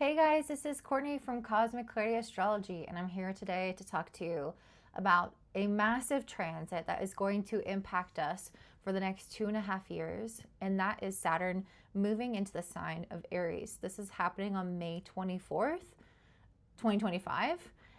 Hey guys, this is Courtney from Cosmic Clarity Astrology, and I'm here today to talk to you about a massive transit that is going to impact us for the next 2.5 years, and that is Saturn moving into the sign of Aries. This is happening on May 24th, 2025,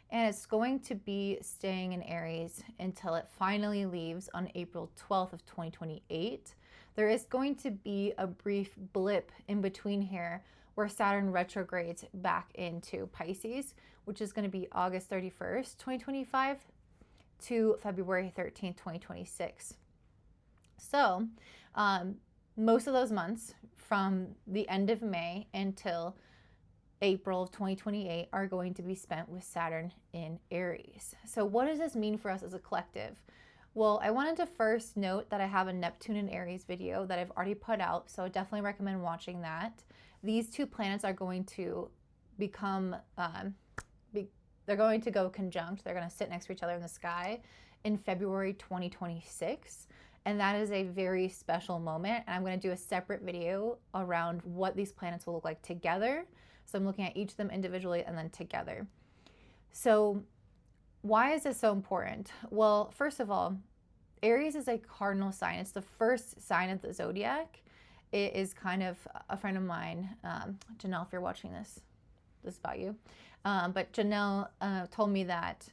and it's going to be staying in Aries until it finally leaves on April 12th of 2028. There is going to be a brief blip in between here where Saturn retrogrades back into Pisces, which is going to be August 31st, 2025 to February 13th, 2026. So most of those months from the end of May until April of 2028 are going to be spent with Saturn in Aries. So what does this mean for us as a collective? Well, I wanted to first note that I have a Neptune in Aries video that I've already put out, so I definitely recommend watching that. These two planets are going to become, they're going to go conjunct. They're going to sit next to each other in the sky in February 2026. And that is a very special moment. And I'm going to do a separate video around what these planets will look like together. So I'm looking at each of them individually and then together. So why is this so important? Well, first of all, Aries is a cardinal sign. It's the first sign of the zodiac. It is kind of a friend of mine, Janelle, if you're watching this is about you. But Janelle told me that,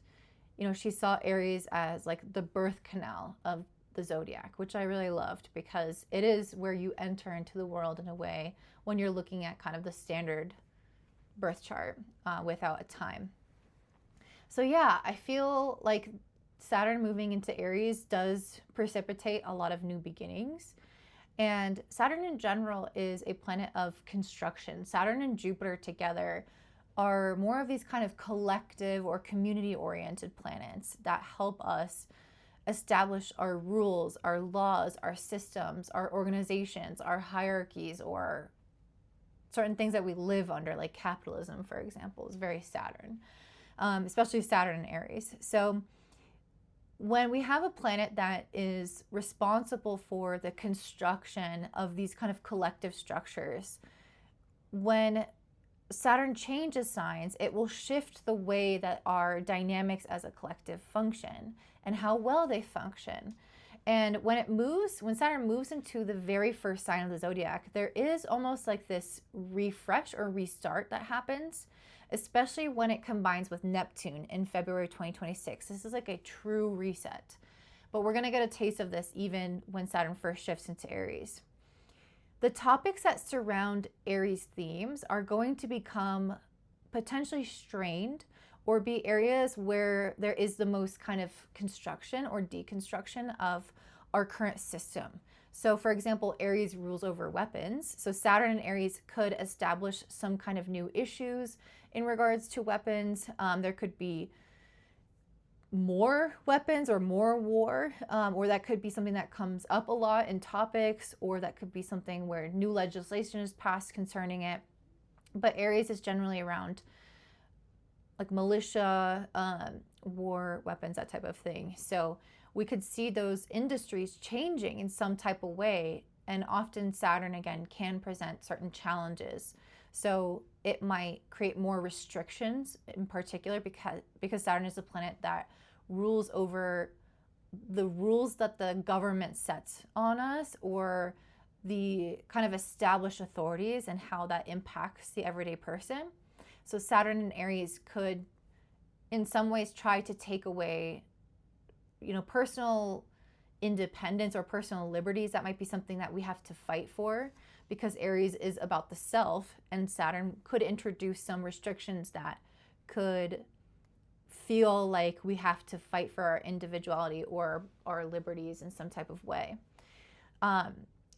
she saw Aries as like the birth canal of the zodiac, which I really loved because it is where you enter into the world in a way when you're looking at kind of the standard birth chart without a time. So yeah, I feel like Saturn moving into Aries does precipitate a lot of new beginnings. And Saturn in general is a planet of construction. Saturn and Jupiter together are more of these kind of collective or community-oriented planets that help us establish our rules, our laws, our systems, our organizations, our hierarchies, or certain things that we live under, like capitalism, for example, is very Saturn, especially Saturn and Aries. So when we have a planet that is responsible for the construction of these kind of collective structures, when Saturn changes signs, it will shift the way that our dynamics as a collective function and how well they function. And when Saturn moves into the very first sign of the zodiac, there is almost like this refresh or restart that happens, especially when it combines with Neptune in February 2026. This is like a true reset. But we're going to get a taste of this even when Saturn first shifts into Aries. The topics that surround Aries themes are going to become potentially strained or be areas where there is the most kind of construction or deconstruction of our current system. So for example, Aries rules over weapons. So Saturn and Aries could establish some kind of new issues in regards to weapons. There could be more weapons or more war, or that could be something that comes up a lot in topics, or that could be something where new legislation is passed concerning it. But Aries is generally around like militia, war, weapons, that type of thing. So we could see those industries changing in some type of way. And often Saturn, again, can present certain challenges. So it might create more restrictions in particular because Saturn is a planet that rules over the rules that the government sets on us, or the kind of established authorities and how that impacts the everyday person. So Saturn in Aries could in some ways try to take away, personal independence or personal liberties. That might be something that we have to fight for, because Aries is about the self, and Saturn could introduce some restrictions that could feel like we have to fight for our individuality or our liberties in some type of way.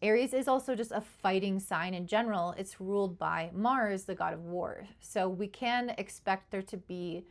Aries is also just a fighting sign in general. It's ruled by Mars, the god of war. So we can expect there to be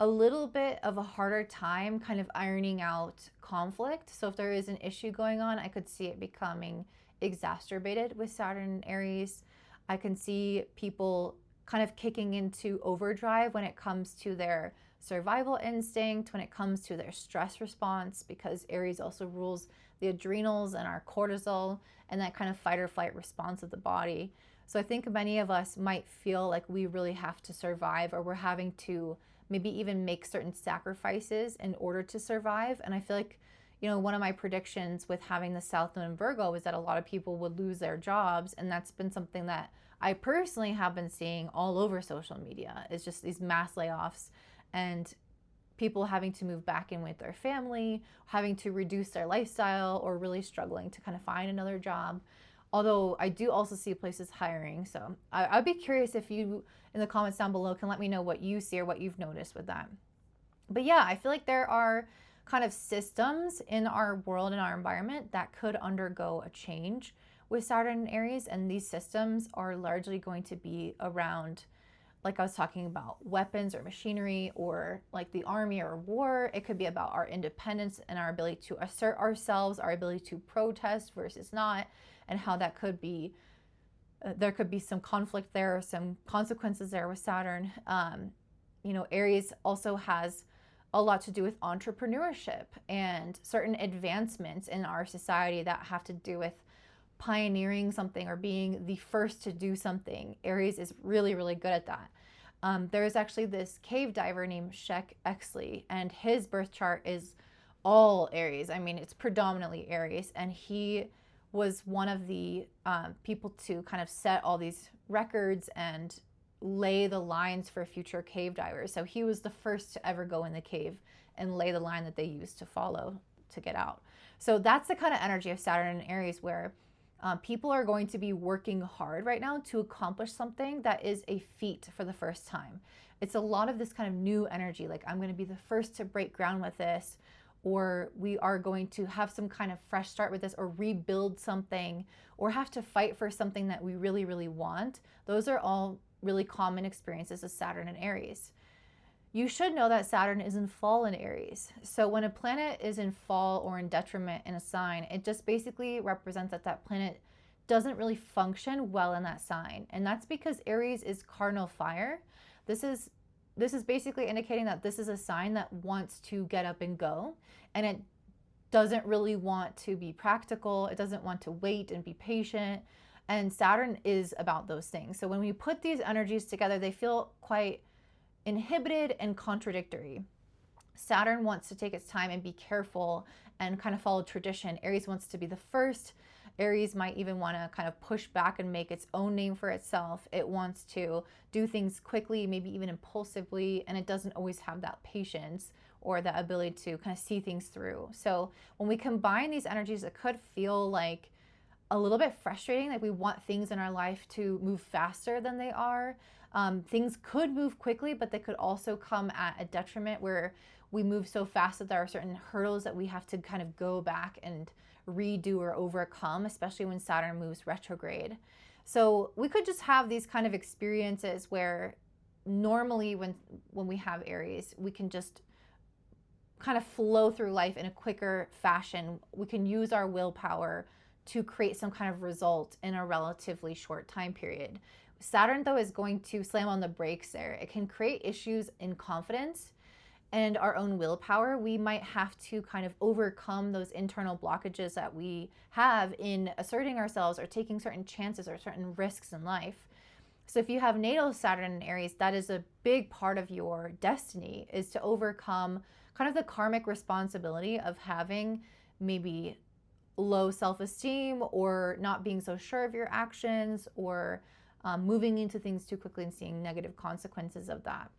a little bit of a harder time kind of ironing out conflict. So if there is an issue going on, I could see it becoming exacerbated with Saturn and Aries. I can see people kind of kicking into overdrive when it comes to their survival instinct, when it comes to their stress response, because Aries also rules the adrenals and our cortisol and that kind of fight or flight response of the body. So I think many of us might feel like we really have to survive, or we're having to maybe even make certain sacrifices in order to survive. And I feel like, one of my predictions with having the South Node in Virgo was that a lot of people would lose their jobs. And that's been something that I personally have been seeing all over social media. It's just these mass layoffs and people having to move back in with their family, having to reduce their lifestyle, or really struggling to kind of find another job. Although I do also see places hiring. So I'd be curious if you, in the comments down below, can let me know what you see or what you've noticed with that. But yeah, I feel like there are kind of systems in our world and our environment that could undergo a change with Saturn and Aries. And these systems are largely going to be around, like I was talking about, weapons or machinery, or like the army or war. It could be about our independence and our ability to assert ourselves, our ability to protest versus not, and how that could be, there could be some conflict there, some consequences there with Saturn. Aries also has a lot to do with entrepreneurship and certain advancements in our society that have to do with pioneering something or being the first to do something. Aries is really, really good at that. There's actually this cave diver named Shek Exley, and his birth chart is all Aries. I mean, it's predominantly Aries, and he was one of the people to kind of set all these records and lay the lines for future cave divers. So he was the first to ever go in the cave and lay the line that they used to follow to get out. So that's the kind of energy of Saturn and Aries, where people are going to be working hard right now to accomplish something that is a feat for the first time. It's a lot of this kind of new energy, like I'm going to be the first to break ground with this, or we are going to have some kind of fresh start with this, or rebuild something, or have to fight for something that we really, really want. Those are all really common experiences of Saturn and Aries. You should know that Saturn is in fall in Aries. So when a planet is in fall or in detriment in a sign, it just basically represents that that planet doesn't really function well in that sign. And that's because Aries is cardinal fire. This is basically indicating that this is a sign that wants to get up and go, and it doesn't really want to be practical. It doesn't want to wait and be patient. And Saturn is about those things. So when we put these energies together, they feel quite inhibited and contradictory. Saturn wants to take its time and be careful and kind of follow tradition. Aries wants to be the first. Aries might even want to kind of push back and make its own name for itself. It wants to do things quickly, maybe even impulsively, and it doesn't always have that patience or the ability to kind of see things through. So when we combine these energies, it could feel like a little bit frustrating. Like we want things in our life to move faster than they are. Things could move quickly, but they could also come at a detriment where we move so fast that there are certain hurdles that we have to kind of go back and redo or overcome, especially when Saturn moves retrograde. So we could just have these kind of experiences where normally when we have Aries, we can just kind of flow through life in a quicker fashion. We can use our willpower to create some kind of result in a relatively short time period. Saturn, though, is going to slam on the brakes there. It can create issues in confidence and our own willpower. We might have to kind of overcome those internal blockages that we have in asserting ourselves or taking certain chances or certain risks in life. So if you have natal Saturn in Aries, that is a big part of your destiny, is to overcome kind of the karmic responsibility of having maybe low self-esteem, or not being so sure of your actions, or moving into things too quickly and seeing negative consequences of that.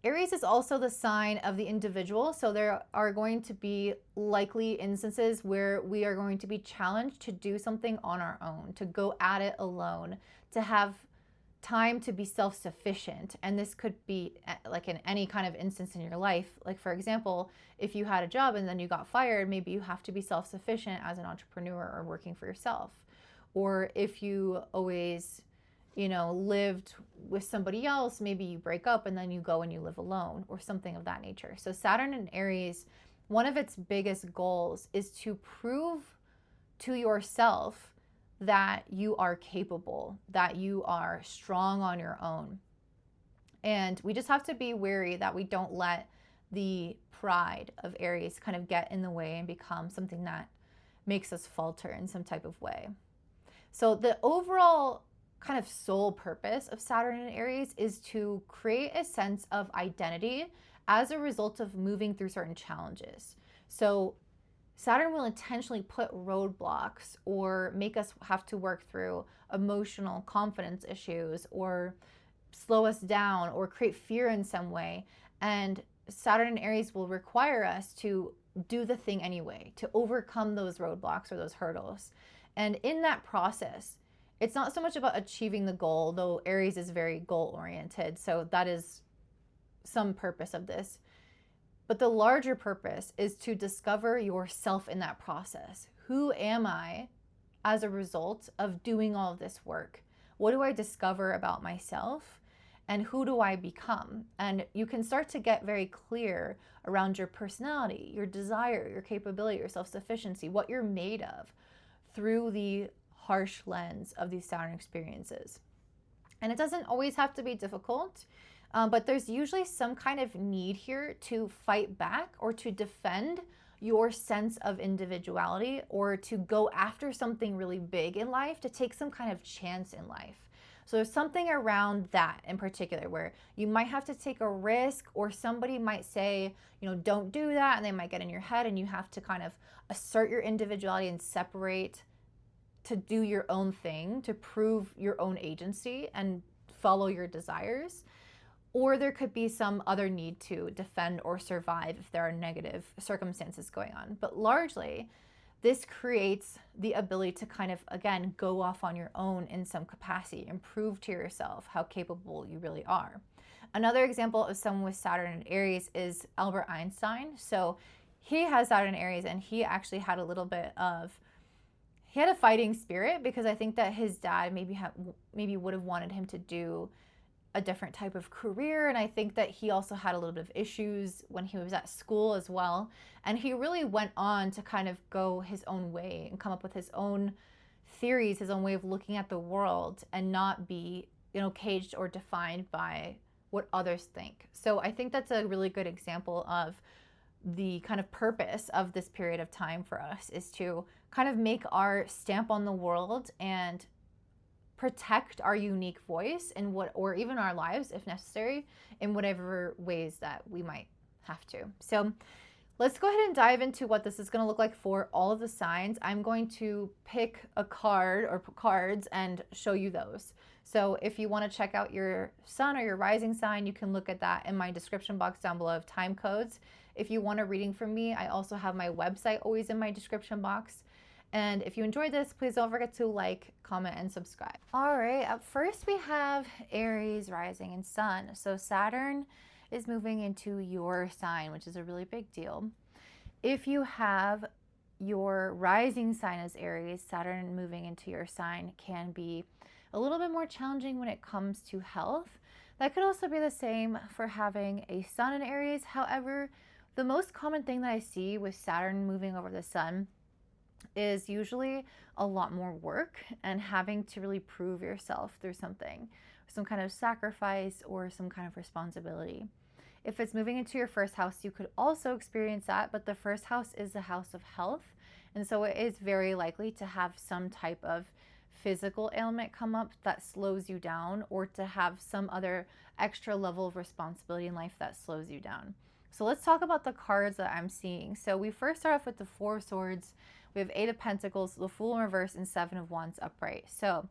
Aries is also the sign of the individual, so there are going to be likely instances where we are going to be challenged to do something on our own, to go at it alone, to have time to be self-sufficient. And this could be like in any kind of instance in your life. Like, for example, if you had a job and then you got fired, maybe you have to be self-sufficient as an entrepreneur or working for yourself. Or if you always, lived with somebody else, maybe you break up and then you go and you live alone, or something of that nature. So Saturn in Aries, one of its biggest goals is to prove to yourself that you are capable, that you are strong on your own. And we just have to be wary that we don't let the pride of Aries kind of get in the way and become something that makes us falter in some type of way. So the overall kind of sole purpose of Saturn in Aries is to create a sense of identity as a result of moving through certain challenges. So Saturn will intentionally put roadblocks or make us have to work through emotional confidence issues or slow us down or create fear in some way. And Saturn in Aries will require us to do the thing anyway, to overcome those roadblocks or those hurdles. And in that process, it's not so much about achieving the goal, though Aries is very goal oriented. So that is some purpose of this. But the larger purpose is to discover yourself in that process. Who am I as a result of doing all of this work? What do I discover about myself? And who do I become? And you can start to get very clear around your personality, your desire, your capability, your self-sufficiency, what you're made of through the harsh lens of these Saturn experiences. And it doesn't always have to be difficult, but there's usually some kind of need here to fight back or to defend your sense of individuality or to go after something really big in life, to take some kind of chance in life. So there's something around that in particular where you might have to take a risk, or somebody might say, you know, don't do that, and they might get in your head and you have to kind of assert your individuality and separate to do your own thing, to prove your own agency and follow your desires. Or there could be some other need to defend or survive if there are negative circumstances going on. But largely, this creates the ability to kind of, again, go off on your own in some capacity and prove to yourself how capable you really are. Another example of someone with Saturn in Aries is Albert Einstein. So he has Saturn in Aries, and he actually had a little bit of, he had a fighting spirit, because I think that his dad maybe would have wanted him to do a different type of career. And I think that he also had a little bit of issues when he was at school as well. And he really went on to kind of go his own way and come up with his own theories, his own way of looking at the world, and not be, you know, caged or defined by what others think. So I think that's a really good example of the kind of purpose of this period of time for us, is to kind of make our stamp on the world and protect our unique voice in what, or even our lives if necessary, in whatever ways that we might have to. So let's go ahead and dive into what this is going to look like for all of the signs. I'm going to pick a card or cards and show you those. So if you want to check out your sun or your rising sign, you can look at that in my description box down below of Timecodes. If you want a reading from me, I also have my website always in my description box. And if you enjoyed this, please don't forget to like, comment, and subscribe. All right, up first we have Aries rising and sun. So Saturn is moving into your sign, which is a really big deal. If you have your rising sign as Aries, Saturn moving into your sign can be a little bit more challenging when it comes to health. That could also be the same for having a sun in Aries. However, the most common thing that I see with Saturn moving over the sun is usually a lot more work and having to really prove yourself through something, some kind of sacrifice or some kind of responsibility. If it's moving into your first house, you could also experience that, but the first house is the house of health. And so it is very likely to have some type of physical ailment come up that slows you down, or to have some other extra level of responsibility in life that slows you down. So let's talk about the cards that I'm seeing. So we first start off with the Four of Swords. We have Eight of Pentacles, the Fool in reverse, and Seven of Wands upright. So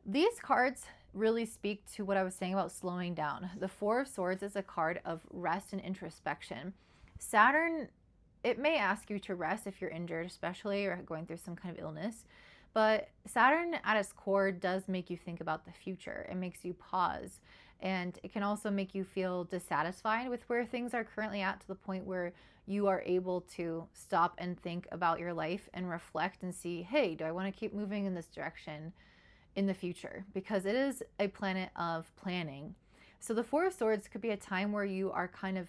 these cards really speak to what I was saying about slowing down. The Four of Swords is a card of rest and introspection. Saturn, it may ask you to rest if you're injured, especially, or going through some kind of illness. But Saturn at its core does make you think about the future. It makes you pause. And it can also make you feel dissatisfied with where things are currently at, to the point where you are able to stop and think about your life and reflect and see, hey, do I want to keep moving in this direction in the future? Because it is a planet of planning. So the Four of Swords could be a time where you are kind of,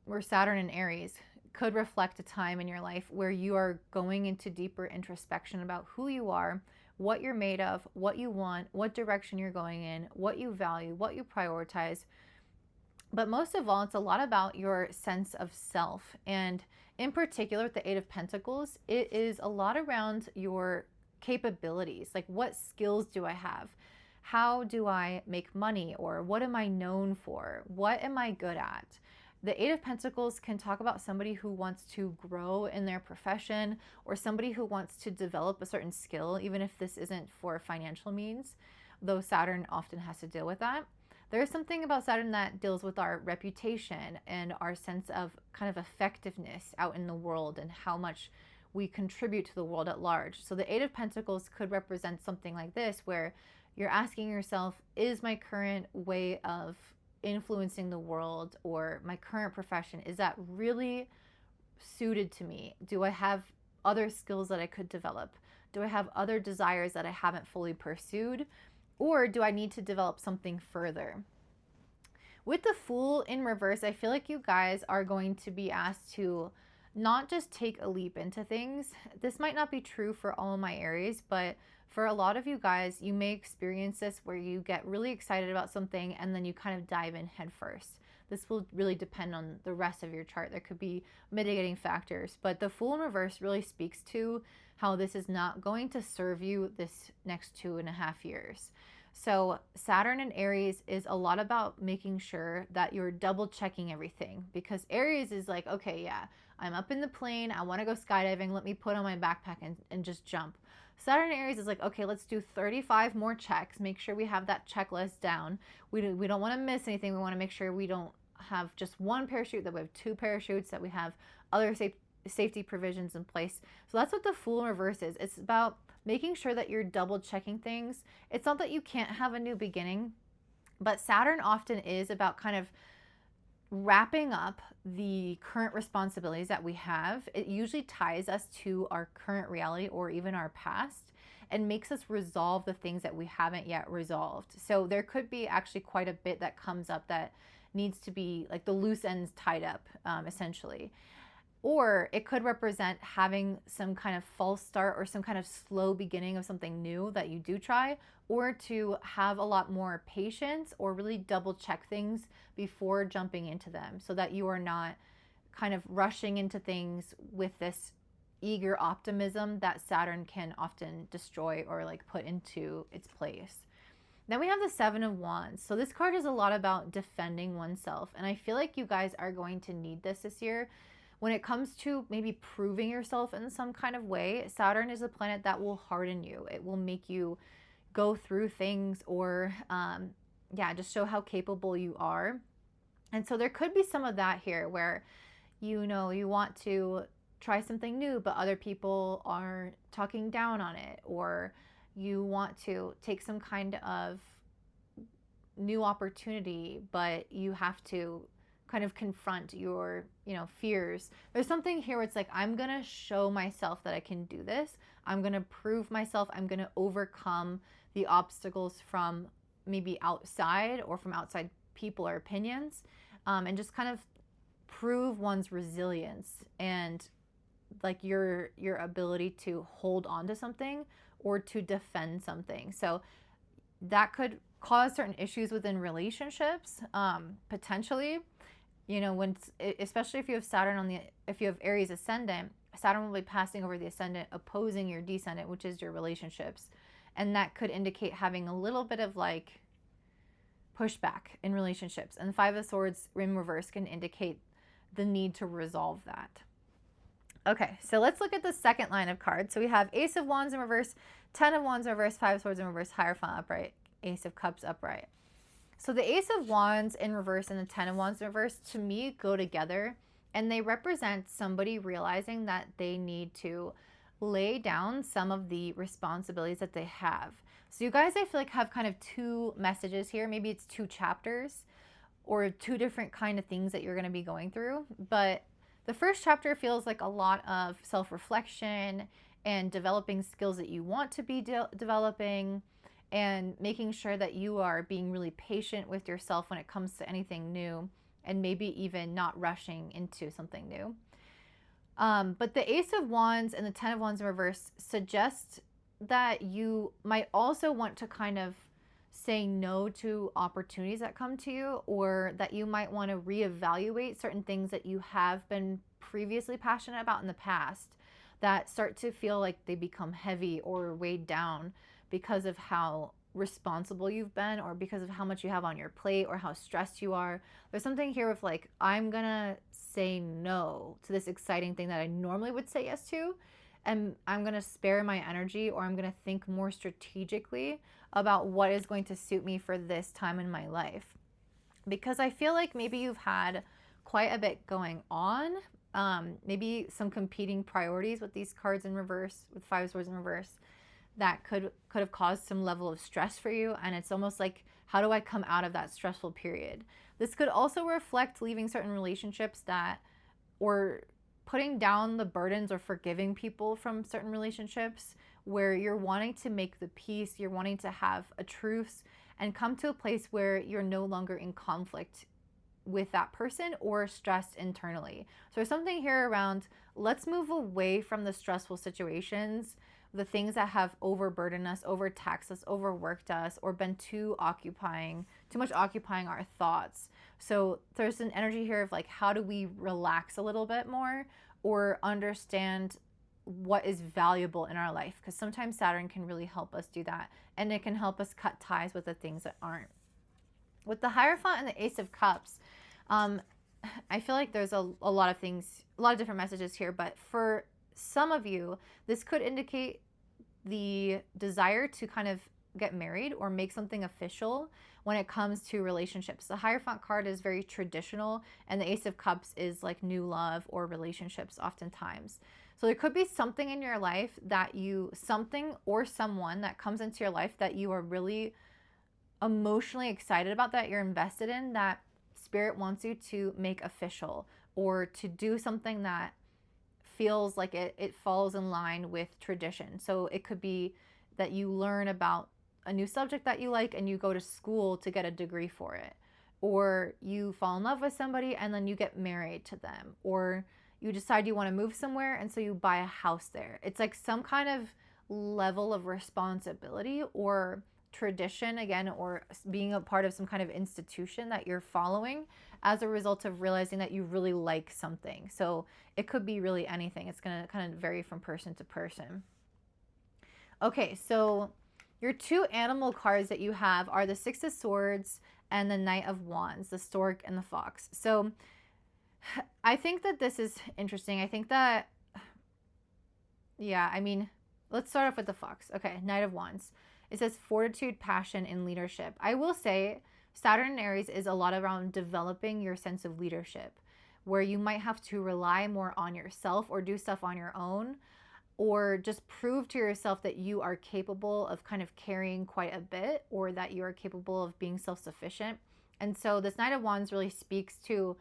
where Saturn and Aries could reflect a time in your life where you are going into deeper introspection about who you are, what you're made of, what you want, what direction you're going in, what you value, what you prioritize. But most of all, it's a lot about your sense of self. And in particular, with the Eight of Pentacles, it is a lot around your capabilities? Like, what skills do I have? How do I make money? Or what am I known for? What am I good at? The Eight of Pentacles can talk about somebody who wants to grow in their profession, or somebody who wants to develop a certain skill, even if this isn't for financial means, though Saturn often has to deal with that. There's something about Saturn that deals with our reputation and our sense of kind of effectiveness out in the world and how much we contribute to the world at large. So the Eight of Pentacles could represent something like this, where you're asking yourself, is my current way of influencing the world, or my current profession, is that really suited to me? Do I have other skills that I could develop? Do I have other desires that I haven't fully pursued? Or do I need to develop something further? With the Fool in reverse, I feel like you guys are going to be asked to not just take a leap into things. This might not be true for all of my Aries, but for a lot of you guys, you may experience this where you get really excited about something and then you kind of dive in head first. This will really depend on the rest of your chart. There could be mitigating factors, but the Fool in reverse really speaks to how this is not going to serve you this next 2.5 years. So Saturn in Aries is a lot about making sure that you're double checking everything, because Aries is like, okay, yeah, I'm up in the plane, I want to go skydiving, let me put on my backpack and just jump. Saturn in Aries is like, okay, let's do 35 more checks, make sure we have that checklist down. We don't want to miss anything. We want to make sure we don't have just one parachute, that we have 2 parachutes, that we have other safety provisions in place. So that's what the Fool in reverse is. It's about making sure that you're double checking things. It's not that you can't have a new beginning, but Saturn often is about kind of wrapping up the current responsibilities that we have. It usually ties us to our current reality or even our past, and makes us resolve the things that we haven't yet resolved. So there could be actually quite a bit that comes up that needs to be, like, the loose ends tied up, essentially. Or it could represent having some kind of false start or some kind of slow beginning of something new that you do try, or to have a lot more patience or really double check things before jumping into them, so that you are not kind of rushing into things with this eager optimism that Saturn can often destroy or like put into its place. Then we have the Seven of Wands. So this card is a lot about defending oneself, and I feel like you guys are going to need this year. When it comes to maybe proving yourself in some kind of way, Saturn is a planet that will harden you. It will make you go through things, or just show how capable you are. And so there could be some of that here, where you want to try something new, but other people are talking down on it, or you want to take some kind of new opportunity, but you have to kind of confront your, fears. There's something here where it's like, I'm going to show myself that I can do this. I'm going to prove myself. I'm going to overcome the obstacles from maybe outside, or from outside people or opinions, and just kind of prove one's resilience and like your ability to hold on to something or to defend something. So that could cause certain issues within relationships, potentially. Especially if you have Saturn if you have Aries ascendant, Saturn will be passing over the ascendant, opposing your descendant, which is your relationships. And that could indicate having a little bit of like pushback in relationships. And the Five of Swords in reverse can indicate the need to resolve that. Okay, so let's look at the second line of cards. So we have Ace of Wands in reverse, 10 of Wands in reverse, 5 of Swords in reverse, Hierophant upright, Ace of Cups upright. So the Ace of Wands in reverse and the 10 of Wands in reverse, to me, go together, and they represent somebody realizing that they need to lay down some of the responsibilities that they have. So you guys, I feel like, have kind of 2 messages here. Maybe it's 2 chapters or 2 different kind of things that you're going to be going through. But the first chapter feels like a lot of self-reflection and developing skills that you want to be developing, and making sure that you are being really patient with yourself when it comes to anything new, and maybe even not rushing into something new. But the Ace of Wands and the 10 of Wands in reverse suggest that you might also want to kind of say no to opportunities that come to you, or that you might want to reevaluate certain things that you have been previously passionate about in the past that start to feel like they become heavy or weighed down because of how responsible you've been, or because of how much you have on your plate, or how stressed you are. There's something here with like, I'm gonna say no to this exciting thing that I normally would say yes to, and I'm gonna spare my energy, or I'm gonna think more strategically about what is going to suit me for this time in my life. Because I feel like maybe you've had quite a bit going on, maybe some competing priorities with these cards in reverse, with 5 of Swords in reverse, that could have caused some level of stress for you. And it's almost like, how do I come out of that stressful period? This could also reflect leaving certain relationships that, or putting down the burdens, or forgiving people from certain relationships where you're wanting to make the peace, you're wanting to have a truce and come to a place where you're no longer in conflict with that person or stressed internally. So there's something here around, let's move away from the stressful situations, the things that have overburdened us, overtaxed us, overworked us, or been too much occupying our thoughts. So there's an energy here of like, how do we relax a little bit more, or understand what is valuable in our life? Because sometimes Saturn can really help us do that, and it can help us cut ties with the things that aren't. With the Hierophant and the Ace of Cups, I feel like there's a lot of things, a lot of different messages here, but for some of you, this could indicate the desire to kind of get married or make something official when it comes to relationships. The Hierophant card is very traditional, and the Ace of Cups is like new love or relationships oftentimes. So there could be something in your life that something or someone that comes into your life that you are really emotionally excited about, that you're invested in, that Spirit wants you to make official, or to do something that feels like it falls in line with tradition. So it could be that you learn about a new subject that you like and you go to school to get a degree for it, or you fall in love with somebody and then you get married to them, or you decide you want to move somewhere and so you buy a house there. It's like some kind of level of responsibility or tradition, again, or being a part of some kind of institution that you're following as a result of realizing that you really like something. So it could be really anything. It's going to kind of vary from person to person. Okay, so your 2 animal cards that you have are the 6 of Swords and the Knight of Wands, the stork and the fox. So I think that this is interesting. I think that, yeah, I mean, let's start off with the fox. Okay, Knight of Wands. It says fortitude, passion, and leadership. I will say Saturn in Aries is a lot around developing your sense of leadership, where you might have to rely more on yourself or do stuff on your own, or just prove to yourself that you are capable of kind of carrying quite a bit, or that you are capable of being self-sufficient. And so this Knight of Wands really speaks to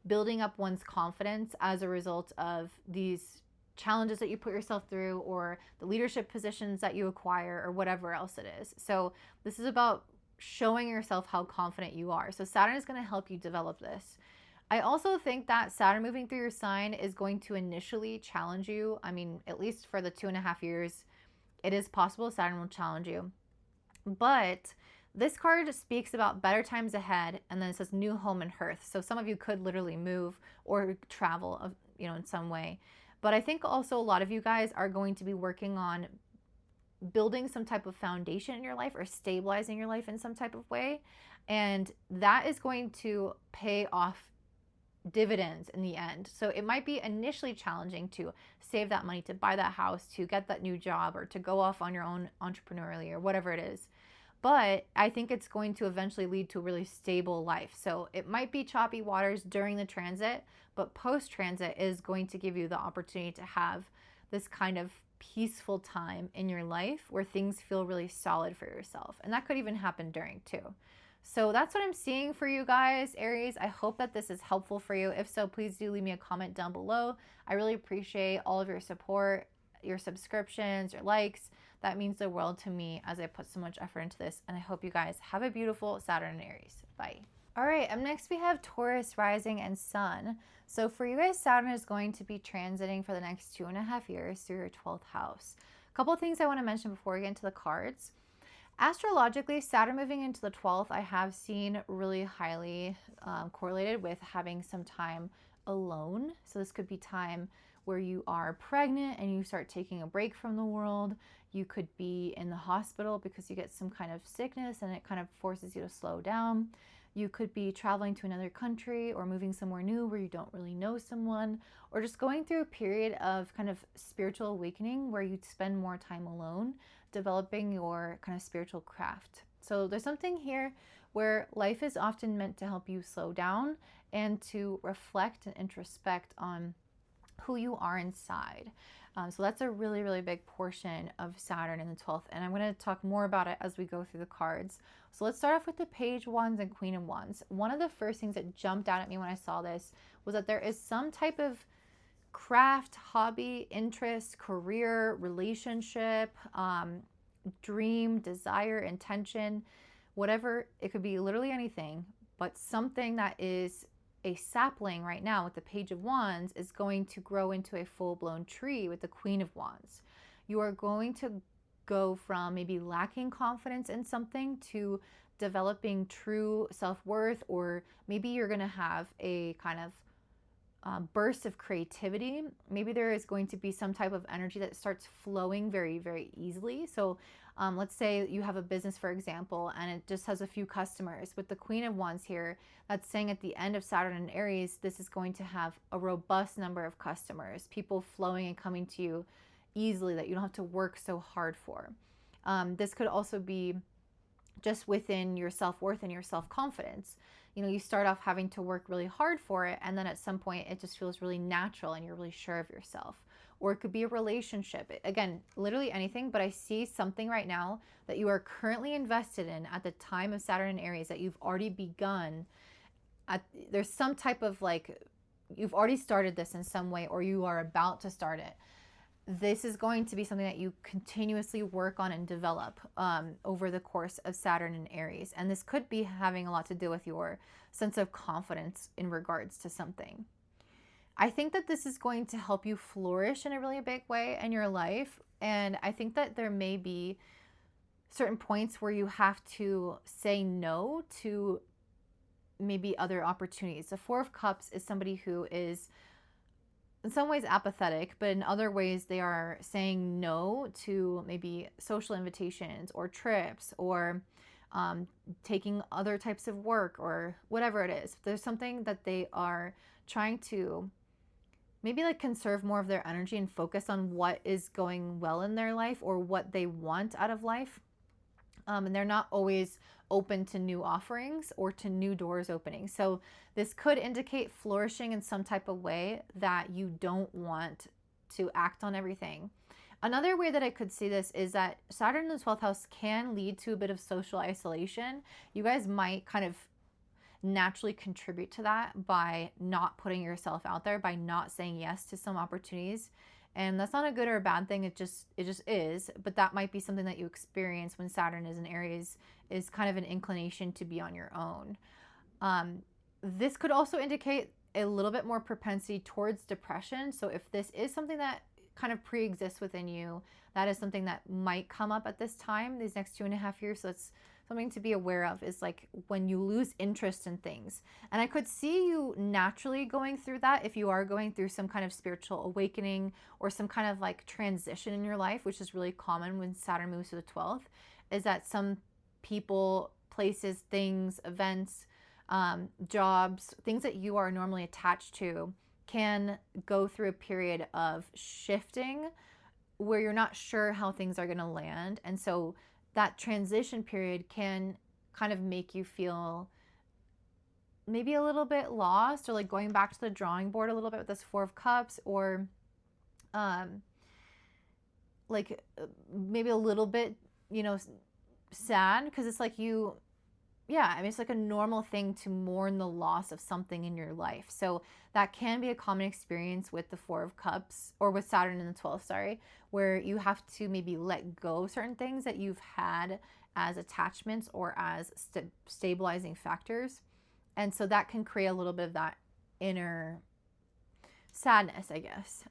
building up one's confidence as a result of these challenges that you put yourself through, or the leadership positions that you acquire, or whatever else it is. So this is about showing yourself how confident you are. So Saturn is going to help you develop this. I also think that Saturn moving through your sign is going to initially challenge you. I mean, at least for the 2.5 years, it is possible Saturn will challenge you. But this card speaks about better times ahead, and then it says new home and hearth. So some of you could literally move or travel, in some way. But I think also a lot of you guys are going to be working on building some type of foundation in your life, or stabilizing your life in some type of way. And that is going to pay off dividends in the end. So it might be initially challenging to save that money, to buy that house, to get that new job, or to go off on your own entrepreneurially, or whatever it is. But I think it's going to eventually lead to a really stable life. So it might be choppy waters during the transit, but post-transit is going to give you the opportunity to have this kind of peaceful time in your life where things feel really solid for yourself. And that could even happen during too. So that's what I'm seeing for you guys, Aries. I hope that this is helpful for you. If so, please do leave me a comment down below. I really appreciate all of your support, your subscriptions, your likes. That means the world to me as I put so much effort into this. And I hope you guys have a beautiful Saturn and Aries. Bye. All right, up next we have Taurus rising and sun. So for you guys, Saturn is going to be transiting for the next 2.5 years through your 12th house. A couple of things I want to mention before we get into the cards. Astrologically, Saturn moving into the 12th, I have seen really highly correlated with having some time alone. So this could be time where you are pregnant and you start taking a break from the world. You could be in the hospital because you get some kind of sickness and it kind of forces you to slow down. You could be traveling to another country or moving somewhere new where you don't really know someone, or just going through a period of kind of spiritual awakening where you spend more time alone, developing your kind of spiritual craft. So there's something here where life is often meant to help you slow down and to reflect and introspect on who you are inside. So that's a really, really big portion of Saturn in the 12th. And I'm going to talk more about it as we go through the cards. So let's start off with the Page of Wands and Queen of Wands. One of the first things that jumped out at me when I saw this was that there is some type of craft, hobby, interest, career, relationship, dream, desire, intention, whatever. It could be literally anything, but something that is a sapling right now with the Page of Wands is going to grow into a full-blown tree with the Queen of Wands. You are going to go from maybe lacking confidence in something to developing true self-worth, or maybe you're going to have a kind of burst of creativity. Maybe there is going to be some type of energy that starts flowing very, very easily. So let's say you have a business, for example, and it just has a few customers. With the Queen of Wands here, that's saying at the end of Saturn and Aries, this is going to have a robust number of customers, people flowing and coming to you easily that you don't have to work so hard for. This could also be just within your self-worth and your self-confidence. You know, you start off having to work really hard for it, and then at some point it just feels really natural and you're really sure of yourself. Or it could be a relationship. Again, literally anything, but I see something right now that you are currently invested in at the time of Saturn and Aries that you've already begun. There's some type of like, you've already started this in some way, or you are about to start it. This is going to be something that you continuously work on and develop over the course of Saturn and Aries. And this could be having a lot to do with your sense of confidence in regards to something. I think that this is going to help you flourish in a really big way in your life. And I think that there may be certain points where you have to say no to maybe other opportunities. The Four of Cups is somebody who is in some ways apathetic, but in other ways they are saying no to maybe social invitations or trips or taking other types of work or whatever it is. There's something that they are trying to maybe like conserve more of their energy and focus on what is going well in their life or what they want out of life. And they're not always open to new offerings or to new doors opening. So this could indicate flourishing in some type of way that you don't want to act on everything. Another way that I could see this is that Saturn in the 12th house can lead to a bit of social isolation. You guys might kind of naturally contribute to that by not putting yourself out there, by not saying yes to some opportunities. And that's not a good or a bad thing. It just is. But that might be something that you experience when Saturn is in Aries, is kind of an inclination to be on your own. This could also indicate a little bit more propensity towards depression. So if this is something that kind of pre-exists within you, that is something that might come up at this time, these next 2.5 years. So it's something to be aware of, is like when you lose interest in things. And I could see you naturally going through that if you are going through some kind of spiritual awakening or some kind of like transition in your life, which is really common when Saturn moves to the 12th, is that some people, places, things, events, jobs, things that you are normally attached to can go through a period of shifting where you're not sure how things are going to land. And so that transition period can kind of make you feel maybe a little bit lost, or like going back to the drawing board a little bit with this Four of Cups, or like maybe a little bit, you know, sad, because it's like it's like a normal thing to mourn the loss of something in your life. So that can be a common experience with the Four of Cups, or with Saturn in the 12th, where you have to maybe let go of certain things that you've had as attachments or as stabilizing factors. And so that can create a little bit of that inner sadness, I guess.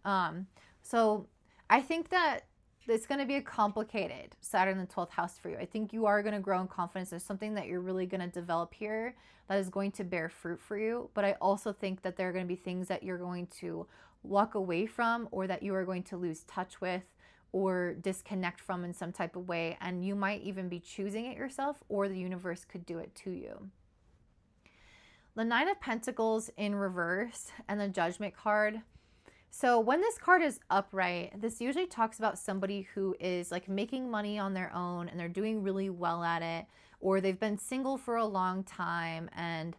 So I think that it's going to be a complicated Saturn in the 12th house for you. I think you are going to grow in confidence. There's something that you're really going to develop here that is going to bear fruit for you. But I also think that there are going to be things that you're going to walk away from, or that you are going to lose touch with or disconnect from in some type of way. And you might even be choosing it yourself, or the universe could do it to you. The Nine of Pentacles in reverse and the Judgment card. So when this card is upright, this usually talks about somebody who is like making money on their own and they're doing really well at it, or they've been single for a long time, and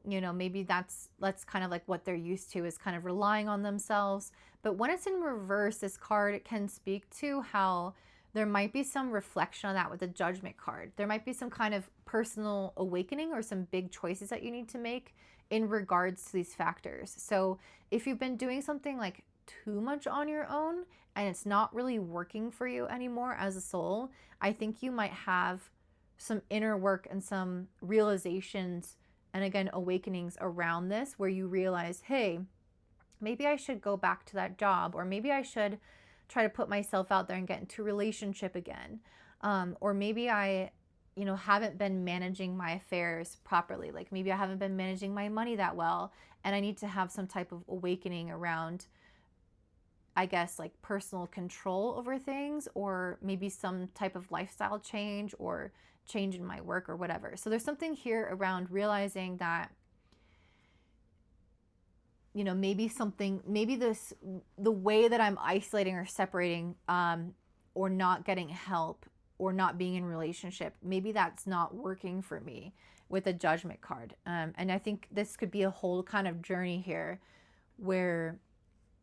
you know, maybe that's kind of like what they're used to, is kind of relying on themselves. But when it's in reverse, this card can speak to how there might be some reflection on that with the Judgment card. There might be some kind of personal awakening or some big choices that you need to make in regards to these factors. So if you've been doing something like too much on your own and it's not really working for you anymore as a soul, I think you might have some inner work and some realizations and, again, awakenings around this, where you realize, hey, maybe I should go back to that job, or maybe I should try to put myself out there and get into a relationship again. Or maybe I, you know, haven't been managing my affairs properly. Like maybe I haven't been managing my money that well, and I need to have some type of awakening around, I guess, like personal control over things, or maybe some type of lifestyle change or change in my work or whatever. So there's something here around realizing that, you know, maybe the way that I'm isolating or separating, or not getting help or not being in relationship, maybe that's not working for me with the Judgment card. And I think this could be a whole kind of journey here where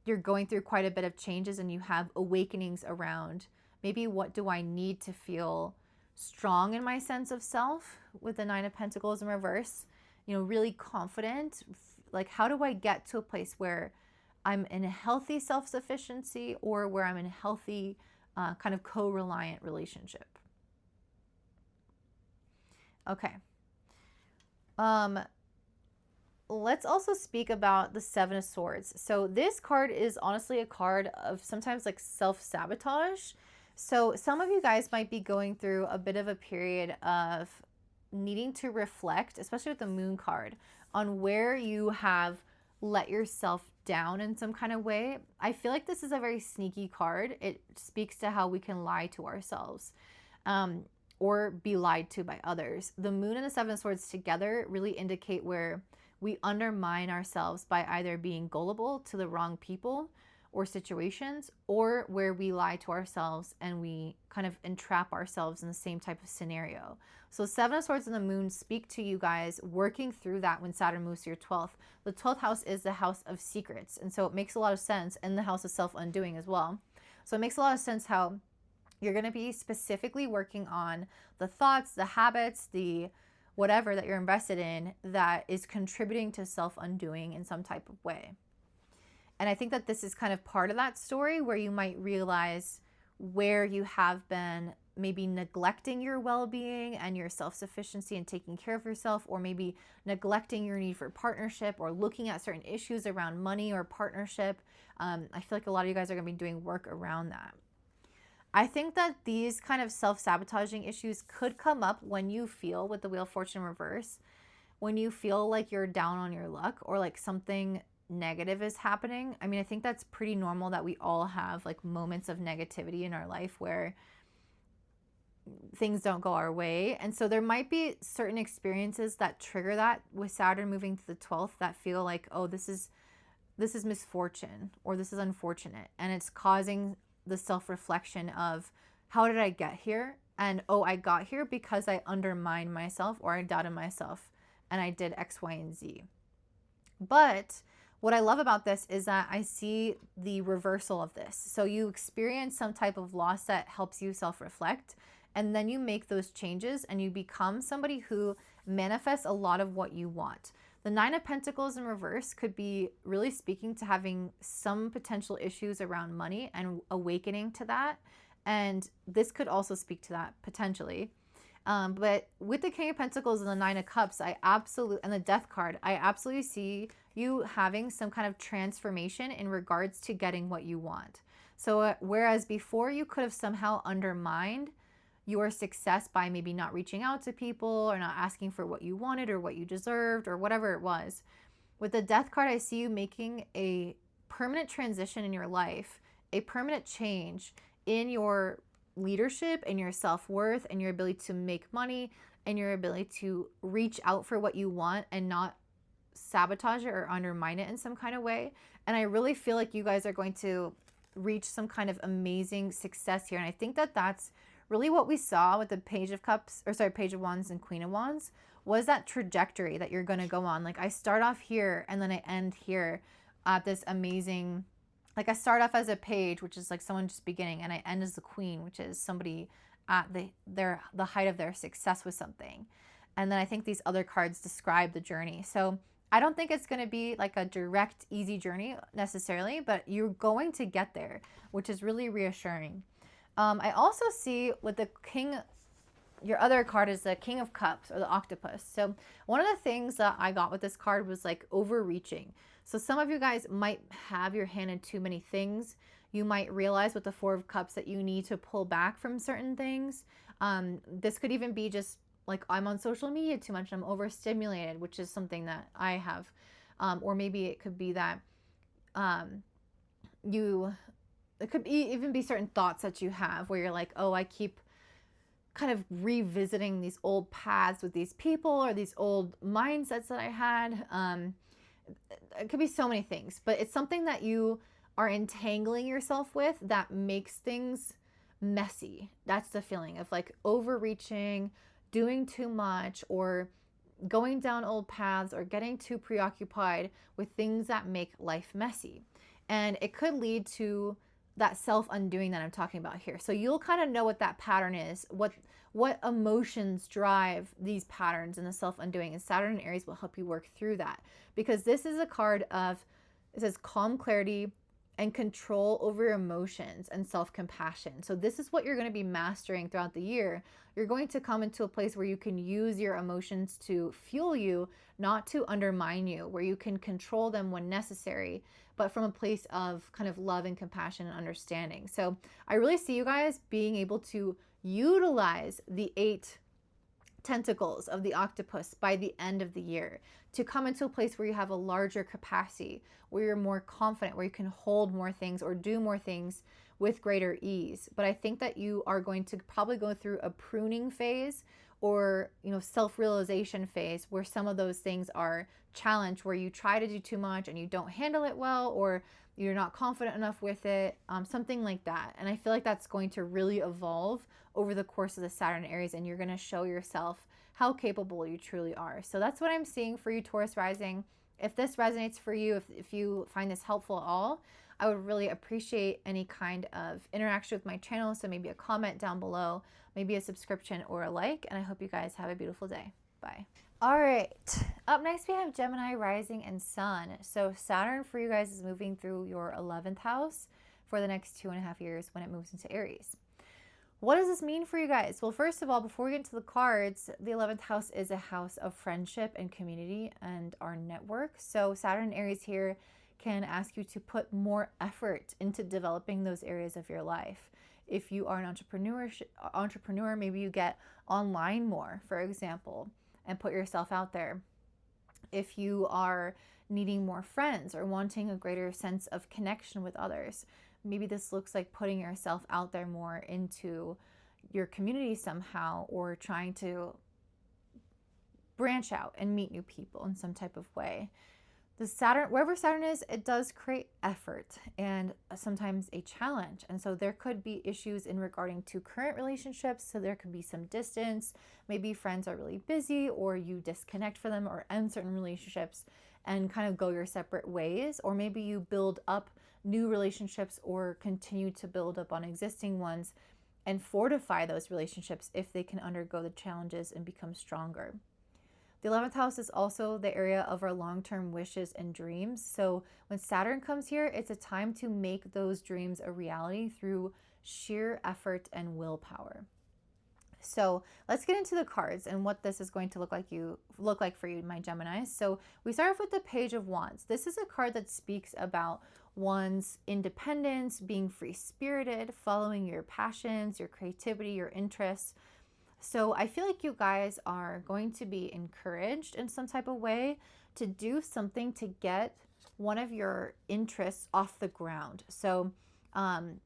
you're going through quite a bit of changes and you have awakenings around maybe what do I need to feel strong in my sense of self, with the Nine of Pentacles in reverse, you know, really confident. Like, how do I get to a place where I'm in a healthy self-sufficiency, or where I'm in a healthy kind of co-reliant relationship? Okay. Let's also speak about the Seven of Swords. So this card is honestly a card of sometimes like self-sabotage. So some of you guys might be going through a bit of a period of needing to reflect, especially with the Moon card, on where you have let yourself down in some kind of way. I feel like this is a very sneaky card. It speaks to how we can lie to ourselves, or be lied to by others. The Moon and the Seven of Swords together really indicate where we undermine ourselves by either being gullible to the wrong people or situations, or where we lie to ourselves and we kind of entrap ourselves in the same type of scenario. So Seven of Swords and the Moon speak to you guys working through that when Saturn moves to your 12th. The 12th house is the house of secrets, and so it makes a lot of sense, and the house of self-undoing as well. So it makes a lot of sense how you're going to be specifically working on the thoughts, the habits, the whatever that you're invested in that is contributing to self-undoing in some type of way. And I think that this is kind of part of that story, where you might realize where you have been maybe neglecting your well-being and your self-sufficiency and taking care of yourself, or maybe neglecting your need for partnership, or looking at certain issues around money or partnership. I feel like a lot of you guys are going to be doing work around that. I think that these kind of self-sabotaging issues could come up when you feel, with the Wheel of Fortune reverse, when you feel like you're down on your luck, or like something negative is happening. I mean, I think that's pretty normal that we all have like moments of negativity in our life where things don't go our way. And so there might be certain experiences that trigger that with Saturn moving to the 12th that feel like, oh, this is misfortune, or this is unfortunate. And it's causing the self-reflection of, how did I get here? And, oh, I got here because I undermined myself, or I doubted myself, and I did X, Y, and Z. But what I love about this is that I see the reversal of this. So you experience some type of loss that helps you self-reflect, and then you make those changes and you become somebody who manifests a lot of what you want. The Nine of Pentacles in reverse could be really speaking to having some potential issues around money and awakening to that. And this could also speak to that potentially. But with the King of Pentacles and the Nine of Cups, and the Death card, I absolutely see you having some kind of transformation in regards to getting what you want. So whereas before you could have somehow undermined your success by maybe not reaching out to people, or not asking for what you wanted or what you deserved or whatever it was, With the Death card, I see you making a permanent transition in your life, a permanent change in your leadership and your self-worth and your ability to make money and your ability to reach out for what you want and not sabotage it or undermine it in some kind of way. And I really feel like you guys are going to reach some kind of amazing success here. And I think that that's really what we saw with the Page of Cups, or sorry, Page of Wands and Queen of Wands, was that trajectory that you're going to go on. Like I start off here and then I end here at this amazing, like I start off as a page, which is like someone just beginning, and I end as the queen, which is somebody at the height of their success with something. And then I think these other cards describe the journey. So I don't think it's going to be like a direct, easy journey necessarily, but you're going to get there, which is really reassuring. I also see with the King, your other card is the King of Cups, or the octopus. So one of the things that I got with this card was like overreaching. So some of you guys might have your hand in too many things. You might realize with the Four of Cups that you need to pull back from certain things. This could even be just like I'm on social media too much, I'm overstimulated, which is something that I have. Or maybe it could be that it could even be certain thoughts that you have where you're like, oh, I keep kind of revisiting these old paths with these people or these old mindsets that I had. It could be so many things, but it's something that you are entangling yourself with that makes things messy. That's the feeling of like overreaching, doing too much, or going down old paths, or getting too preoccupied with things that make life messy. And it could lead to that self-undoing that I'm talking about here. So you'll kind of know what that pattern is, what emotions drive these patterns and the self-undoing. And Saturn and Aries will help you work through that, because this is a card of, it says calm, clarity, and control over your emotions and self-compassion. So this is what you're going to be mastering throughout the year. You're going to come into a place where you can use your emotions to fuel you, not to undermine you, where you can control them when necessary, but from a place of kind of love and compassion and understanding. So I really see you guys being able to utilize the 8 tentacles of the octopus by the end of the year to come into a place where you have a larger capacity, where you're more confident, where you can hold more things or do more things with greater ease. But I think that you are going to probably go through a pruning phase, or self-realization phase, where some of those things are challenged, where you try to do too much and you don't handle it well, or you're not confident enough with it, something like that. And I feel like that's going to really evolve over the course of the Saturn Aries, and you're going to show yourself how capable you truly are. So that's what I'm seeing for you, Taurus rising. If this resonates for you, if you find this helpful at all, I would really appreciate any kind of interaction with my channel. So maybe a comment down below, maybe a subscription or a like, and I hope you guys have a beautiful day. Bye. All right, up next we have Gemini rising and sun. So Saturn for you guys is moving through your 11th house for the next 2.5 years when it moves into Aries. What does this mean for you guys? Well, first of all, before we get into the cards, the 11th house is a house of friendship and community and our network. So Saturn and Aries here can ask you to put more effort into developing those areas of your life. If you are an entrepreneur, maybe you get online more, for example, and put yourself out there. If you are needing more friends or wanting a greater sense of connection with others, maybe this looks like putting yourself out there more into your community somehow, or trying to branch out and meet new people in some type of way. The Saturn, wherever Saturn is, it does create effort and sometimes a challenge. And so there could be issues in regarding to current relationships. So there could be some distance. Maybe friends are really busy, or you disconnect from them or end certain relationships and kind of go your separate ways. Or maybe you build up new relationships or continue to build up on existing ones and fortify those relationships if they can undergo the challenges and become stronger. The 11th house is also the area of our long-term wishes and dreams. So when Saturn comes here, it's a time to make those dreams a reality through sheer effort and willpower. So let's get into the cards and what this is going to look like for you, my Geminis. So we start off with the Page of Wands. This is a card that speaks about one's independence, being free-spirited, following your passions, your creativity, your interests. So I feel like you guys are going to be encouraged in some type of way to do something to get one of your interests off the ground. So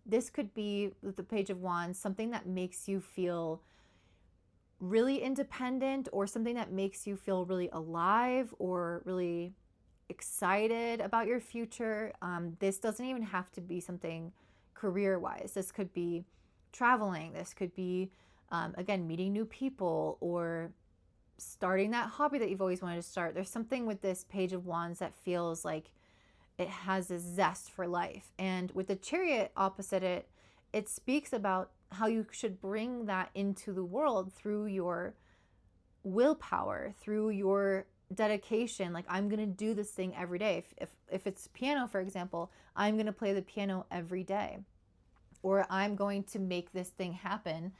this could be with the Page of Wands, something that makes you feel really independent, or something that makes you feel really alive or really excited about your future. This doesn't even have to be something career-wise. This could be traveling. This could be, again, meeting new people or starting that hobby that you've always wanted to start. There's something with this Page of Wands that feels like it has a zest for life. And with the Chariot opposite it, it speaks about how you should bring that into the world through your willpower, through your dedication. Like, I'm going to do this thing every day. If it's piano, for example, I'm going to play the piano every day, or I'm going to make this thing happen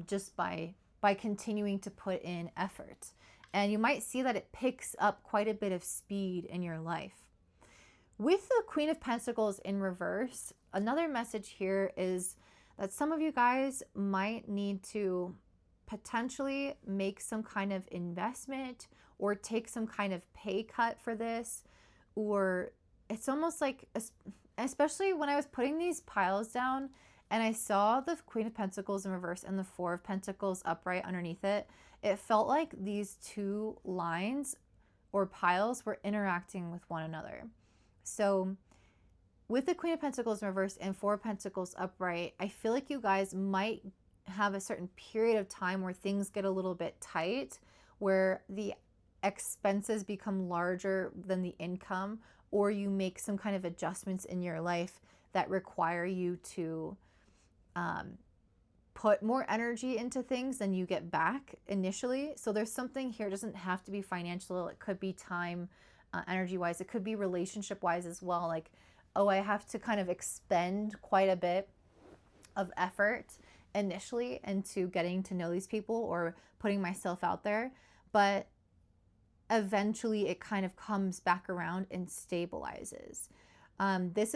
just by continuing to put in effort. And you might see that it picks up quite a bit of speed in your life. With the Queen of Pentacles in reverse, another message here is that some of you guys might need to potentially make some kind of investment or take some kind of pay cut for this. Or it's almost like, especially when I was putting these piles down and I saw the Queen of Pentacles in reverse and the Four of Pentacles upright underneath it, it felt like these two lines or piles were interacting with one another. So with the Queen of Pentacles in reverse and Four of Pentacles upright, I feel like you guys might have a certain period of time where things get a little bit tight, where the expenses become larger than the income, or you make some kind of adjustments in your life that require you to put more energy into things than you get back initially. So there's something here. It doesn't have to be financial. It could be time, energy-wise. It could be relationship-wise as well. Like, oh, I have to kind of expend quite a bit of effort initially into getting to know these people or putting myself out there, but eventually it kind of comes back around and stabilizes. This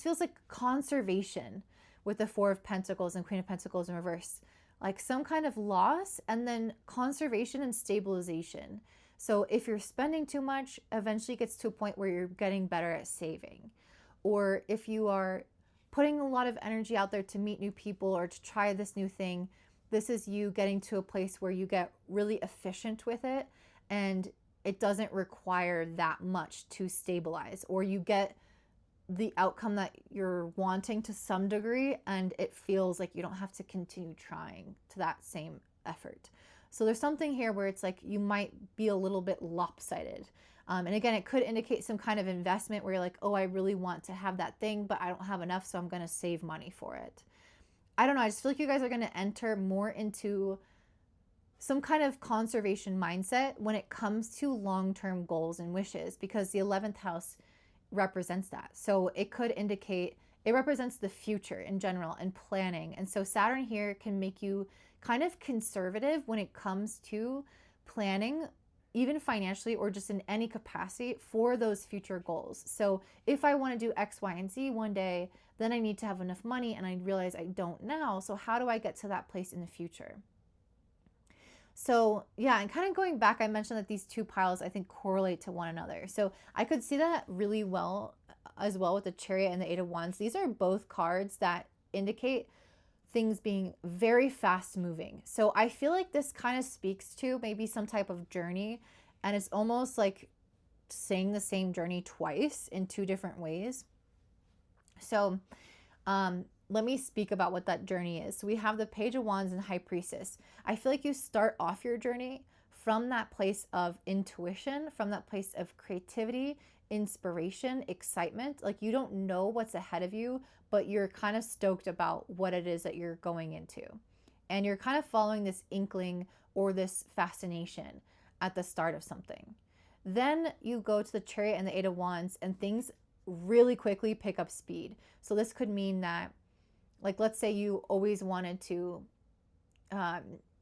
feels like conservation with the Four of Pentacles and Queen of Pentacles in reverse, like some kind of loss and then conservation and stabilization. So if you're spending too much, eventually it gets to a point where you're getting better at saving. Or if you are putting a lot of energy out there to meet new people or to try this new thing, this is you getting to a place where you get really efficient with it and it doesn't require that much to stabilize, or you get the outcome that you're wanting to some degree and it feels like you don't have to continue trying to that same effort. So there's something here where it's like you might be a little bit lopsided. And again, it could indicate some kind of investment where you're like, oh, I really want to have that thing, but I don't have enough, so I'm going to save money for it. I don't know. I just feel like you guys are going to enter more into some kind of conservation mindset when it comes to long-term goals and wishes, because the 11th house represents that. So it could indicate, it represents the future in general and planning. And so Saturn here can make you kind of conservative when it comes to planning, even financially or just in any capacity for those future goals. So if I want to do X, Y, and Z one day, then I need to have enough money and I realize I don't now. So how do I get to that place in the future? So yeah, and kind of going back, I mentioned that these two piles, I think, correlate to one another. So I could see that really well as well with the Chariot and the Eight of Wands. These are both cards that indicate things being very fast moving. So I feel like this kind of speaks to maybe some type of journey, and it's almost like saying the same journey twice in two different ways. So let me speak about what that journey is. So we have the Page of Wands and High Priestess. I feel like you start off your journey from that place of intuition, from that place of creativity, inspiration, excitement. Like, you don't know what's ahead of you, but you're kind of stoked about what it is that you're going into. And you're kind of following this inkling or this fascination at the start of something. Then you go to the Chariot and the Eight of Wands and things really quickly pick up speed. So this could mean that, like, let's say you always wanted to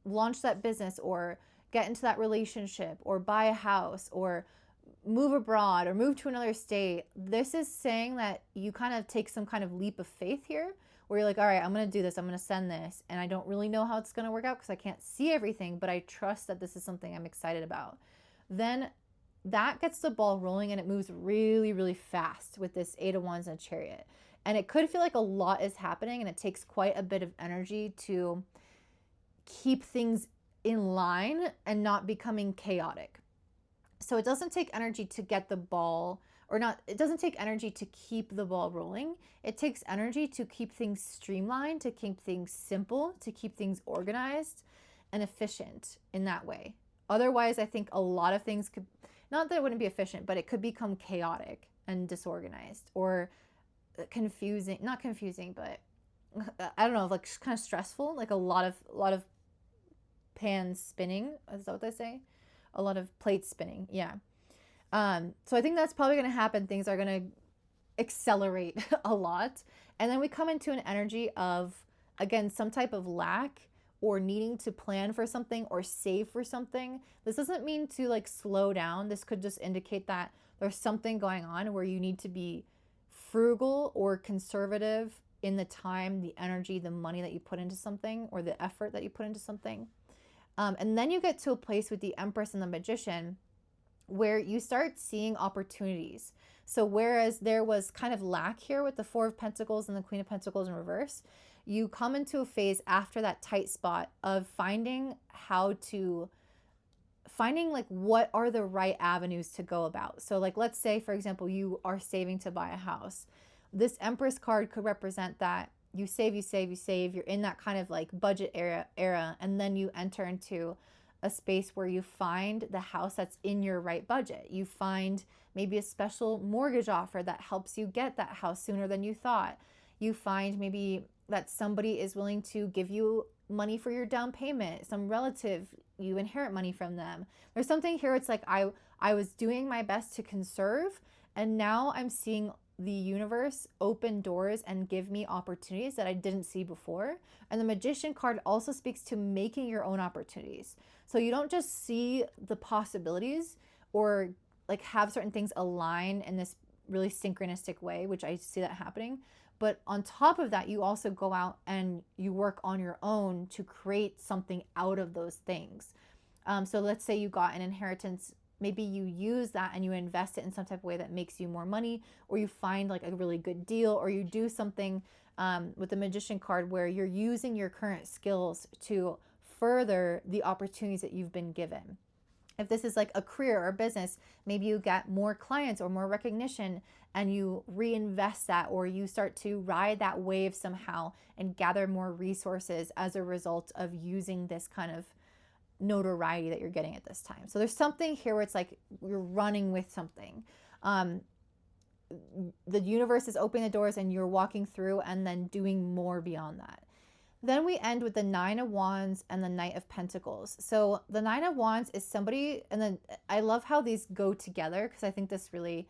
launch that business or get into that relationship or buy a house or move abroad or move to another state. This is saying that you kind of take some kind of leap of faith here where you're like, all right, I'm going to do this. I'm going to send this. And I don't really know how it's going to work out because I can't see everything, but I trust that this is something I'm excited about. Then that gets the ball rolling and it moves really, really fast with this Eight of Wands and Chariot. And it could feel like a lot is happening and it takes quite a bit of energy to keep things in line and not becoming chaotic. So it doesn't take energy to get the ball, or not, it doesn't take energy to keep the ball rolling. It takes energy to keep things streamlined, to keep things simple, to keep things organized and efficient in that way. Otherwise, I think a lot of things could, not that it wouldn't be efficient, but it could become chaotic and disorganized or confusing, not confusing, but I don't know, like kind of stressful, like a lot of pans spinning. Is that what they say? A lot of plates spinning. Yeah. So I think that's probably going to happen. Things are going to accelerate a lot. And then we come into an energy of, again, some type of lack or needing to plan for something or save for something. This doesn't mean to like slow down. This could just indicate that there's something going on where you need to be frugal or conservative in the time, the energy, the money that you put into something or the effort that you put into something. And then you get to a place with the Empress and the Magician where you start seeing opportunities. So whereas there was kind of lack here with the Four of Pentacles and the Queen of Pentacles in reverse, you come into a phase after that tight spot of finding like what are the right avenues to go about. So like, let's say, for example, you are saving to buy a house. This Empress card could represent that you save, you save, you save. You're in that kind of like budget era, and then you enter into a space where you find the house that's in your right budget. You find maybe a special mortgage offer that helps you get that house sooner than you thought. You find maybe that somebody is willing to give you money for your down payment, some relative, you inherit money from them. There's something here, it's like I was doing my best to conserve, and now I'm seeing the universe open doors and give me opportunities that I didn't see before. And the Magician card also speaks to making your own opportunities. So you don't just see the possibilities or like have certain things align in this really synchronistic way, which I see that happening. But on top of that, you also go out and you work on your own to create something out of those things. So let's say you got an inheritance. Maybe you use that and you invest it in some type of way that makes you more money, or you find like a really good deal, or you do something with the Magician card where you're using your current skills to further the opportunities that you've been given. If this is like a career or business, maybe you get more clients or more recognition and you reinvest that, or you start to ride that wave somehow and gather more resources as a result of using this kind of notoriety that you're getting at this time. So there's something here where it's like you're running with something. The universe is opening the doors and you're walking through and then doing more beyond that. Then we end with the Nine of Wands and the Knight of Pentacles. So the Nine of Wands is somebody, and then I love how these go together because I think this really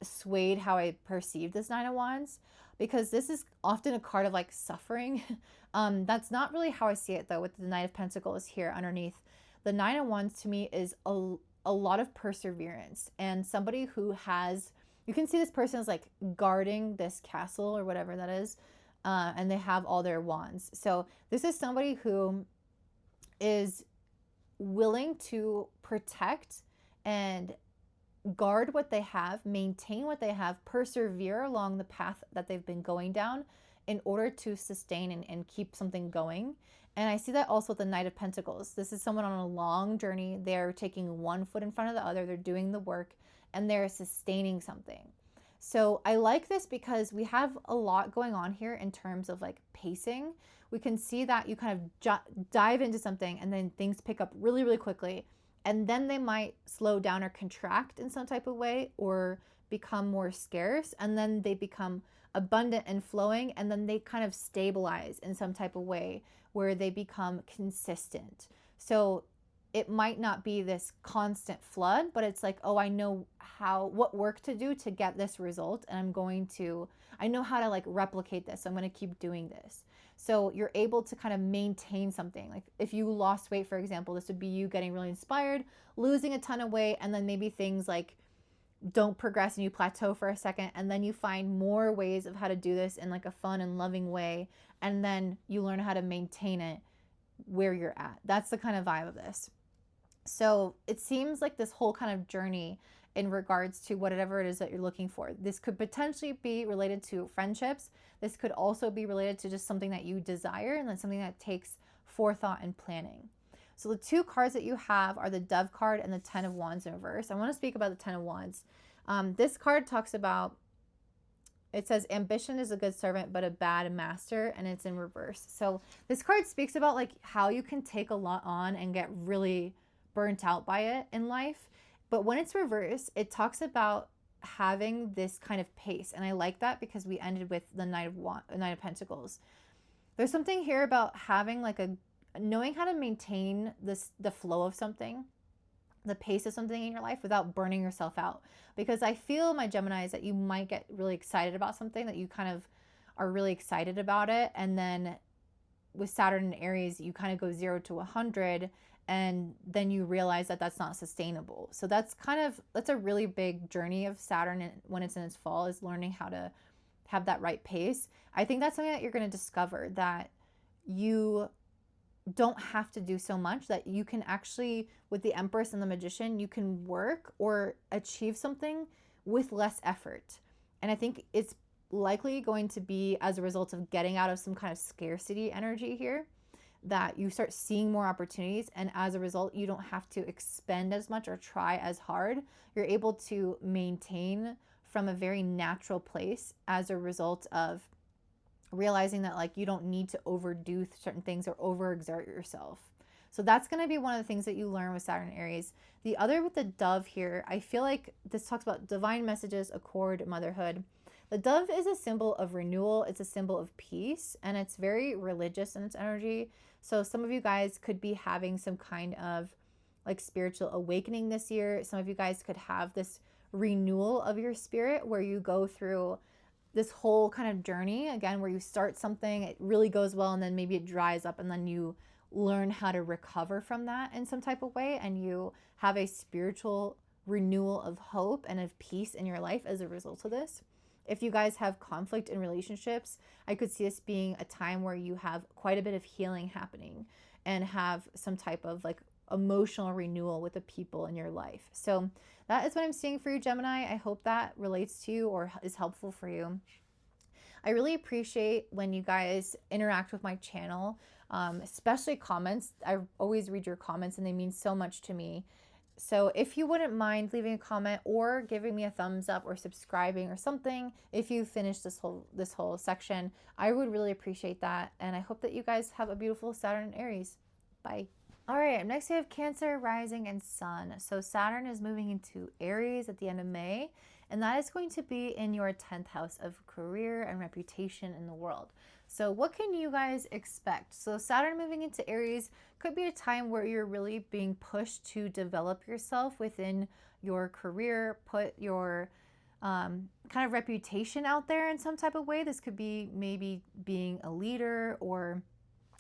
swayed how I perceived this Nine of Wands, because this is often a card of like suffering. That's not really how I see it though, with the Knight of Pentacles here underneath. The Nine of Wands to me is a lot of perseverance, and somebody who has, you can see this person is like guarding this castle or whatever that is. And they have all their wands. So this is somebody who is willing to protect and guard what they have, maintain what they have, persevere along the path that they've been going down in order to sustain and keep something going. And I see that also with the Knight of Pentacles. This is someone on a long journey. They're taking one foot in front of the other. They're doing the work and they're sustaining something. So I like this because we have a lot going on here in terms of like pacing. We can see that you kind of dive into something and then things pick up really, really quickly. And then they might slow down or contract in some type of way or become more scarce. And then they become abundant and flowing. And then they kind of stabilize in some type of way where they become consistent. So it might not be this constant flood, but it's like, oh, I know what work to do to get this result. And I know how to like replicate this. So I'm going to keep doing this. So you're able to kind of maintain something. Like if you lost weight, for example, this would be you getting really inspired, losing a ton of weight. And then maybe things like don't progress and you plateau for a second, and then you find more ways of how to do this in like a fun and loving way, and then you learn how to maintain it where you're at. That's the kind of vibe of this. So it seems like this whole kind of journey in regards to whatever it is that you're looking for. This could potentially be related to friendships. This could also be related to just something that you desire, and that's something that takes forethought and planning. So the two cards that you have are the Dove card and the Ten of Wands in reverse. I want to speak about the Ten of Wands. This card talks about, it says, ambition is a good servant, but a bad master, and it's in reverse. So this card speaks about like how you can take a lot on and get really burnt out by it in life. But when it's reverse, it talks about having this kind of pace. And I like that because we ended with the Knight of Pentacles. There's something here about having like knowing how to maintain the flow of something, the pace of something in your life without burning yourself out. Because I feel, my Geminis, that you might get really excited about something, that you kind of are really excited about it. And then with Saturn and Aries, you kind of go 0 to 100, and then you realize that that's not sustainable. So that's a really big journey of Saturn when it's in its fall, is learning how to have that right pace. I think that's something that you're going to discover, that you don't have to do so much, that you can actually, with the Empress and the Magician, you can work or achieve something with less effort. And I think it's likely going to be as a result of getting out of some kind of scarcity energy here, that you start seeing more opportunities, and as a result, you don't have to expend as much or try as hard. You're able to maintain from a very natural place as a result of realizing that like you don't need to overdo certain things or overexert yourself. So that's going to be one of the things that you learn with Saturn and Aries. The other, with the Dove here, I feel like this talks about divine messages, accord, motherhood. The dove is a symbol of renewal. It's a symbol of peace, and it's very religious in its energy. So some of you guys could be having some kind of like spiritual awakening this year. Some of you guys could have this renewal of your spirit where you go through this whole kind of journey again, where you start something, it really goes well, and then maybe it dries up, and then you learn how to recover from that in some type of way, and you have a spiritual renewal of hope and of peace in your life as a result of this. If you guys have conflict in relationships, I could see this being a time where you have quite a bit of healing happening and have some type of like emotional renewal with the people in your life. So that is what I'm seeing for you, Gemini. I hope that relates to you or is helpful for you. I really appreciate when you guys interact with my channel, especially comments. I always read your comments, and they mean so much to me. So if you wouldn't mind leaving a comment or giving me a thumbs up or subscribing or something, if you finish this whole section, I would really appreciate that. And I hope that you guys have a beautiful Saturn and Aries. Bye. All right, next we have Cancer, Rising, and Sun. So Saturn is moving into Aries at the end of May, and that is going to be in your 10th house of career and reputation in the world. So what can you guys expect? So Saturn moving into Aries could be a time where you're really being pushed to develop yourself within your career, put your kind of reputation out there in some type of way. This could be maybe being a leader or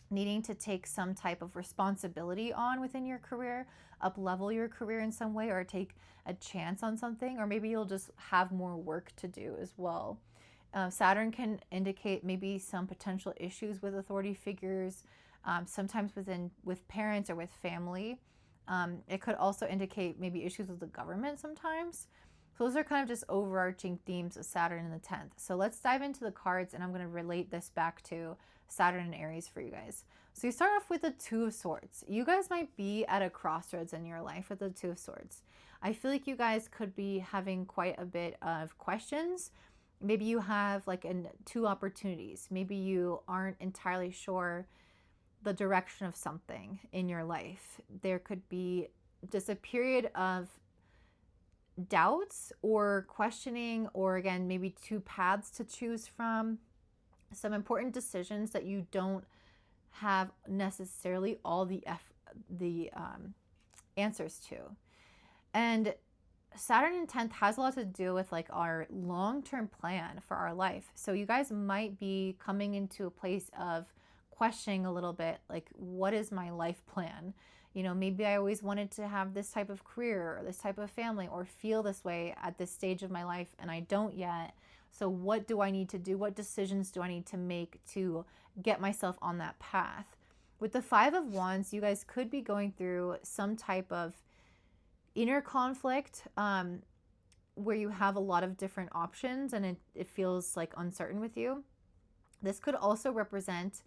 needing to take some type of responsibility on within your career, up level your career in some way, or take a chance on something, or maybe you'll just have more work to do as well. Saturn can indicate maybe some potential issues with authority figures, sometimes with parents or with family. It could also indicate maybe issues with the government sometimes. So those are kind of just overarching themes of Saturn in the 10th. So let's dive into the cards, and I'm going to relate this back to Saturn and Aries for you guys. So you start off with the Two of Swords. You guys might be at a crossroads in your life with the Two of Swords. I feel like you guys could be having quite a bit of questions. Maybe you have like two opportunities. Maybe you aren't entirely sure the direction of something in your life. There could be just a period of doubts or questioning, or again, maybe two paths to choose from. Some important decisions that you don't have necessarily all the answers to. And Saturn in 10th has a lot to do with like our long-term plan for our life. So you guys might be coming into a place of questioning a little bit, like, what is my life plan? You know, maybe I always wanted to have this type of career or this type of family or feel this way at this stage of my life and I don't yet. So what do I need to do? What decisions do I need to make to get myself on that path? With the Five of Wands, you guys could be going through some type of inner conflict where you have a lot of different options and it feels like uncertain with you. This could also represent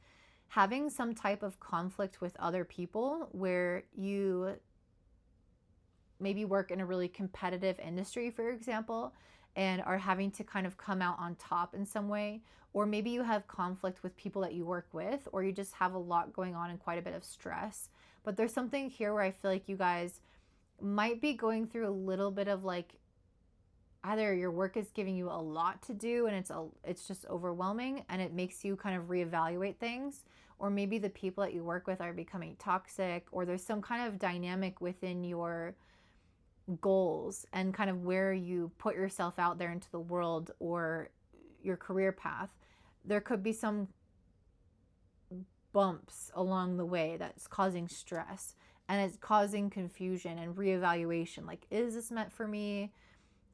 having some type of conflict with other people where you maybe work in a really competitive industry, for example, and are having to kind of come out on top in some way. Or maybe you have conflict with people that you work with, or you just have a lot going on and quite a bit of stress. But there's something here where I feel like you guys might be going through a little bit of like, either your work is giving you a lot to do and it's just overwhelming and it makes you kind of reevaluate things, or maybe the people that you work with are becoming toxic, or there's some kind of dynamic within your goals and kind of where you put yourself out there into the world or your career path. There could be some bumps along the way that's causing stress and it's causing confusion and reevaluation. Like, is this meant for me?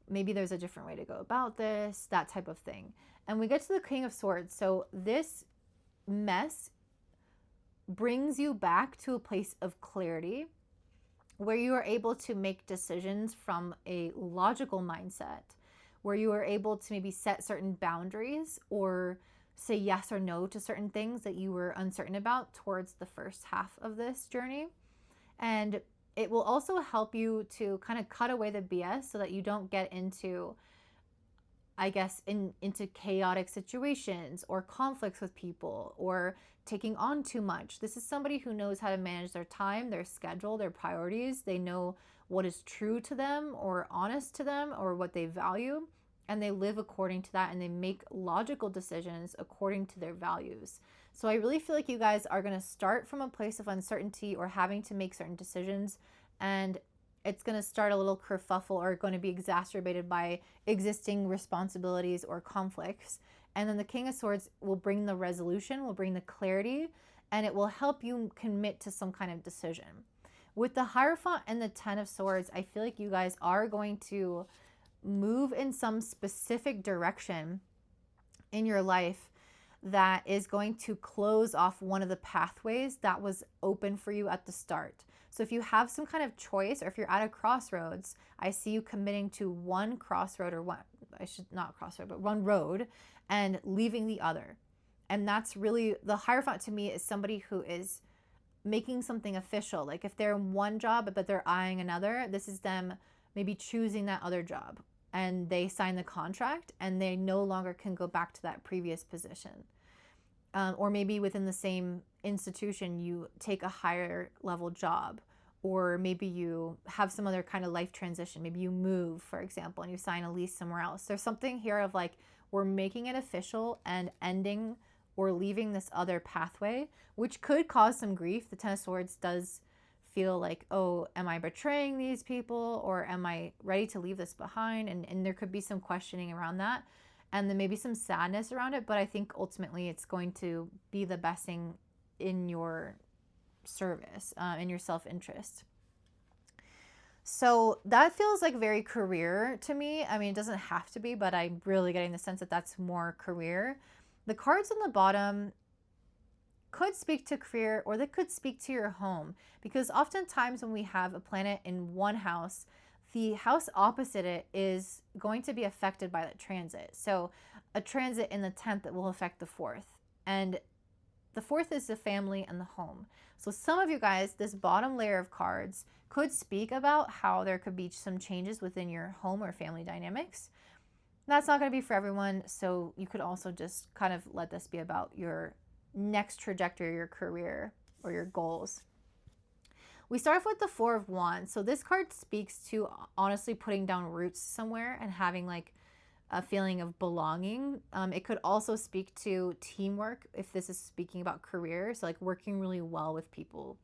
Maybe there's a different way to go about this, that type of thing. And we get to the King of Swords. So this mess brings you back to a place of clarity where you are able to make decisions from a logical mindset, where you are able to maybe set certain boundaries or say yes or no to certain things that you were uncertain about towards the first half of this journey. And it will also help you to kind of cut away the BS so that you don't get into, I guess, into chaotic situations or conflicts with people or taking on too much. This is somebody who knows how to manage their time, their schedule, their priorities. They know what is true to them or honest to them or what they value, and they live according to that and they make logical decisions according to their values. So I really feel like you guys are going to start from a place of uncertainty or having to make certain decisions, and it's going to start a little kerfuffle or going to be exacerbated by existing responsibilities or conflicts. And then the King of Swords will bring the resolution, will bring the clarity, and it will help you commit to some kind of decision. With the Hierophant and the Ten of Swords, I feel like you guys are going to move in some specific direction in your life that is going to close off one of the pathways that was open for you at the start. So if you have some kind of choice, or if you're at a crossroads, I see you committing to one crossroad, or one road, and leaving the other. And that's really, the Hierophant to me is somebody who is making something official. Like if they're in one job, but they're eyeing another, this is them maybe choosing that other job. And they sign the contract and they no longer can go back to that previous position. Or maybe within the same institution, you take a higher level job, or maybe you have some other kind of life transition. Maybe you move, for example, and you sign a lease somewhere else. There's something here of like, we're making it official and ending or leaving this other pathway, which could cause some grief. The Ten of Swords does feel like, oh, am I betraying these people, or am I ready to leave this behind? And there could be some questioning around that, and then maybe some sadness around it. But I think ultimately it's going to be the best thing in your service, in your self-interest. So that feels like very career to me. I mean, it doesn't have to be, but I'm really getting the sense that that's more career. The cards on the bottom could speak to career, or they could speak to your home, because oftentimes when we have a planet in one house, the house opposite it is going to be affected by that transit. So a transit in the 10th that will affect the 4th, and the 4th is the family and the home. So some of you guys, this bottom layer of cards could speak about how there could be some changes within your home or family dynamics. That's not going to be for everyone, so you could also just kind of let this be about your next trajectory, your career, or your goals. We start off with the Four of Wands. So this card speaks to honestly putting down roots somewhere and having like a feeling of belonging. It could also speak to teamwork if this is speaking about career. So like working really well with people.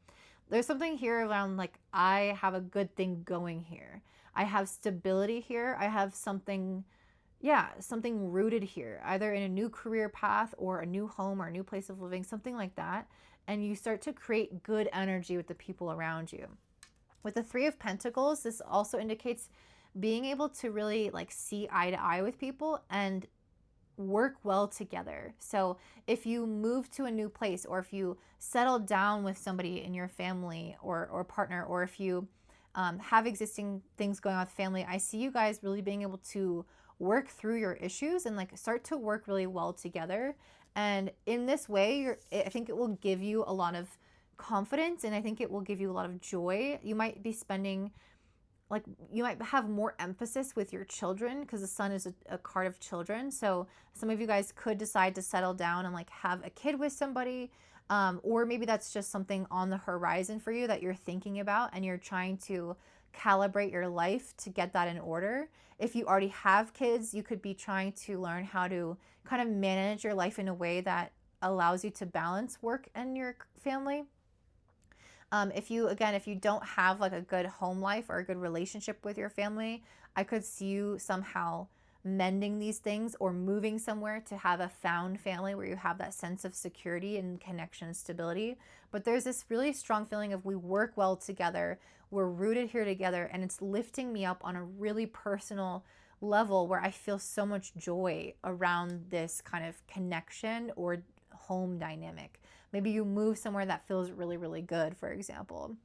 There's something here around like, I have a good thing going here. I have stability here. I have something rooted here, either in a new career path or a new home or a new place of living, something like that. and you start to create good energy with the people around you. With the Three of Pentacles, this also indicates being able to really like see eye to eye with people and work well together. So if you move to a new place, or if you settle down with somebody in your family or partner, or if you have existing things going on with family, I see you guys really being able to work through your issues and like start to work really well together. And in this way, I think it will give you a lot of confidence, and I think it will give you a lot of joy. You might be spending, like, you might have more emphasis with your children, because the sun is a card of children. So some of you guys could decide to settle down and like have a kid with somebody, or maybe that's just something on the horizon for you that you're thinking about, and you're trying to calibrate your life to get that in order. If you already have kids, you could be trying to learn how to kind of manage your life in a way that allows you to balance work and your family. If you don't have like a good home life or a good relationship with your family, I could see you somehow mending these things or moving somewhere to have a found family where you have that sense of security and connection and stability. But there's this really strong feeling of we work well together, we're rooted here together, and it's lifting me up on a really personal level where I feel so much joy around this kind of connection or home dynamic. Maybe you move somewhere that feels really, really good, for example.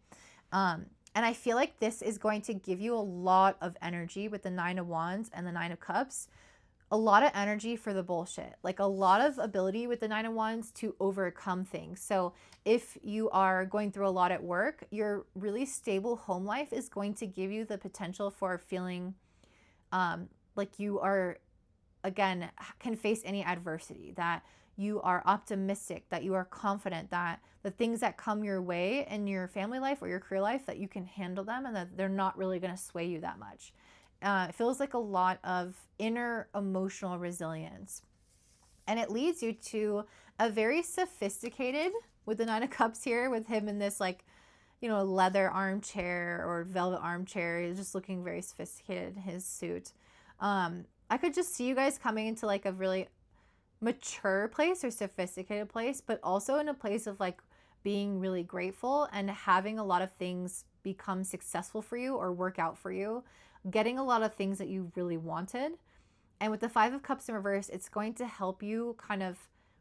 And I feel like this is going to give you a lot of energy with the Nine of Wands and the Nine of Cups. A lot of energy for the bullshit. Like a lot of ability with the Nine of Wands to overcome things. So if you are going through a lot at work, your really stable home life is going to give you the potential for feeling like you are, again, can face any adversity, that you are optimistic, that you are confident, that the things that come your way in your family life or your career life, that you can handle them and that they're not really going to sway you that much. It feels like a lot of inner emotional resilience. And it leads you to a very sophisticated, with the Nine of Cups here, with him in this like, you know, leather armchair or velvet armchair. He's just looking very sophisticated in his suit. I could just see you guys coming into like a really mature place or sophisticated place, but also in a place of like being really grateful and having a lot of things become successful for you or work out for you, getting a lot of things that you really wanted. And with the Five of Cups in reverse, it's going to help you kind of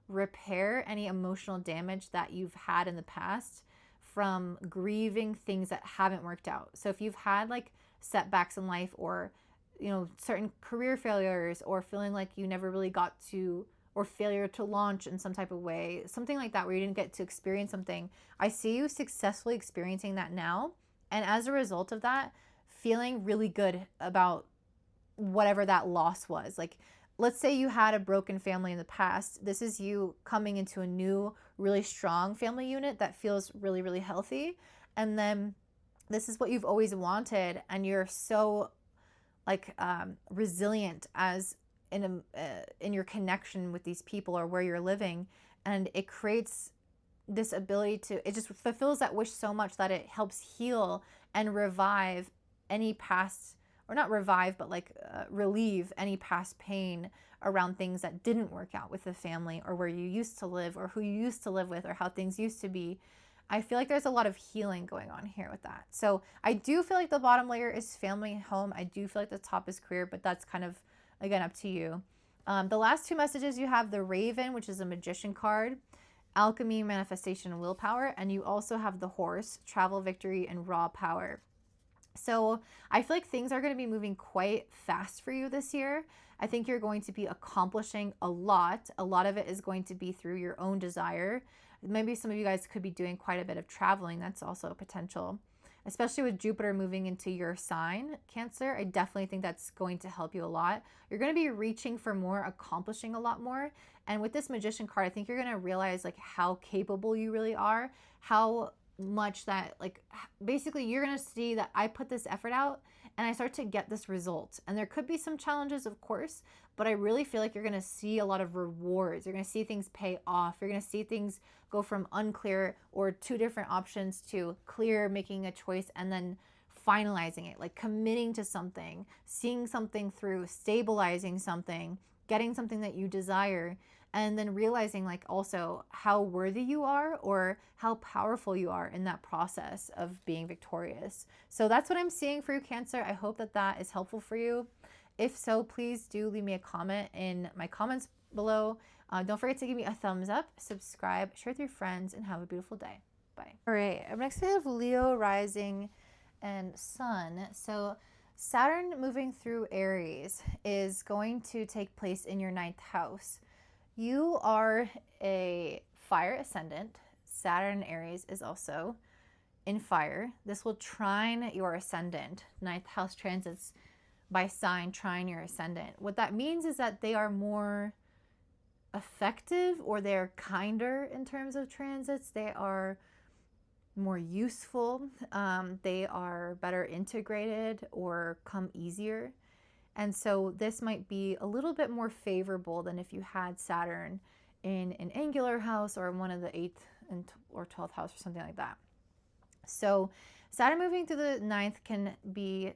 repair any emotional damage that you've had in the past from grieving things that haven't worked out. So if you've had like setbacks in life, or, you know, certain career failures, or feeling like you never really got to, or failure to launch in some type of way, something like that, where you didn't get to experience something, I see you successfully experiencing that now. And as a result of that, feeling really good about whatever that loss was. Like, let's say you had a broken family in the past. This is you coming into a new, really strong family unit that feels really, really healthy. And then this is what you've always wanted. And you're so like resilient as in your connection with these people or where you're living, and it creates this ability to, it just fulfills that wish so much that it helps heal and revive any past, or not revive, but like relieve any past pain around things that didn't work out with the family, or where you used to live, or who you used to live with, or how things used to be. I feel like there's a lot of healing going on here with that. So I do feel like the bottom layer is family and home. I do feel like the top is career, but that's kind of, again, up to you. The last two messages, you have the Raven, which is a magician card, alchemy, manifestation, and willpower. And you also have the Horse, travel, victory, and raw power. So I feel like things are going to be moving quite fast for you this year. I think you're going to be accomplishing a lot. A lot of it is going to be through your own desire. Maybe some of you guys could be doing quite a bit of traveling. That's also a potential, especially with Jupiter moving into your sign, Cancer. I definitely think that's going to help you a lot. You're going to be reaching for more, accomplishing a lot more. And with this Magician card, I think you're going to realize like how capable you really are, how much that, like, basically you're going to see that I put this effort out and I start to get this result. And there could be some challenges, of course, but I really feel like you're going to see a lot of rewards. You're going to see things pay off. You're going to see things go from unclear or two different options to clear, making a choice, and then finalizing it, like committing to something, seeing something through, stabilizing something, getting something that you desire. and then realizing like also how worthy you are or how powerful you are in that process of being victorious. So that's what I'm seeing for you, Cancer. I hope that that is helpful for you. If so, please do leave me a comment in my comments below. Don't forget to give me a thumbs up, subscribe, share with your friends, and have a beautiful day. Bye. All right, up next we have Leo rising and sun. So Saturn moving through Aries is going to take place in your 9th house. You are a fire ascendant. Saturn Aries is also in fire. This will trine your ascendant. 9th house transits by sign trine your ascendant. What that means is that they are more effective, or they're kinder in terms of transits. They are more useful. They are better integrated or come easier. And so this might be a little bit more favorable than if you had Saturn in an angular house or in one of the 8th or 12th house or something like that. So Saturn moving through the 9th can be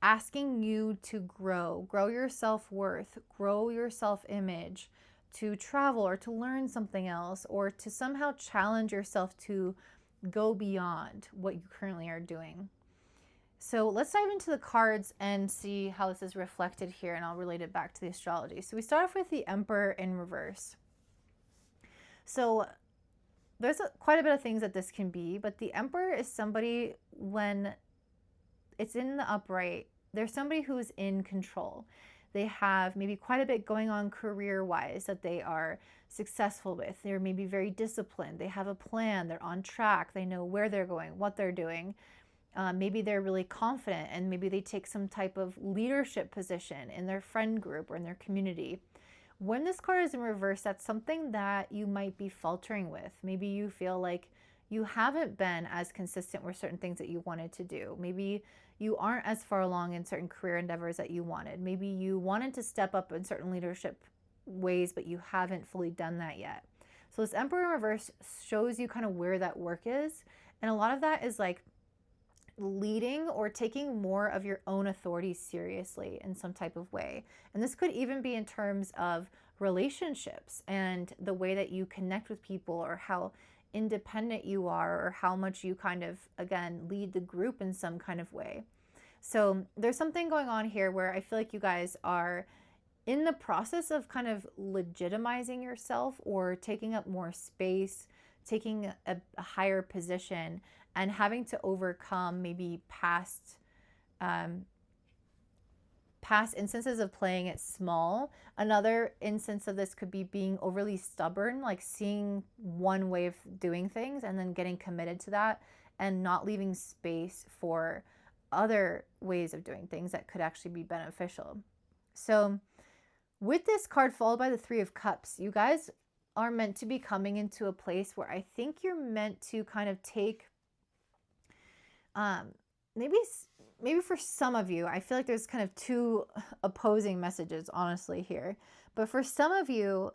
asking you to grow your self-worth, grow your self-image, to travel or to learn something else, or to somehow challenge yourself to go beyond what you currently are doing. So let's dive into the cards and see how this is reflected here, and I'll relate it back to the astrology. So we start off with the Emperor in reverse. So there's quite a bit of things that this can be, but the Emperor is somebody, when it's in the upright, there's somebody who's in control. They have maybe quite a bit going on career-wise that they are successful with. They're maybe very disciplined. They have a plan. They're on track. They know where they're going, what they're doing. Maybe they're really confident, and maybe they take some type of leadership position in their friend group or in their community. When this card is in reverse, that's something that you might be faltering with. Maybe you feel like you haven't been as consistent with certain things that you wanted to do. Maybe you aren't as far along in certain career endeavors that you wanted. Maybe you wanted to step up in certain leadership ways, but you haven't fully done that yet. So this Emperor in reverse shows you kind of where that work is. And a lot of that is like leading or taking more of your own authority seriously in some type of way. And this could even be in terms of relationships and the way that you connect with people, or how independent you are, or how much you kind of, again, lead the group in some kind of way. So there's something going on here where I feel like you guys are in the process of kind of legitimizing yourself, or taking up more space, taking a higher position, and having to overcome maybe past instances of playing it small. Another instance of this could be being overly stubborn, like seeing one way of doing things and then getting committed to that, and not leaving space for other ways of doing things that could actually be beneficial. So with this card followed by the Three of Cups, you guys are meant to be coming into a place where I think you're meant to kind of take maybe for some of you, I feel like there's kind of two opposing messages, honestly, here. But for some of you,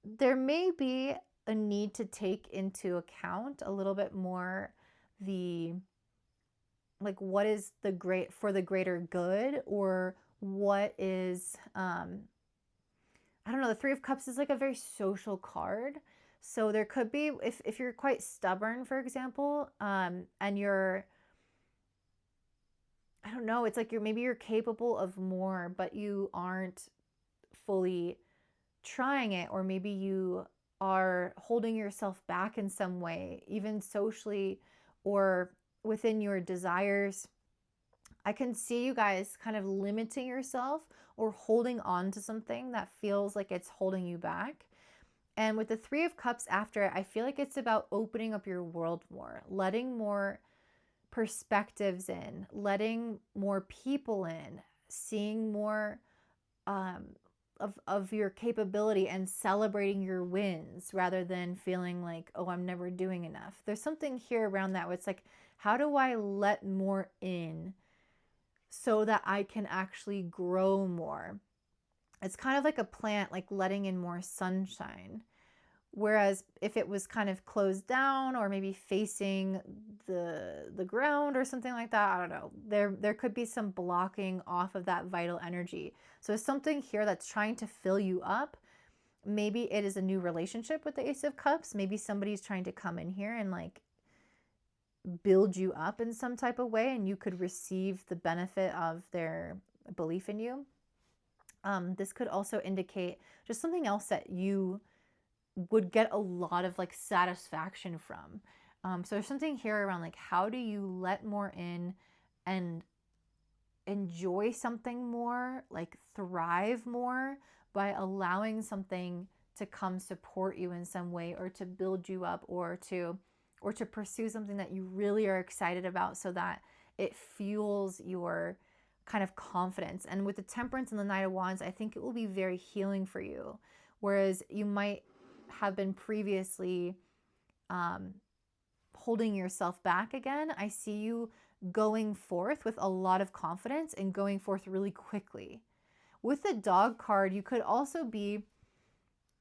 there may be a need to take into account a little bit more what is for the greater good, or what is, I don't know, the Three of Cups is like a very social card. So there could be, if you're quite stubborn, for example, and you're, I don't know, it's like maybe you're capable of more, but you aren't fully trying it, or maybe you are holding yourself back in some way, even socially or within your desires. I can see you guys kind of limiting yourself or holding on to something that feels like it's holding you back. And with the Three of Cups after it, I feel like it's about opening up your world more, letting more perspectives in, letting more people in, seeing more of your capability, and celebrating your wins, rather than feeling like, oh, I'm never doing enough. There's something here around that where it's like, how do I let more in so that I can actually grow more? It's kind of like a plant, like letting in more sunshine. Whereas if it was kind of closed down, or maybe facing the ground or something like that, I don't know, there could be some blocking off of that vital energy. So it's something here that's trying to fill you up, Maybe it is a new relationship with the Ace of Cups. Maybe somebody's trying to come in here and like build you up in some type of way, and you could receive the benefit of their belief in you. This could also indicate just something else that you would get a lot of like satisfaction from. So there's something here around like, how do you let more in and enjoy something more, like thrive more by allowing something to come support you in some way, or to build you up, or to pursue something that you really are excited about, so that it fuels your kind of confidence. And with the Temperance and the Knight of Wands, I think it will be very healing for you. Whereas you might have been previously holding yourself back again, I see you going forth with a lot of confidence and going forth really quickly. With the Dog card, you could also be,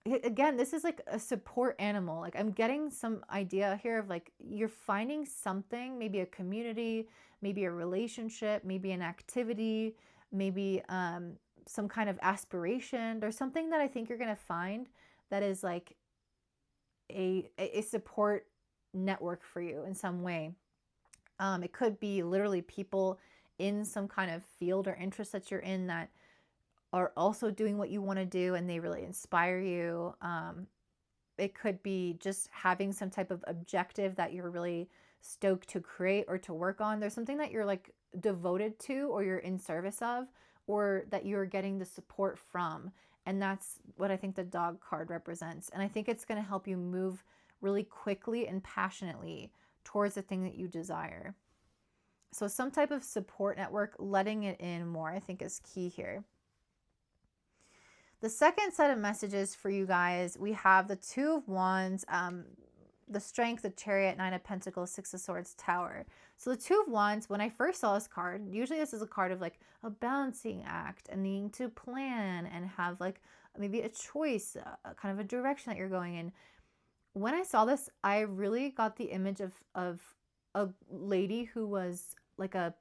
again, this is like a support animal. Like, I'm getting some idea here of like, you're finding something, maybe a community, maybe a relationship, maybe an activity, maybe some kind of aspiration. There's something that I think you're going to find that is like a support network for you in some way. It could be literally people in some kind of field or interest that you're in that are also doing what you want to do, and they really inspire you. It could be just having some type of objective that you're really stoked to create or to work on. There's something that you're like devoted to, or you're in service of, or that you're getting the support from. And that's what I think the Dog card represents. And I think it's going to help you move really quickly and passionately towards the thing that you desire. So some type of support network, letting it in more, I think is key here. The second set of messages for you guys, we have the Two of Wands, the Strength, the Chariot, Nine of Pentacles, Six of Swords, Tower. So the Two of Wands, when I first saw this card, usually this is a card of like a balancing act and needing to plan and have like maybe a choice, kind of a direction that you're going in. When I saw this, I really got the image of a lady who was like a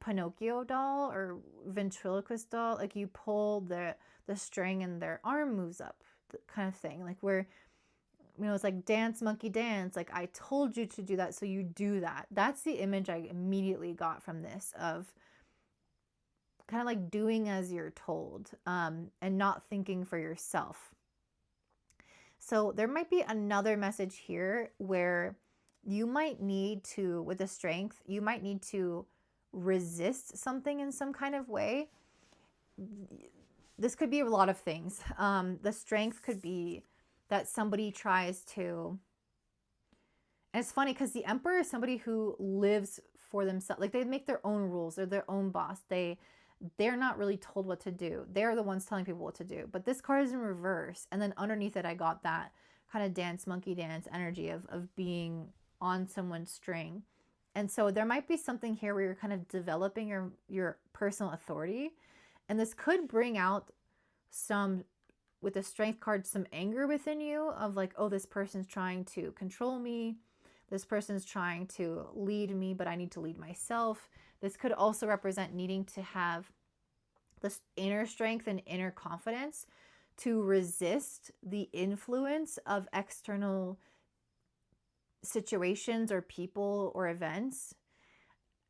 Pinocchio doll or ventriloquist doll. Like, you pull the string and their arm moves up, kind of thing. Like, where, you know, it's like dance, monkey dance. Like, I told you to do that, so you do that. That's the image I immediately got from this, of kind of like doing as you're told, and not thinking for yourself. So there might be another message here where you might need to, with the Strength, you might need to resist something in some kind of way. This could be a lot of things. The Strength could be that somebody tries to, and it's funny because the Emperor is somebody who lives for themselves. Like, they make their own rules. They're their own boss. They're not really told what to do. They're the ones telling people what to do. But this card is in reverse. And then underneath it, I got that kind of dance, monkey dance energy of being on someone's string. And so there might be something here where you're kind of developing your personal authority. And this could bring out some, with the Strength card, some anger within you of like, oh, this person's trying to control me. This person's trying to lead me, but I need to lead myself. This could also represent needing to have this inner strength and inner confidence to resist the influence of external situations or people or events.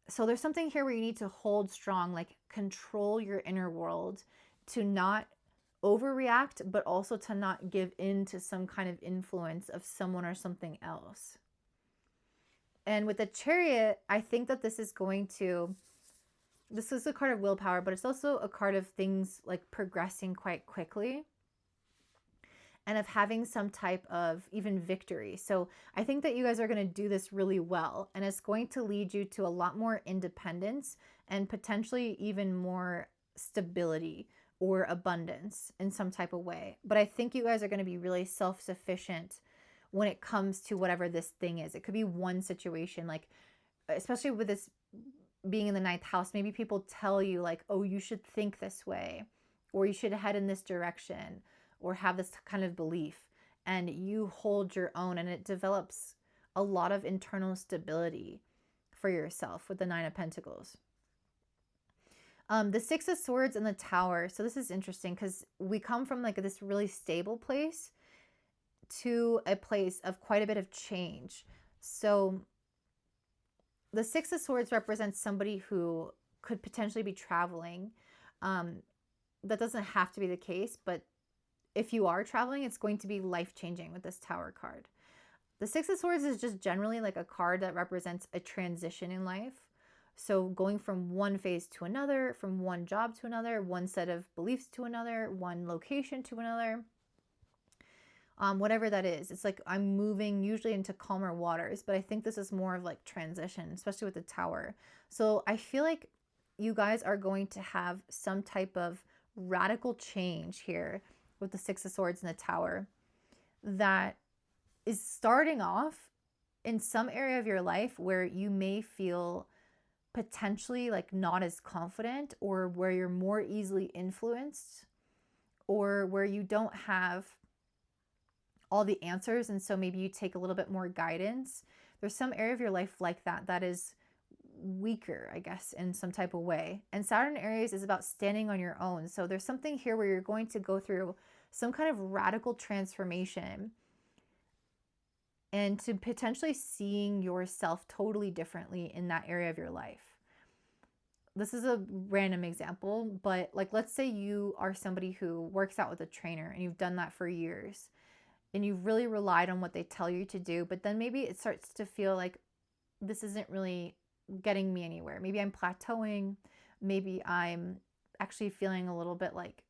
So there's something here where you need to hold strong, like control your inner world, to not overreact, but also to not give in to some kind of influence of someone or something else. And with the Chariot, I think that this is a card of willpower, but it's also a card of things like progressing quite quickly and of having some type of even victory. So I think that you guys are going to do this really well, and it's going to lead you to a lot more independence and potentially even more stability or abundance in some type of way. But I think you guys are going to be really self-sufficient when it comes to whatever this thing is. It could be one situation, like, especially with this being in the 9th house, maybe people tell you like, oh, you should think this way, or you should head in this direction, or have this kind of belief, and you hold your own, and it develops a lot of internal stability for yourself with the 9 of Pentacles. The Six of Swords and the Tower. So this is interesting because we come from like this really stable place to a place of quite a bit of change. So the Six of Swords represents somebody who could potentially be traveling. That doesn't have to be the case, but if you are traveling, it's going to be life-changing with this Tower card. The Six of Swords is just generally like a card that represents a transition in life. So going from one phase to another, from one job to another, one set of beliefs to another, one location to another, whatever that is. It's like I'm moving usually into calmer waters, but I think this is more of like transition, especially with the Tower. So I feel like you guys are going to have some type of radical change here with the Six of Swords and the Tower that is starting off in some area of your life where you may feel potentially like not as confident, or where you're more easily influenced, or where you don't have all the answers, and so maybe you take a little bit more guidance. There's some area of your life like that that is weaker, I guess, in some type of way. And Saturn Aries is about standing on your own. So there's something here where you're going to go through some kind of radical transformation and to potentially seeing yourself totally differently in that area of your life. This is a random example, but like, let's say you are somebody who works out with a trainer and you've done that for years and you've really relied on what they tell you to do, but then maybe it starts to feel like this isn't really getting me anywhere. Maybe I'm plateauing. Maybe I'm actually feeling a little bit like,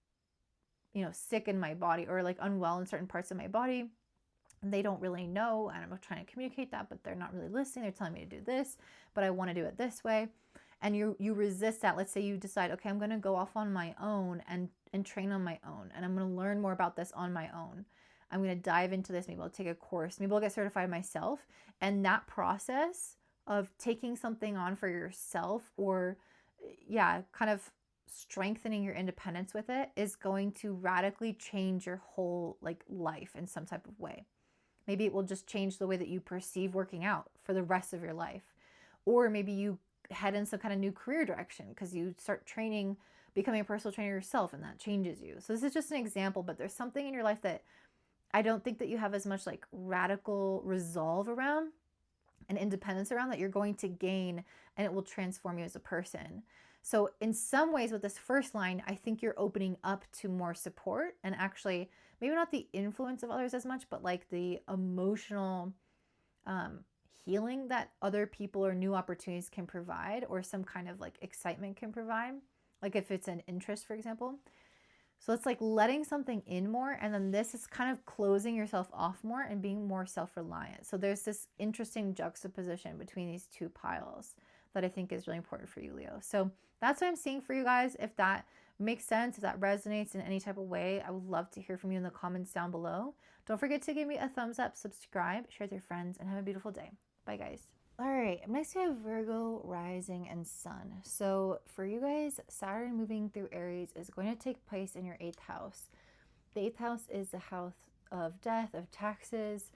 sick in my body, or like unwell in certain parts of my body. And they don't really know, and I'm trying to communicate that, but they're not really listening. They're telling me to do this, but I want to do it this way. And you resist that. Let's say you decide, okay, I'm going to go off on my own and train on my own, and I'm going to learn more about this on my own. I'm going to dive into this. Maybe I'll take a course. Maybe I'll get certified myself. And that process of taking something on for yourself, or kind of strengthening your independence with it, is going to radically change your whole like life in some type of way. Maybe it will just change the way that you perceive working out for the rest of your life. Or maybe you head in some kind of new career direction because you start training, becoming a personal trainer yourself, and that changes you. So this is just an example, but there's something in your life that I don't think that you have as much like radical resolve around and independence around, that you're going to gain, and it will transform you as a person. So in some ways with this first line, I think you're opening up to more support, and actually maybe not the influence of others as much, but like the emotional healing that other people or new opportunities can provide, or some kind of like excitement can provide. Like if it's an interest, for example. So it's like letting something in more, and then this is kind of closing yourself off more and being more self-reliant. So there's this interesting juxtaposition between these two piles that I think is really important for you, Leo. So that's what I'm seeing for you guys. If that makes sense, if that resonates in any type of way, I would love to hear from you in the comments down below. Don't forget to give me a thumbs up, subscribe, share with your friends, and have a beautiful day. Bye, guys. All right, next we have Virgo, rising, and sun. So for you guys, Saturn moving through Aries is going to take place in your 8th house. The 8th house is the house of death, of taxes,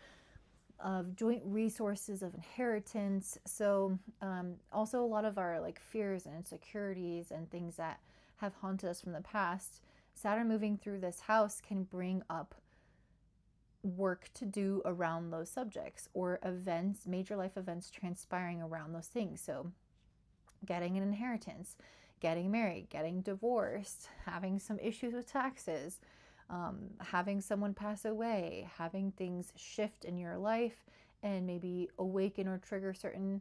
of joint resources, of inheritance. So also a lot of our like fears and insecurities and things that have haunted us from the past. Saturn moving through this house can bring up work to do around those subjects, or events, major life events transpiring around those things. So getting an inheritance, getting married, getting divorced, having some issues with taxes, having someone pass away, having things shift in your life and maybe awaken or trigger certain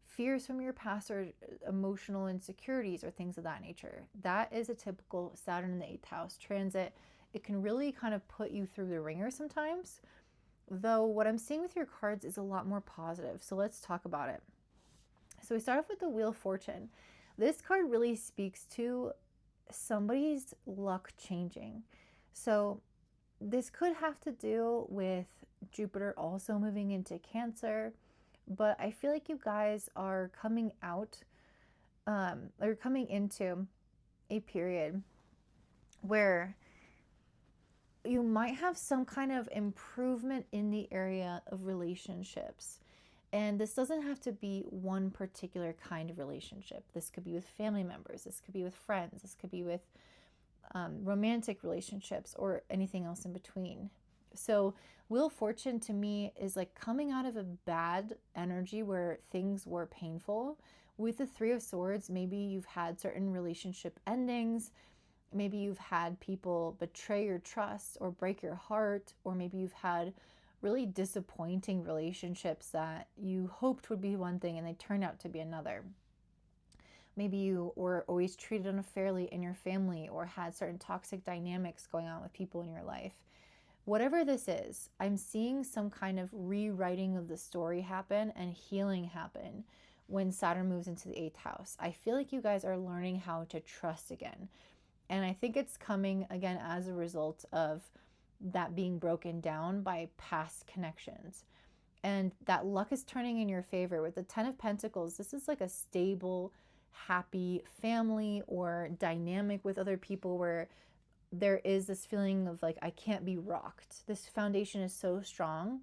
fears from your past, or emotional insecurities, or things of that nature. That is a typical Saturn in the 8th house transit. It can really kind of put you through the ringer sometimes, though what I'm seeing with your cards is a lot more positive. So let's talk about it. So we start off with the Wheel of Fortune. This card really speaks to somebody's luck changing. So this could have to do with Jupiter also moving into Cancer, but I feel like you guys are coming out, or coming into a period where you might have some kind of improvement in the area of relationships. And this doesn't have to be one particular kind of relationship. This could be with family members. This could be with friends. This could be with romantic relationships or anything else in between. So Wheel of Fortune to me is like coming out of a bad energy where things were painful. With the Three of Swords, maybe you've had certain relationship endings. Maybe you've had people betray your trust or break your heart, or maybe you've had really disappointing relationships that you hoped would be one thing and they turned out to be another. Maybe you were always treated unfairly in your family or had certain toxic dynamics going on with people in your life. Whatever this is, I'm seeing some kind of rewriting of the story happen and healing happen when Saturn moves into the 8th house. I feel like you guys are learning how to trust again. And I think it's coming again as a result of that being broken down by past connections. And that luck is turning in your favor. With the 10 of Pentacles, this is like a stable, happy family or dynamic with other people where there is this feeling of like, I can't be rocked. This foundation is so strong.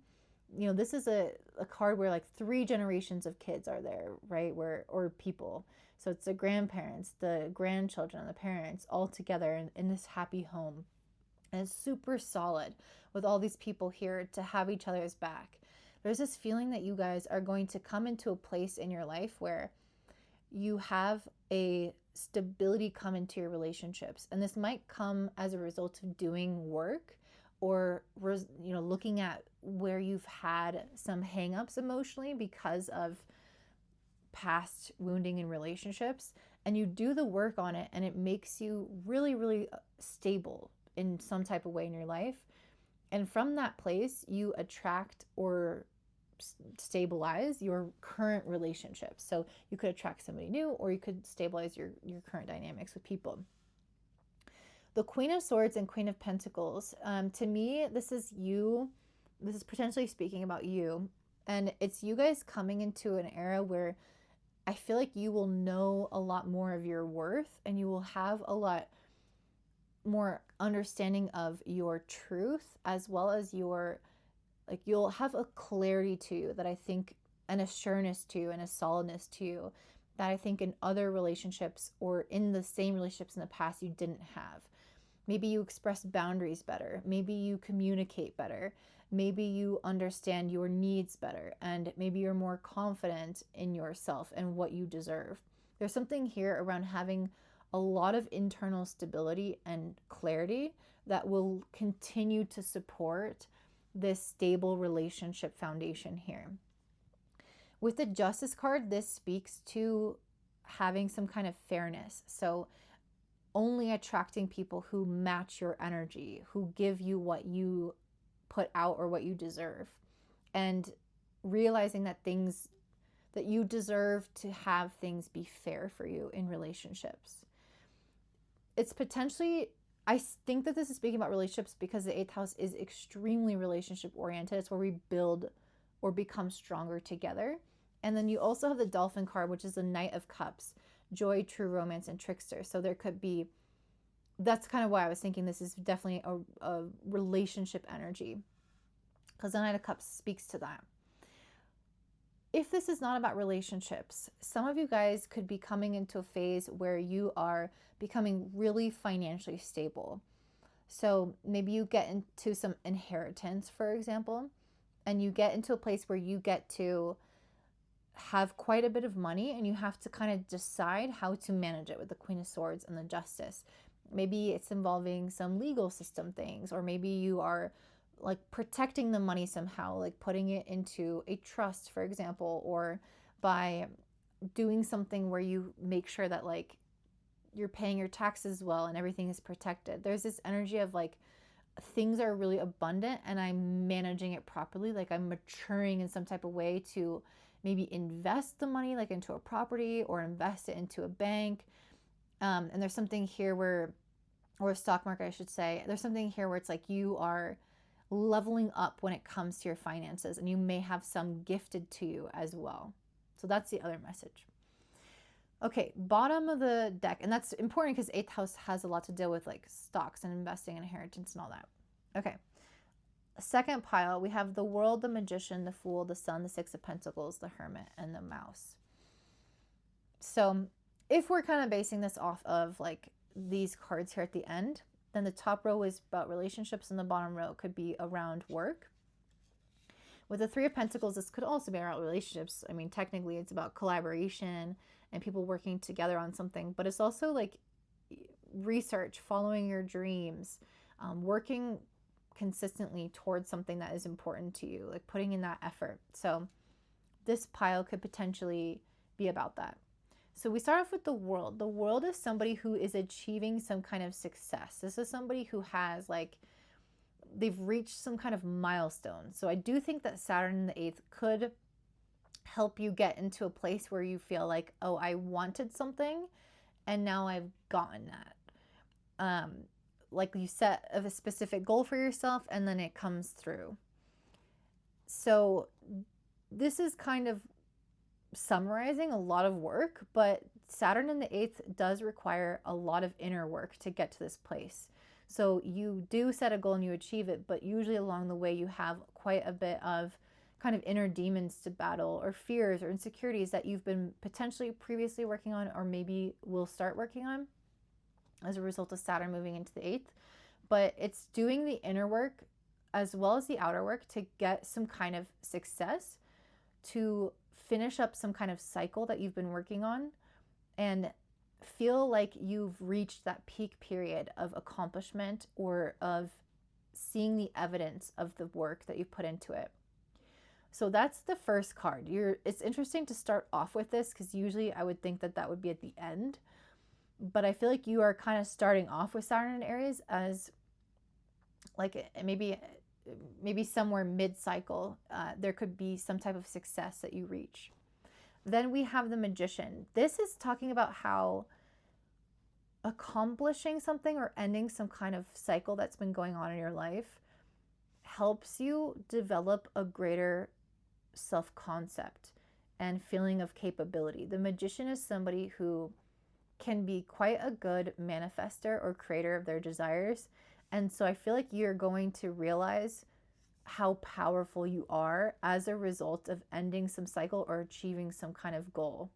You know, this is a card where like 3 generations of kids are there, right? Or people. So it's the grandparents, the grandchildren, the parents all together in this happy home. And it's super solid with all these people here to have each other's back. There's this feeling that you guys are going to come into a place in your life where you have a stability come into your relationships. And this might come as a result of doing work or, you know, looking at where you've had some hangups emotionally because of past wounding in relationships, and you do the work on it and it makes you really, really stable in some type of way in your life. And from that place, you attract or stabilize your current relationships. So you could attract somebody new, or you could stabilize your current dynamics with people. The Queen of Swords and Queen of Pentacles, to me, this is you. This is potentially speaking about you. And it's you guys coming into an era where I feel like you will know a lot more of your worth, and you will have a lot more understanding of your truth, as well as your, like, you'll have a clarity to you that I think, an assurance to you and a solidness to you that I think in other relationships or in the same relationships in the past you didn't have. Maybe you express boundaries better. Maybe you communicate better. Maybe you understand your needs better, and maybe you're more confident in yourself and what you deserve. There's something here around having a lot of internal stability and clarity that will continue to support this stable relationship foundation here. With the Justice card, this speaks to having some kind of fairness. So only attracting people who match your energy, who give you what you put out or what you deserve, and realizing that things that you deserve to have things be fair for you in relationships. It's potentially, I think that this is speaking about relationships because the 8th house is extremely relationship oriented. It's where we build or become stronger together. And then you also have the Dolphin card, which is the Knight of Cups, joy, true romance, and trickster. So there could be, that's kind of why I was thinking this is definitely a relationship energy, because the Knight of Cups speaks to that. If this is not about relationships, some of you guys could be coming into a phase where you are becoming really financially stable. So maybe you get into some inheritance, for example, and you get into a place where you get to have quite a bit of money, and you have to kind of decide how to manage it with the Queen of Swords and the Justice. Maybe it's involving some legal system things, or maybe you are like protecting the money somehow, like putting it into a trust, for example, or by doing something where you make sure that like you're paying your taxes well and everything is protected. There's this energy of like things are really abundant and I'm managing it properly. Like I'm maturing in some type of way to maybe invest the money like into a property or invest it into a bank. And there's something here where, or a stock market, I should say, there's something here where it's like you are leveling up when it comes to your finances, and you may have some gifted to you as well. So that's the other message. Okay, bottom of the deck, and that's important because 8th house has a lot to deal with like stocks and investing and inheritance and all that. Okay, second pile, we have the World, the Magician, the Fool, the Sun, the Six of Pentacles, the Hermit, and the Mouse. So if we're kind of basing this off of like these cards here at the end, then the top row is about relationships and the bottom row could be around work. With the Three of Pentacles, this could also be around relationships. I mean, technically it's about collaboration and people working together on something, but it's also like research, following your dreams, working consistently towards something that is important to you, like putting in that effort. So this pile could potentially be about that. So we start off with the World. The World is somebody who is achieving some kind of success. This is somebody who has like, they've reached some kind of milestone. So I do think that Saturn in the 8th could help you get into a place where you feel like, oh, I wanted something and now I've gotten that. Like you set a specific goal for yourself and then it comes through. So this is kind of summarizing a lot of work, but Saturn in the 8th does require a lot of inner work to get to this place. So you do set a goal and you achieve it, but usually along the way you have quite a bit of kind of inner demons to battle, or fears or insecurities that you've been potentially previously working on, or maybe will start working on as a result of Saturn moving into the 8th. But it's doing the inner work as well as the outer work to get some kind of success, to finish up some kind of cycle that you've been working on and feel like you've reached that peak period of accomplishment or of seeing the evidence of the work that you put into it. So that's the first card. It's interesting to start off with this because usually I would think that that would be at the end, but I feel like you are kind of starting off with Saturn and Aries as like maybe somewhere mid-cycle, there could be some type of success that you reach. Then we have the Magician. This is talking about how accomplishing something or ending some kind of cycle that's been going on in your life helps you develop a greater self-concept and feeling of capability. The Magician is somebody who can be quite a good manifester or creator of their desires. And so I feel like you're going to realize how powerful you are as a result of ending some cycle or achieving some kind of goal.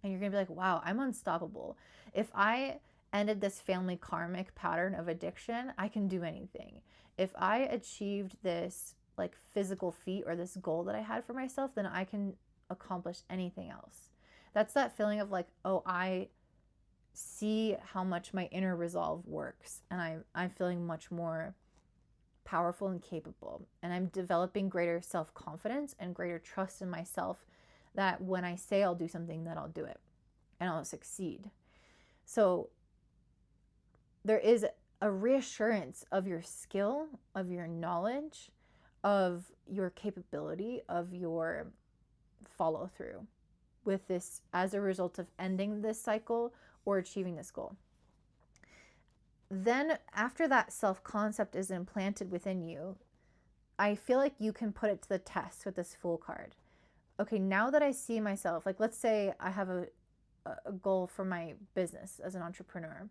And you're going to be like, wow, I'm unstoppable. If I ended this family karmic pattern of addiction, I can do anything. If I achieved this like physical feat or this goal that I had for myself, then I can accomplish anything else. That's that feeling of like, oh, I see how much my inner resolve works, and I'm feeling much more powerful and capable, and I'm developing greater self-confidence and greater trust in myself that when I say I'll do something, that I'll do it and I'll succeed. So there is a reassurance of your skill, of your knowledge, of your capability, of your follow through with this as a result of ending this cycle or achieving this goal. Then after that self-concept is implanted within you, I feel like you can put it to the test with this Fool card. Okay, now that I see myself, like let's say I have a goal for my business as an entrepreneur.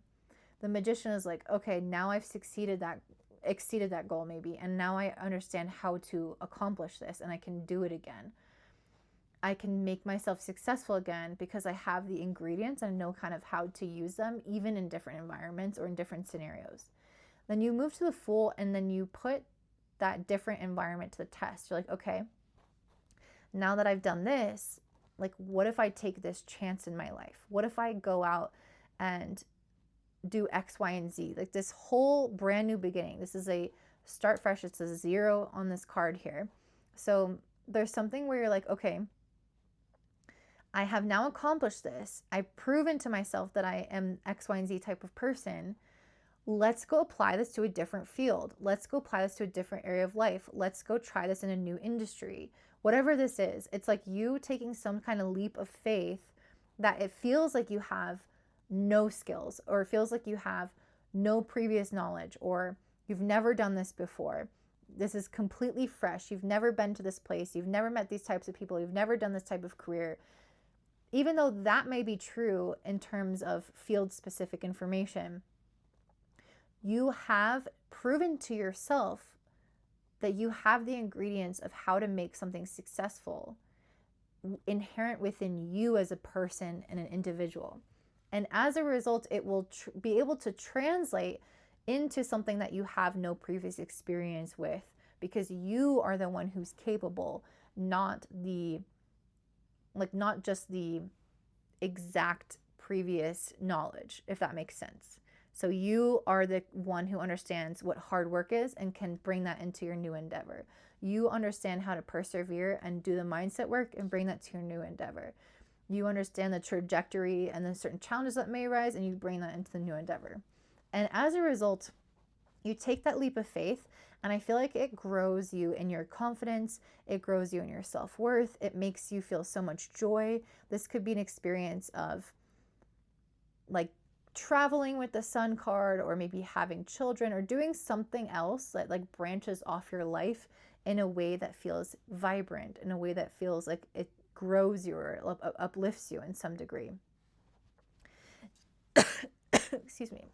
The Magician is like, okay, now I've exceeded that goal maybe, and now I understand how to accomplish this and I can do it again. I can make myself successful again because I have the ingredients and know kind of how to use them even in different environments or in different scenarios. Then you move to the Fool and then you put that different environment to the test. You're like, okay, now that I've done this, like what if I take this chance in my life? What if I go out and do X, Y, and Z? Like this whole brand new beginning. This is a start fresh. It's a 0 on this card here. So there's something where you're like, okay, I have now accomplished this. I've proven to myself that I am X, Y, and Z type of person. Let's go apply this to a different field. Let's go apply this to a different area of life. Let's go try this in a new industry. Whatever this is, it's like you taking some kind of leap of faith that it feels like you have no skills, or it feels like you have no previous knowledge, or you've never done this before. This is completely fresh. You've never been to this place. You've never met these types of people. You've never done this type of career. Even though that may be true in terms of field-specific information, you have proven to yourself that you have the ingredients of how to make something successful inherent within you as a person and an individual. And as a result, it will be able to translate into something that you have no previous experience with, because you are the one who's capable, not just the exact previous knowledge, if that makes sense. So you are the one who understands what hard work is and can bring that into your new endeavor. You understand how to persevere and do the mindset work and bring that to your new endeavor. You understand the trajectory and the certain challenges that may arise, and you bring that into the new endeavor. And as a result, you take that leap of faith, and I feel like it grows you in your confidence. It grows you in your self-worth. It makes you feel so much joy. This could be an experience of like traveling with the Sun card, or maybe having children, or doing something else that like branches off your life in a way that feels vibrant, in a way that feels like it grows you or uplifts you in some degree. Excuse me.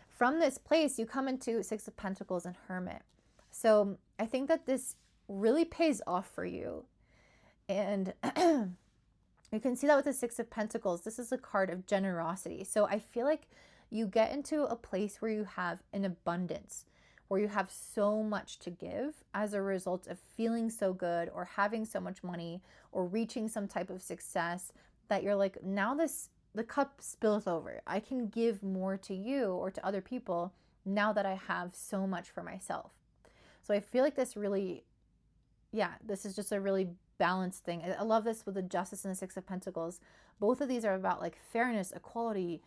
From this place, you come into Six of Pentacles and Hermit. So I think that this really pays off for you. And you can see that with the Six of Pentacles. This is a card of generosity. So I feel like you get into a place where you have an abundance, where you have so much to give as a result of feeling so good, or having so much money, or reaching some type of success, that you're like, now the cup spills over. I can give more to you or to other people now that I have so much for myself. So I feel like this really, this is just a really balanced thing. I love this with the Justice and the Six of Pentacles. Both of these are about like fairness, equality,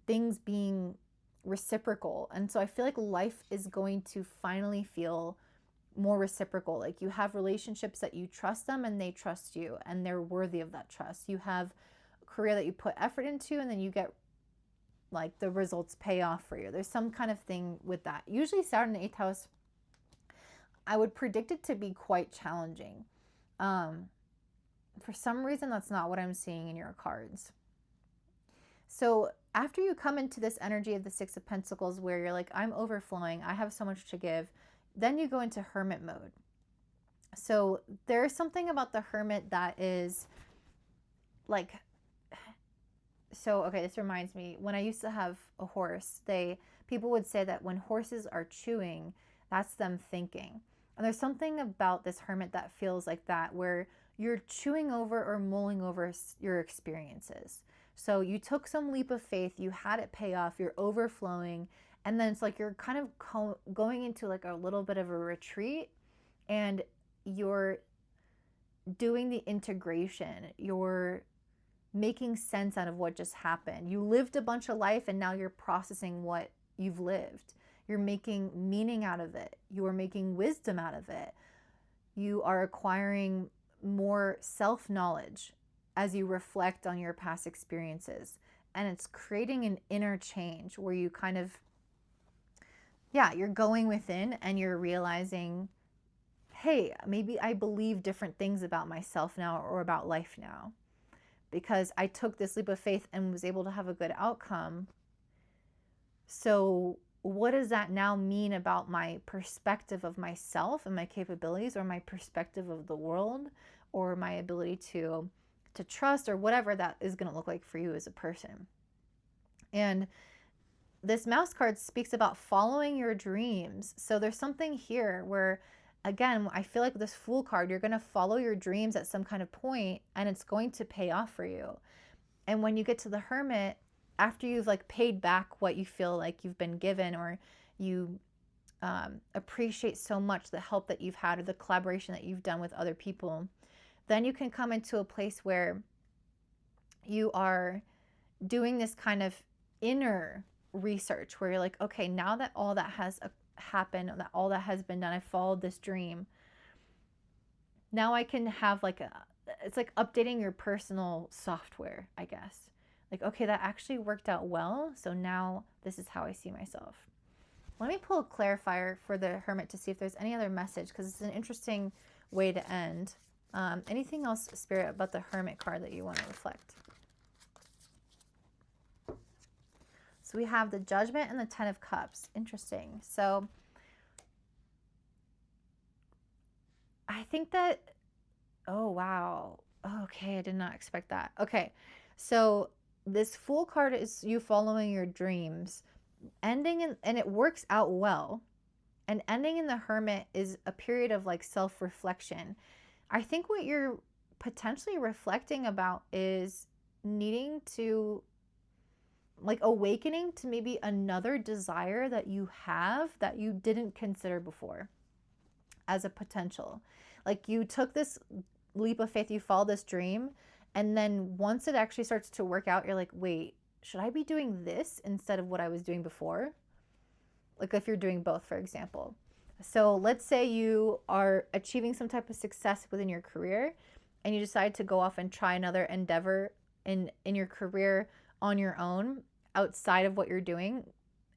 things being reciprocal. And so I feel like life is going to finally feel more reciprocal. Like you have relationships that you trust them and they trust you and they're worthy of that trust. You have a career that you put effort into and then you get like the results pay off for you. There's some kind of thing with that. Usually Saturn in the 8th house, I would predict it to be quite challenging. For some reason, that's not what I'm seeing in your cards. So after you come into this energy of the Six of Pentacles, where you're like, I'm overflowing, I have so much to give, then you go into Hermit mode. So there's something about the Hermit that is like, so, okay, this reminds me, when I used to have a horse, people would say that when horses are chewing, that's them thinking. And there's something about this Hermit that feels like that, where you're chewing over or mulling over your experiences. So you took some leap of faith, you had it pay off, you're overflowing, and then it's like you're kind of going into like a little bit of a retreat, and you're doing the integration. You're making sense out of what just happened. You lived a bunch of life, and now you're processing what you've lived. You're making meaning out of it. You are making wisdom out of it. You are acquiring more self-knowledge as you reflect on your past experiences. And it's creating an inner change where you kind of, you're going within and you're realizing, hey, maybe I believe different things about myself now or about life now, because I took this leap of faith and was able to have a good outcome. So what does that now mean about my perspective of myself and my capabilities, or my perspective of the world, or my ability to trust, or whatever that is going to look like for you as a person? And this mouse card speaks about following your dreams. So there's something here where, again, I feel like this Fool card, you're going to follow your dreams at some kind of point, and it's going to pay off for you. And when you get to the Hermit, after you've like paid back what you feel like you've been given, or you appreciate so much the help that you've had or the collaboration that you've done with other people, then you can come into a place where you are doing this kind of inner research, where you're like, okay, now that all that has happened, that all that has been done, I followed this dream, now I can have like it's like updating your personal software, I guess. Like, okay, that actually worked out well, so now this is how I see myself. Let me pull a clarifier for the Hermit to see if there's any other message, because it's an interesting way to end. Anything else, Spirit, about the Hermit card that you want to reflect? So we have the Judgment and the Ten of Cups. Interesting. So think that, oh, wow. Okay, I did not expect that. Okay, so this Fool card is you following your dreams. Ending in, and it works out well. And ending in the Hermit is a period of like self-reflection. I think what you're potentially reflecting about is needing to, like, awakening to maybe another desire that you have that you didn't consider before as a potential. Like, you took this leap of faith, you followed this dream, and then once it actually starts to work out, you're like, wait, should I be doing this instead of what I was doing before? Like, if you're doing both, for example. So let's say you are achieving some type of success within your career and you decide to go off and try another endeavor in your career on your own outside of what you're doing,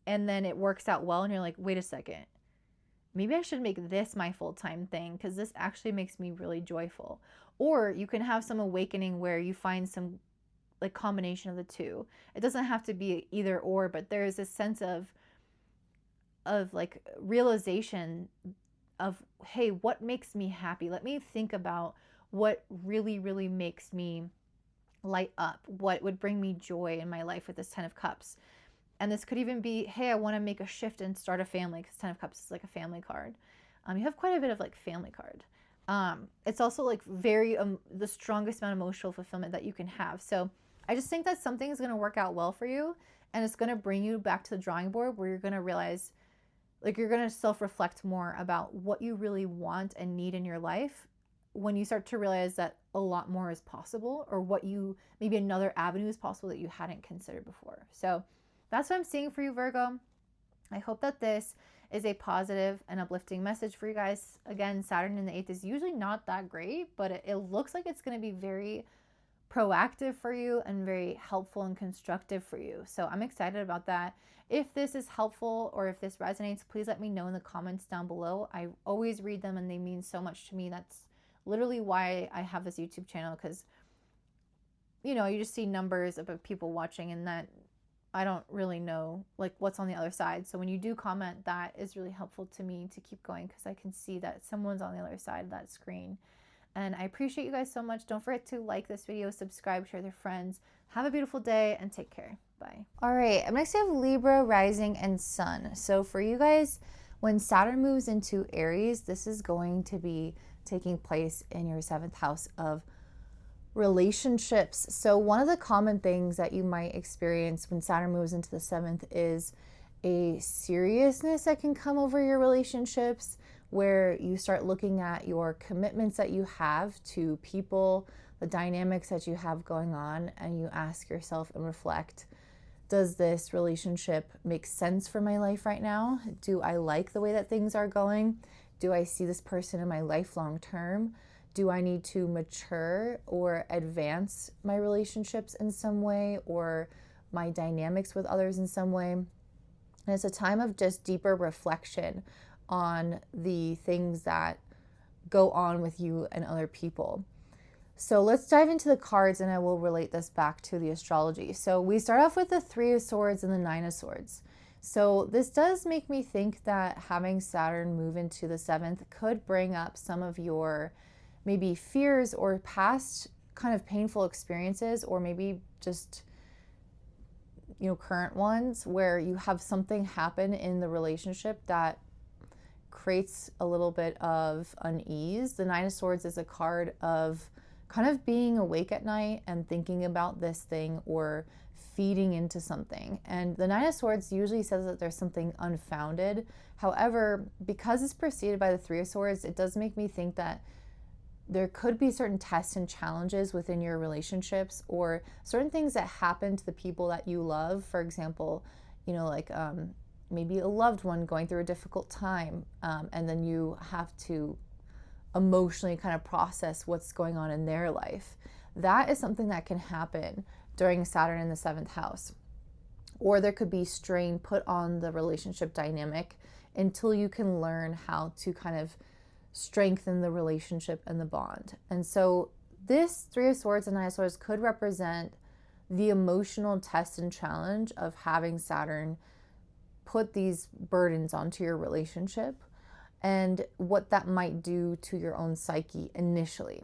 and then it works out well and you're like, wait a second, maybe I should make this my full-time thing because this actually makes me really joyful. Or you can have some awakening where you find some like combination of the two. It doesn't have to be either or, but there is a sense of like realization of, hey, what makes me happy? Let me think about what really, really makes me light up, what would bring me joy in my life with this 10 of Cups. And this could even be, hey, I want to make a shift and start a family, because 10 of Cups is like a family card. You have quite a bit of like family card. It's also like very the strongest amount of emotional fulfillment that you can have. So I just think that something is going to work out well for you, and it's going to bring you back to the drawing board where you're going to realize, like, you're going to self-reflect more about what you really want and need in your life when you start to realize that a lot more is possible, or what you, maybe another avenue is possible that you hadn't considered before. So that's what I'm seeing for you, Virgo. I hope that this is a positive and uplifting message for you guys. Again, Saturn in the 8th is usually not that great, but it looks like it's going to be very proactive for you and very helpful and constructive for you. So I'm excited about that. If this is helpful or if this resonates, please let me know in the comments down below. I always read them and they mean so much to me. That's literally why I have this YouTube channel, because, you know, you just see numbers of people watching and that I don't really know like what's on the other side. So when you do comment, that is really helpful to me to keep going, because I can see that someone's on the other side of that screen. And I appreciate you guys so much. Don't forget to like this video, subscribe, share with your friends. Have a beautiful day and take care. Bye. All right, up next I have Libra, rising, and sun. So for you guys, when Saturn moves into Aries, this is going to be taking place in your 7th house of relationships. So one of the common things that you might experience when Saturn moves into the 7th is a seriousness that can come over your relationships, where you start looking at your commitments that you have to people, the dynamics that you have going on, and you ask yourself and reflect, does this relationship make sense for my life right now? Do I like the way that things are going? Do I see this person in my life long term? Do I need to mature or advance my relationships in some way, or my dynamics with others in some way? And it's a time of just deeper reflection on the things that go on with you and other people. So let's dive into the cards, and I will relate this back to the astrology. So we start off with the 3 of Swords and the 9 of Swords. So this does make me think that having Saturn move into the 7th could bring up some of your maybe fears or past kind of painful experiences, or maybe just, you know, current ones where you have something happen in the relationship that creates a little bit of unease. The 9 of Swords is a card of kind of being awake at night and thinking about this thing or feeding into something. And the 9 of Swords usually says that there's something unfounded. However, because it's preceded by the 3 of Swords, it does make me think that there could be certain tests and challenges within your relationships, or certain things that happen to the people that you love. For example, you know, like maybe a loved one going through a difficult time, and then you have to emotionally kind of process what's going on in their life. That is something that can happen during Saturn in the 7th house. Or there could be strain put on the relationship dynamic until you can learn how to kind of strengthen the relationship and the bond. And so this 3 of Swords and 9 of Swords could represent the emotional test and challenge of having Saturn put these burdens onto your relationship. and what that might do to your own psyche initially.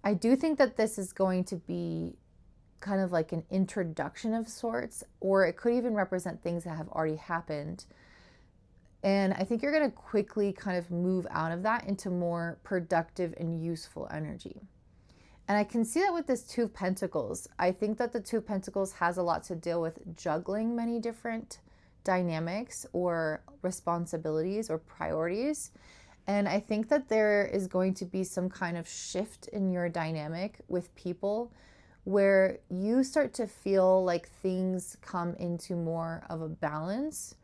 I do think that this is going to be kind of like an introduction of sorts, or it could even represent things that have already happened. And I think you're going to quickly kind of move out of that into more productive and useful energy. And I can see that with this Two of Pentacles. I think that the Two of Pentacles has a lot to deal with juggling many different dynamics or responsibilities or priorities. And I think that there is going to be some kind of shift in your dynamic with people where you start to feel like things come into more of a balance,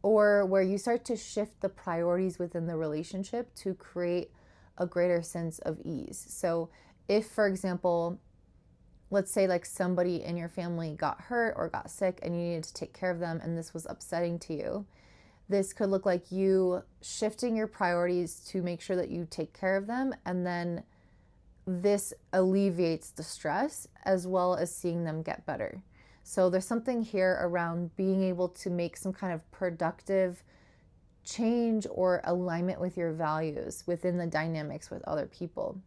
or where you start to shift the priorities within the relationship to create a greater sense of ease. So if, for example, let's say like somebody in your family got hurt or got sick and you needed to take care of them and this was upsetting to you, this could look like you shifting your priorities to make sure that you take care of them, and then this alleviates the stress as well as seeing them get better. So there's something here around being able to make some kind of productive change or alignment with your values within the dynamics with other people.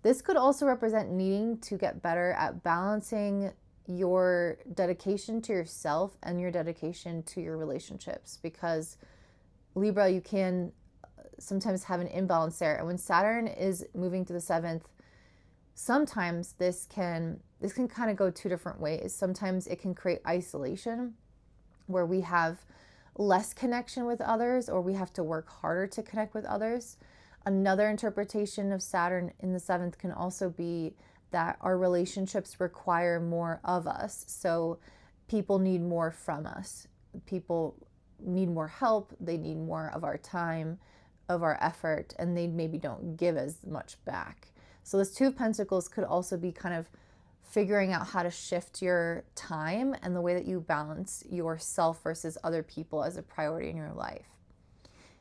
This could also represent needing to get better at balancing your dedication to yourself and your dedication to your relationships, because Libra, you can sometimes have an imbalance there. And when Saturn is moving to the 7th, sometimes this can kind of go two different ways. Sometimes it can create isolation where we have less connection with others, or we have to work harder to connect with others. Another interpretation of Saturn in the 7th can also be that our relationships require more of us. So people need more from us. People need more help. They need more of our time, of our effort, and they maybe don't give as much back. So this Two of Pentacles could also be kind of figuring out how to shift your time and the way that you balance yourself versus other people as a priority in your life.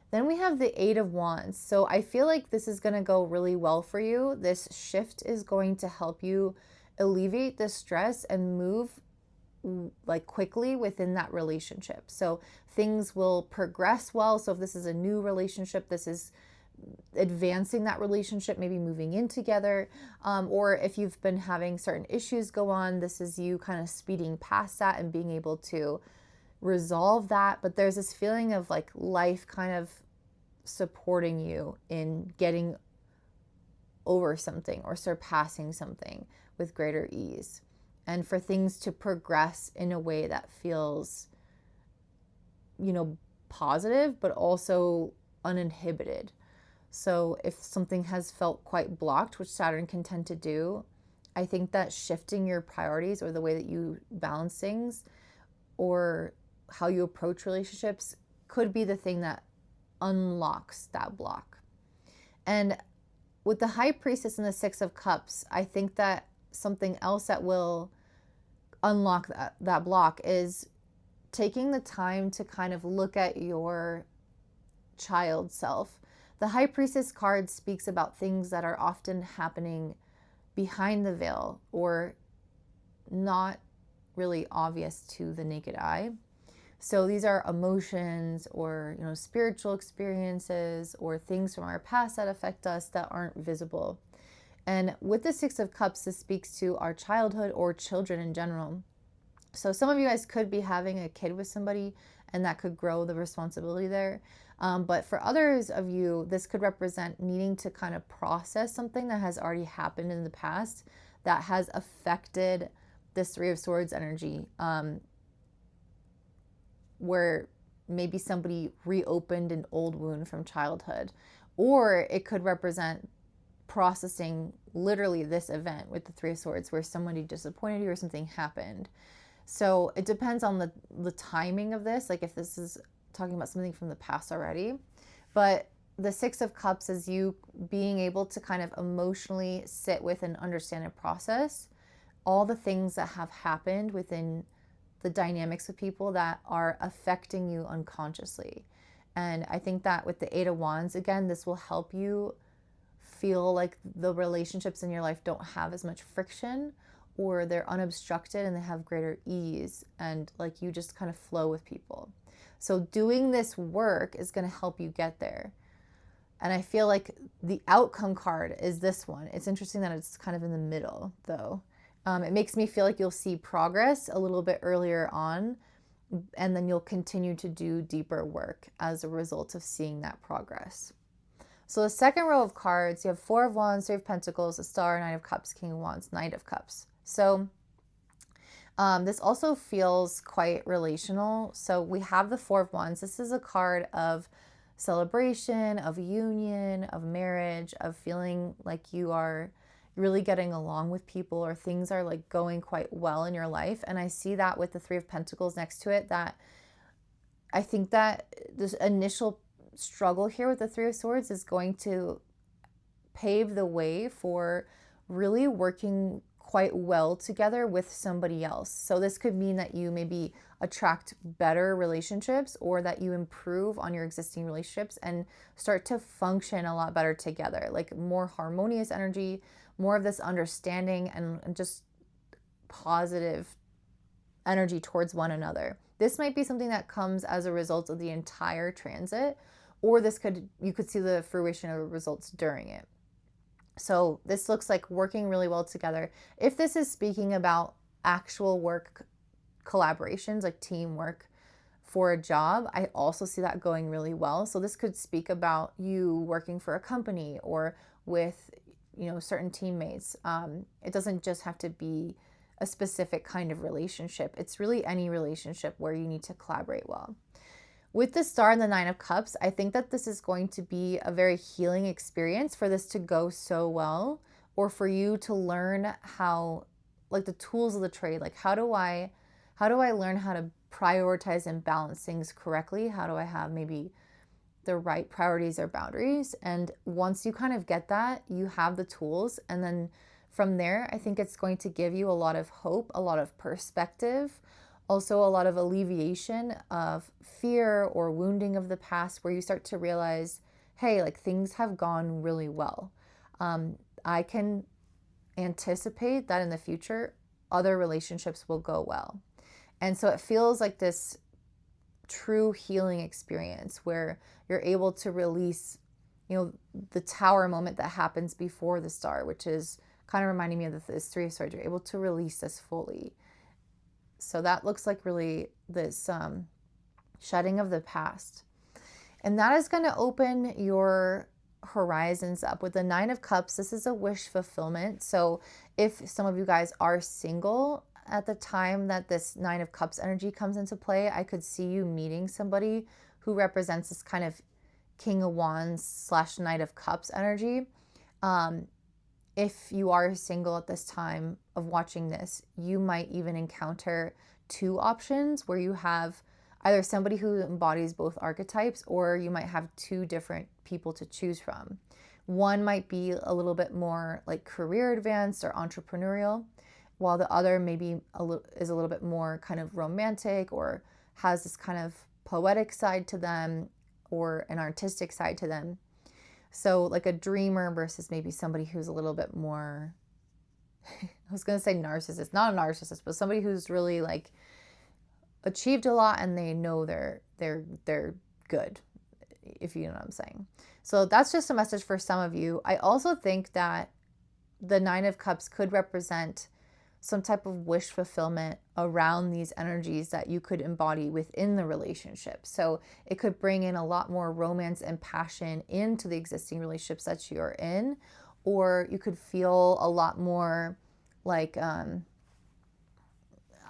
Then we have the Eight of Wands. So I feel like this is going to go really well for you. This shift is going to help you alleviate the stress and move like quickly within that relationship. So things will progress well. So if this is a new relationship, this is advancing that relationship, maybe moving in together. Or if you've been having certain issues go on, this is you kind of speeding past that and being able to resolve that. But there's this feeling of like life kind of supporting you in getting over something or surpassing something with greater ease, and for things to progress in a way that feels, positive, but also uninhibited. So if something has felt quite blocked, which Saturn can tend to do, I think that shifting your priorities or the way that you balance things or how you approach relationships could be the thing that unlocks that block. And with the High Priestess and the Six of Cups, I think that something else that will unlock that block is taking the time to kind of look at your child self. The High Priestess card speaks about things that are often happening behind the veil or not really obvious to the naked eye. So these are emotions or, spiritual experiences or things from our past that affect us that aren't visible. And with the Six of Cups, this speaks to our childhood or children in general. So some of you guys could be having a kid with somebody, and that could grow the responsibility there. But for others of you, this could represent needing to kind of process something that has already happened in the past that has affected this Three of Swords energy, where maybe somebody reopened an old wound from childhood. Or it could represent processing literally this event with the Three of Swords where somebody disappointed you or something happened. So it depends on the timing of this, like if this is talking about something from the past already. But the Six of Cups is you being able to kind of emotionally sit with and understand and process all the things that have happened within the dynamics of people that are affecting you unconsciously. And I think that with the Eight of Wands, again, this will help you feel like the relationships in your life don't have as much friction, or they're unobstructed and they have greater ease, and like you just kind of flow with people. So doing this work is going to help you get there. And I feel like the outcome card is this one. It's interesting that it's kind of in the middle, though. It makes me feel like you'll see progress a little bit earlier on, and then you'll continue to do deeper work as a result of seeing that progress. So the second row of cards, you have Four of Wands, Three of Pentacles, a Star, Nine of Cups, King of Wands, Knight of Cups. So this also feels quite relational. So we have the Four of Wands. This is a card of celebration, of union, of marriage, of feeling like you are really getting along with people, or things are like going quite well in your life. And I see that with the Three of Pentacles next to it, that I think that this initial struggle here with the Three of Swords is going to pave the way for really working quite well together with somebody else. So this could mean that you maybe attract better relationships, or that you improve on your existing relationships and start to function a lot better together, like more harmonious energy, more of this understanding and just positive energy towards one another. This might be something that comes as a result of the entire transit, or you could see the fruition of results during it. So this looks like working really well together. If this is speaking about actual work collaborations, like teamwork for a job, I also see that going really well. So this could speak about you working for a company or with, certain teammates. It doesn't just have to be a specific kind of relationship. It's really any relationship where you need to collaborate well. With the Star and the Nine of Cups, I think that this is going to be a very healing experience for this to go so well, or for you to learn how, like the tools of the trade, like how do I learn how to prioritize and balance things correctly? How do I have maybe the right priorities or boundaries? And once you kind of get that, you have the tools. And then from there, I think it's going to give you a lot of hope, a lot of perspective, also a lot of alleviation of fear or wounding of the past, where you start to realize, hey, like things have gone really well. I can anticipate that in the future, other relationships will go well. And so it feels like this true healing experience where you're able to release, the Tower moment that happens before the Star, which is kind of reminding me of this Three of Swords. You're able to release this fully. So that looks like really this shedding of the past. And that is going to open your horizons up. With the Nine of Cups, this is a wish fulfillment. So if some of you guys are single at the time that this Nine of Cups energy comes into play, I could see you meeting somebody who represents this kind of King of Wands / Knight of Cups energy. If you are single at this time of watching this, you might even encounter two options where you have either somebody who embodies both archetypes, or you might have two different people to choose from. One might be a little bit more like career advanced or entrepreneurial, while the other maybe is a little bit more kind of romantic, or has this kind of poetic side to them, or an artistic side to them. So like a dreamer versus maybe somebody who's a little bit more, I was going to say narcissist, not a narcissist, but somebody who's really like achieved a lot and they know they're good, if you know what I'm saying. So that's just a message for some of you. I also think that the Nine of Cups could represent some type of wish fulfillment around these energies that you could embody within the relationship. So it could bring in a lot more romance and passion into the existing relationships that you're in, or you could feel a lot more like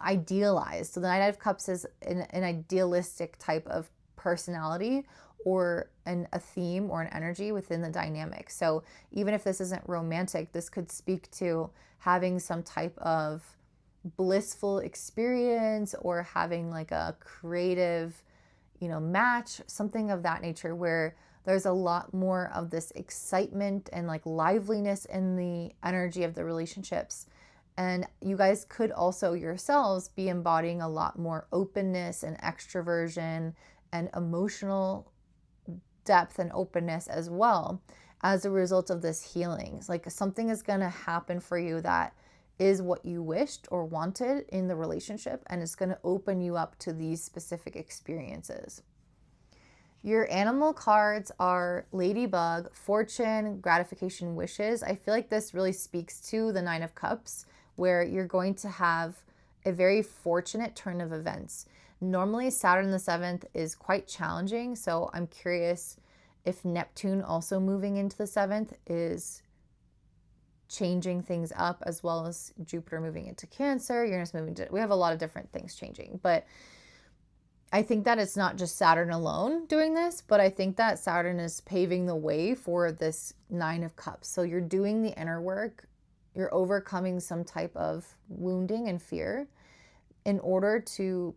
idealized. So the Nine of Cups is an idealistic type of personality, or a theme or an energy within the dynamic. So even if this isn't romantic, this could speak to having some type of blissful experience, or having like a creative, match, something of that nature, where there's a lot more of this excitement and like liveliness in the energy of the relationships. And you guys could also yourselves be embodying a lot more openness and extroversion and emotional depth and openness as well, as a result of this healing. Like something is going to happen for you that is what you wished or wanted in the relationship, and it's going to open you up to these specific experiences. Your animal cards are Ladybug, Fortune, Gratification, Wishes. I feel like this really speaks to the Nine of Cups, where you're going to have a very fortunate turn of events. Normally, Saturn the 7th is quite challenging, so I'm curious if Neptune also moving into the 7th is changing things up, as well as Jupiter moving into Cancer, Uranus moving to, we have a lot of different things changing. But I think that it's not just Saturn alone doing this, but I think that Saturn is paving the way for this Nine of Cups. So you're doing the inner work, you're overcoming some type of wounding and fear in order to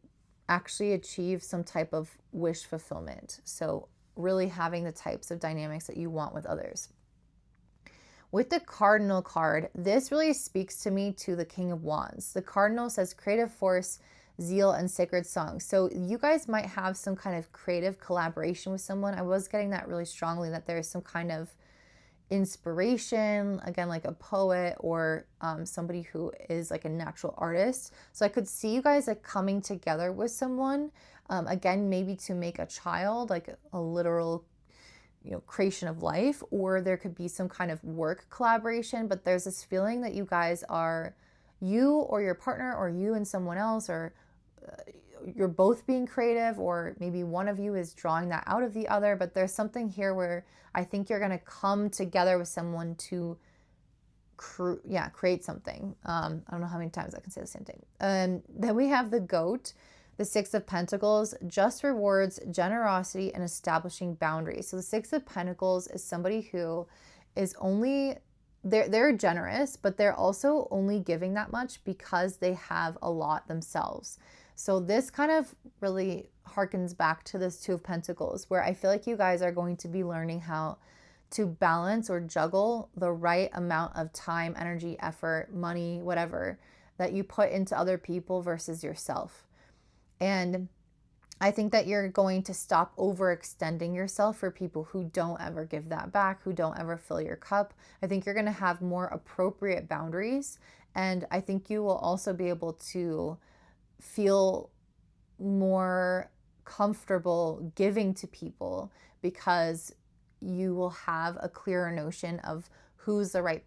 actually achieve some type of wish fulfillment. So really having the types of dynamics that you want with others. With the Cardinal card, this really speaks to me to the King of Wands. The Cardinal says creative force, zeal, and sacred song. So you guys might have some kind of creative collaboration with someone. I was getting that really strongly, that there's some kind of inspiration, again, like a poet or somebody who is like a natural artist. So I could see you guys like coming together with someone, again, maybe to make a child, like a literal creation of life, or there could be some kind of work collaboration. But there's this feeling that you guys are, you or your partner, or you and someone else, or you're both being creative, or maybe one of you is drawing that out of the other. But there's something here where I think you're going to come together with someone to create something. I don't know how many times I can say the same thing. Then we have the Goat. The Six of Pentacles, just rewards, generosity, and establishing boundaries. So the Six of Pentacles is somebody who is only, they're generous, but they're also only giving that much because they have a lot themselves. So this kind of really harkens back to this Two of Pentacles, where I feel like you guys are going to be learning how to balance or juggle the right amount of time, energy, effort, money, whatever, that you put into other people versus yourself. And I think that you're going to stop overextending yourself for people who don't ever give that back, who don't ever fill your cup. I think you're going to have more appropriate boundaries. And I think you will also be able to feel more comfortable giving to people, because you will have a clearer notion of who's the right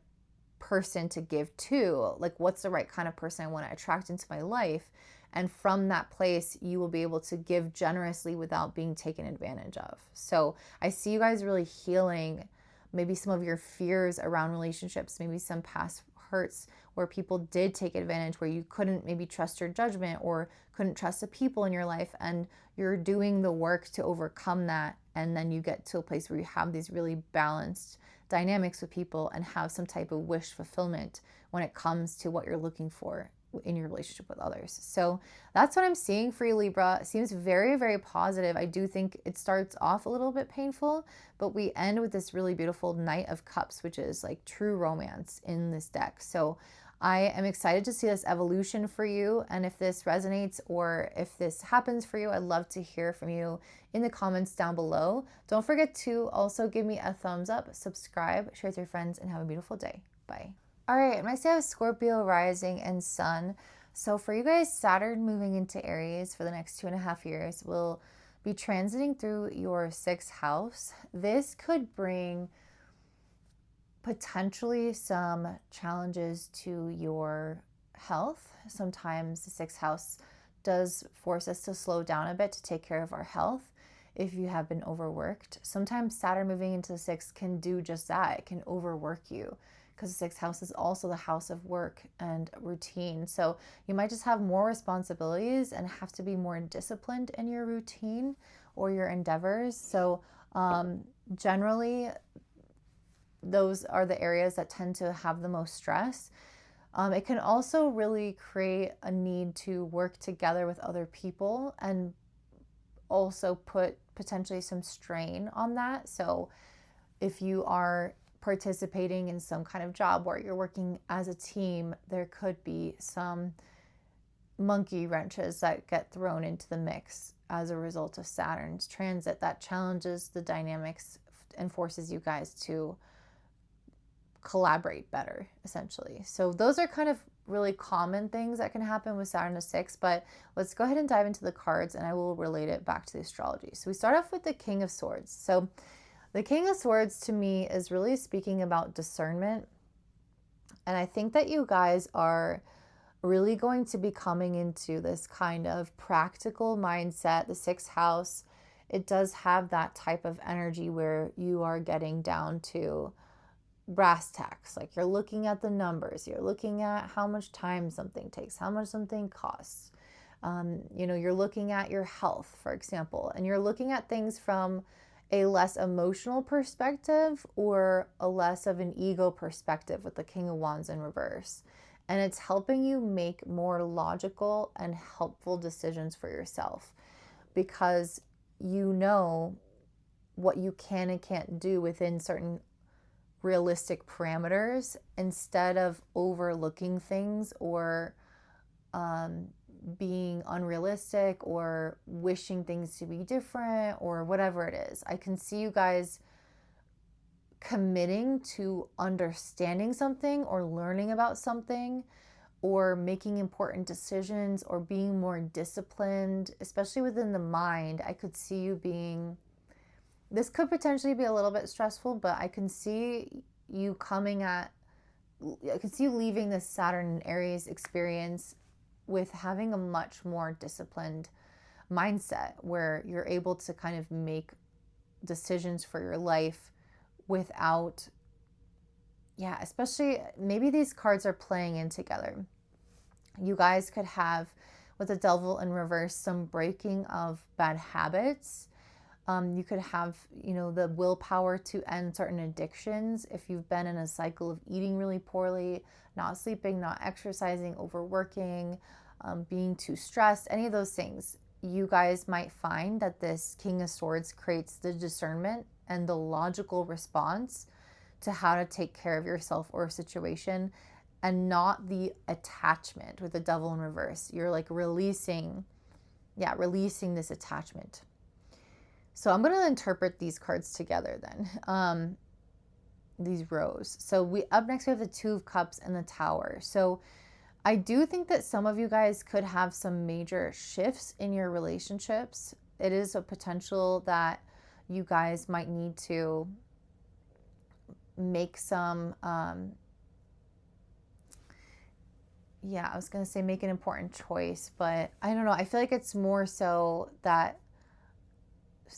person to give to. Like, what's the right kind of person I want to attract into my life? And from that place, you will be able to give generously without being taken advantage of. So I see you guys really healing maybe some of your fears around relationships, maybe some past hurts where people did take advantage, where you couldn't maybe trust your judgment or couldn't trust the people in your life. And you're doing the work to overcome that. And then you get to a place where you have these really balanced dynamics with people and have some type of wish fulfillment when it comes to what you're looking for in your relationship with others. So that's what I'm seeing for you, Libra. It seems very, very positive. I do think it starts off a little bit painful, but we end with this really beautiful Knight of Cups, which is like true romance in this deck. So I am excited to see this evolution for you. And if this resonates or if this happens for you, I'd love to hear from you in the comments down below. Don't forget to also give me a thumbs up, subscribe, share with your friends, and have a beautiful day. Bye. All right, next I have Scorpio rising and sun. So for you guys, Saturn moving into Aries for the next 2.5 years will be transiting through your 6th house. This could bring potentially some challenges to your health. Sometimes the 6th house does force us to slow down a bit to take care of our health if you have been overworked. Sometimes Saturn moving into the 6th can do just that. It can overwork you, because the 6th house is also the house of work and routine. So you might just have more responsibilities and have to be more disciplined in your routine or your endeavors. So generally, those are the areas that tend to have the most stress. It can also really create a need to work together with other people and also put potentially some strain on that. So if you are participating in some kind of job where you're working as a team, there could be some monkey wrenches that get thrown into the mix as a result of Saturn's transit that challenges the dynamics and forces you guys to collaborate better, essentially. So those are kind of really common things that can happen with Saturn the 6th, but let's go ahead and dive into the cards and I will relate it back to the astrology. So we start off with the King of Swords. So the King of Swords to me is really speaking about discernment. And I think that you guys are really going to be coming into this kind of practical mindset. The 6th house, it does have that type of energy where you are getting down to brass tacks. Like you're looking at the numbers, you're looking at how much time something takes, how much something costs. You're looking at your health, for example, and you're looking at things from a less emotional perspective or a less of an ego perspective with the King of Wands in reverse. And it's helping you make more logical and helpful decisions for yourself because you know what you can and can't do within certain realistic parameters instead of overlooking things or being unrealistic or wishing things to be different or whatever it is. I can see you guys committing to understanding something or learning about something or making important decisions or being more disciplined, especially within the mind. I could see you being, this could potentially be a little bit stressful, but I can see you I can see you leaving this Saturn and Aries experience with having a much more disciplined mindset where you're able to kind of make decisions for your life without, especially maybe these cards are playing in together. You guys could have, with the Devil in reverse, some breaking of bad habits. You could have, the willpower to end certain addictions. If you've been in a cycle of eating really poorly, not sleeping, not exercising, overworking, being too stressed, any of those things, you guys might find that this King of Swords creates the discernment and the logical response to how to take care of yourself or a situation, and not the attachment with the Devil in reverse. You're like releasing this attachment. So I'm going to interpret these cards together then, these rows. So up next we have the Two of Cups and the Tower. So I do think that some of you guys could have some major shifts in your relationships. It is a potential that you guys might need to make some, I was going to say make an important choice, but I don't know. I feel like it's more so that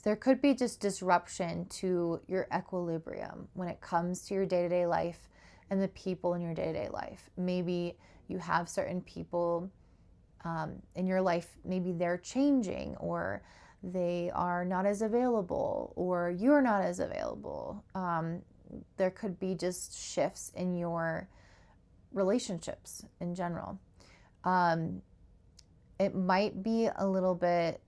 there could be just disruption to your equilibrium when it comes to your day-to-day life and the people in your day-to-day life. Maybe you have certain people in your life, maybe they're changing or they are not as available or you're not as available. There could be just shifts in your relationships in general. It might be a little bit,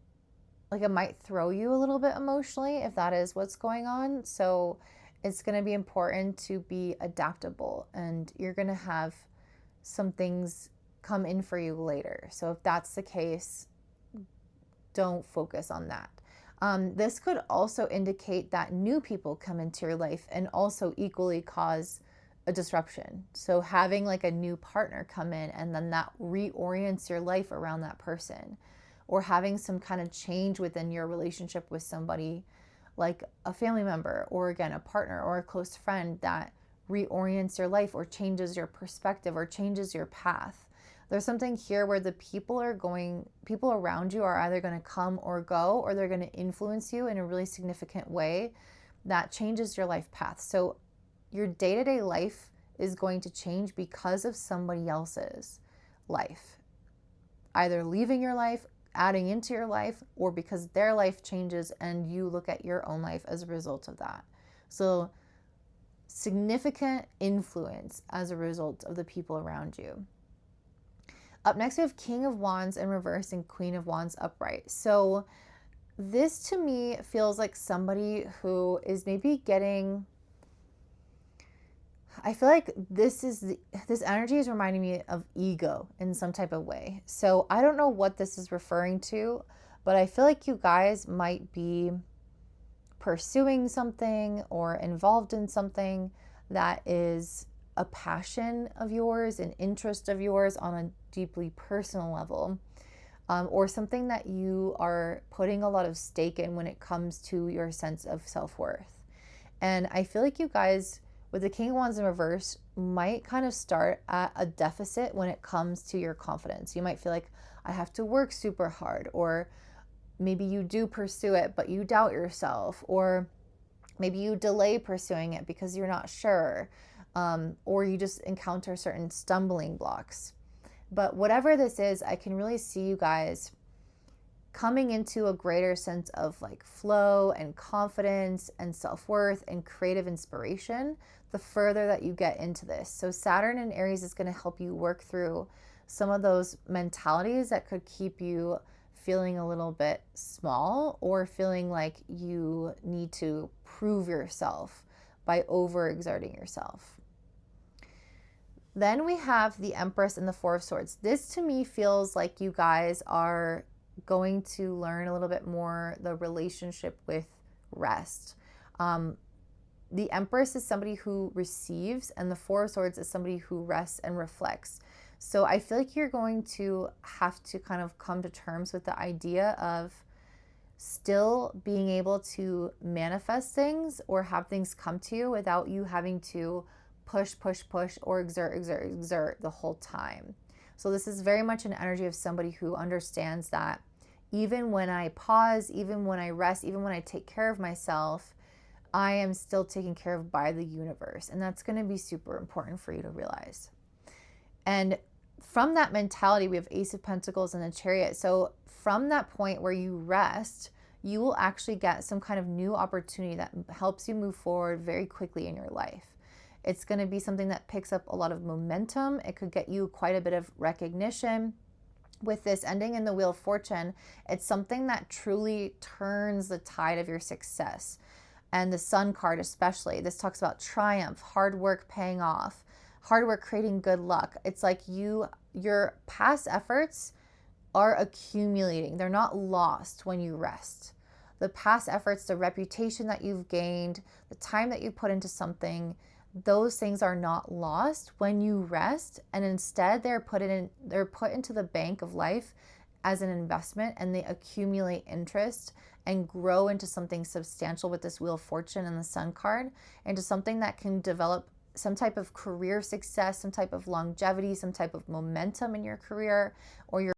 like it might throw you a little bit emotionally if that is what's going on. So it's going to be important to be adaptable, and you're going to have some things come in for you later. So if that's the case, don't focus on that. This could also indicate that new people come into your life and also equally cause a disruption. So having like a new partner come in and then that reorients your life around that person, or having some kind of change within your relationship with somebody like a family member or again a partner or a close friend that reorients your life or changes your perspective or changes your path. There's something here where the people around you are either going to come or go, or they're going to influence you in a really significant way that changes your life path. So your day-to-day life is going to change because of somebody else's life, either leaving your life, adding into your life, or because their life changes and you look at your own life as a result of that. So significant influence as a result of the people around you. Up next, we have King of Wands in reverse and Queen of Wands upright. So this to me feels like somebody who is maybe getting, I feel like this energy is reminding me of ego in some type of way. So I don't know what this is referring to, but I feel like you guys might be pursuing something or involved in something that is a passion of yours, an interest of yours on a deeply personal level, or something that you are putting a lot of stake in when it comes to your sense of self-worth. And I feel like you guys, with the King of Wands in reverse, might kind of start at a deficit when it comes to your confidence. You might feel like, I have to work super hard, or maybe you do pursue it, but you doubt yourself, or maybe you delay pursuing it because you're not sure, or you just encounter certain stumbling blocks. But whatever this is, I can really see you guys coming into a greater sense of like flow and confidence and self-worth and creative inspiration the further that you get into this. So Saturn in Aries is going to help you work through some of those mentalities that could keep you feeling a little bit small, or feeling like you need to prove yourself by overexerting yourself. Then we have the Empress and the Four of Swords. This to me feels like you guys are going to learn a little bit more the relationship with rest. The Empress is somebody who receives, and the Four of Swords is somebody who rests and reflects. So I feel like you're going to have to kind of come to terms with the idea of still being able to manifest things or have things come to you without you having to push, or exert the whole time. So this is very much an energy of somebody who understands that even when I pause, even when I rest, even when I take care of myself, I am still taken care of by the universe. And that's going to be super important for you to realize. And from that mentality, we have Ace of Pentacles and the Chariot. So from that point where you rest, you will actually get some kind of new opportunity that helps you move forward very quickly in your life. It's going to be something that picks up a lot of momentum. It could get you quite a bit of recognition. With this ending in the Wheel of Fortune, it's something that truly turns the tide of your success. And the Sun card especially, this talks about triumph, hard work paying off, hard work creating good luck. It's like your past efforts are accumulating. They're not lost when you rest. The past efforts, the reputation that you've gained, the time that you put into something, those things are not lost when you rest, and instead they're put into the bank of life as an investment, and they accumulate interest and grow into something substantial with this Wheel of Fortune and the Sun card, into something that can develop some type of career success, some type of longevity, some type of momentum in your career or your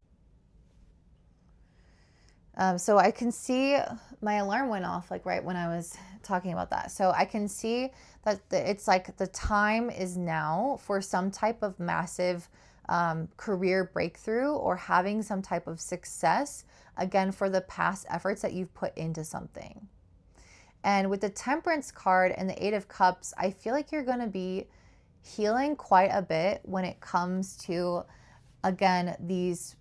so I can see my alarm went off like right when I was talking about that. So I can see that it's like the time is now for some type of massive career breakthrough or having some type of success, again, for the past efforts that you've put into something. And with the Temperance card and the Eight of Cups, I feel like you're going to be healing quite a bit when it comes to, again, these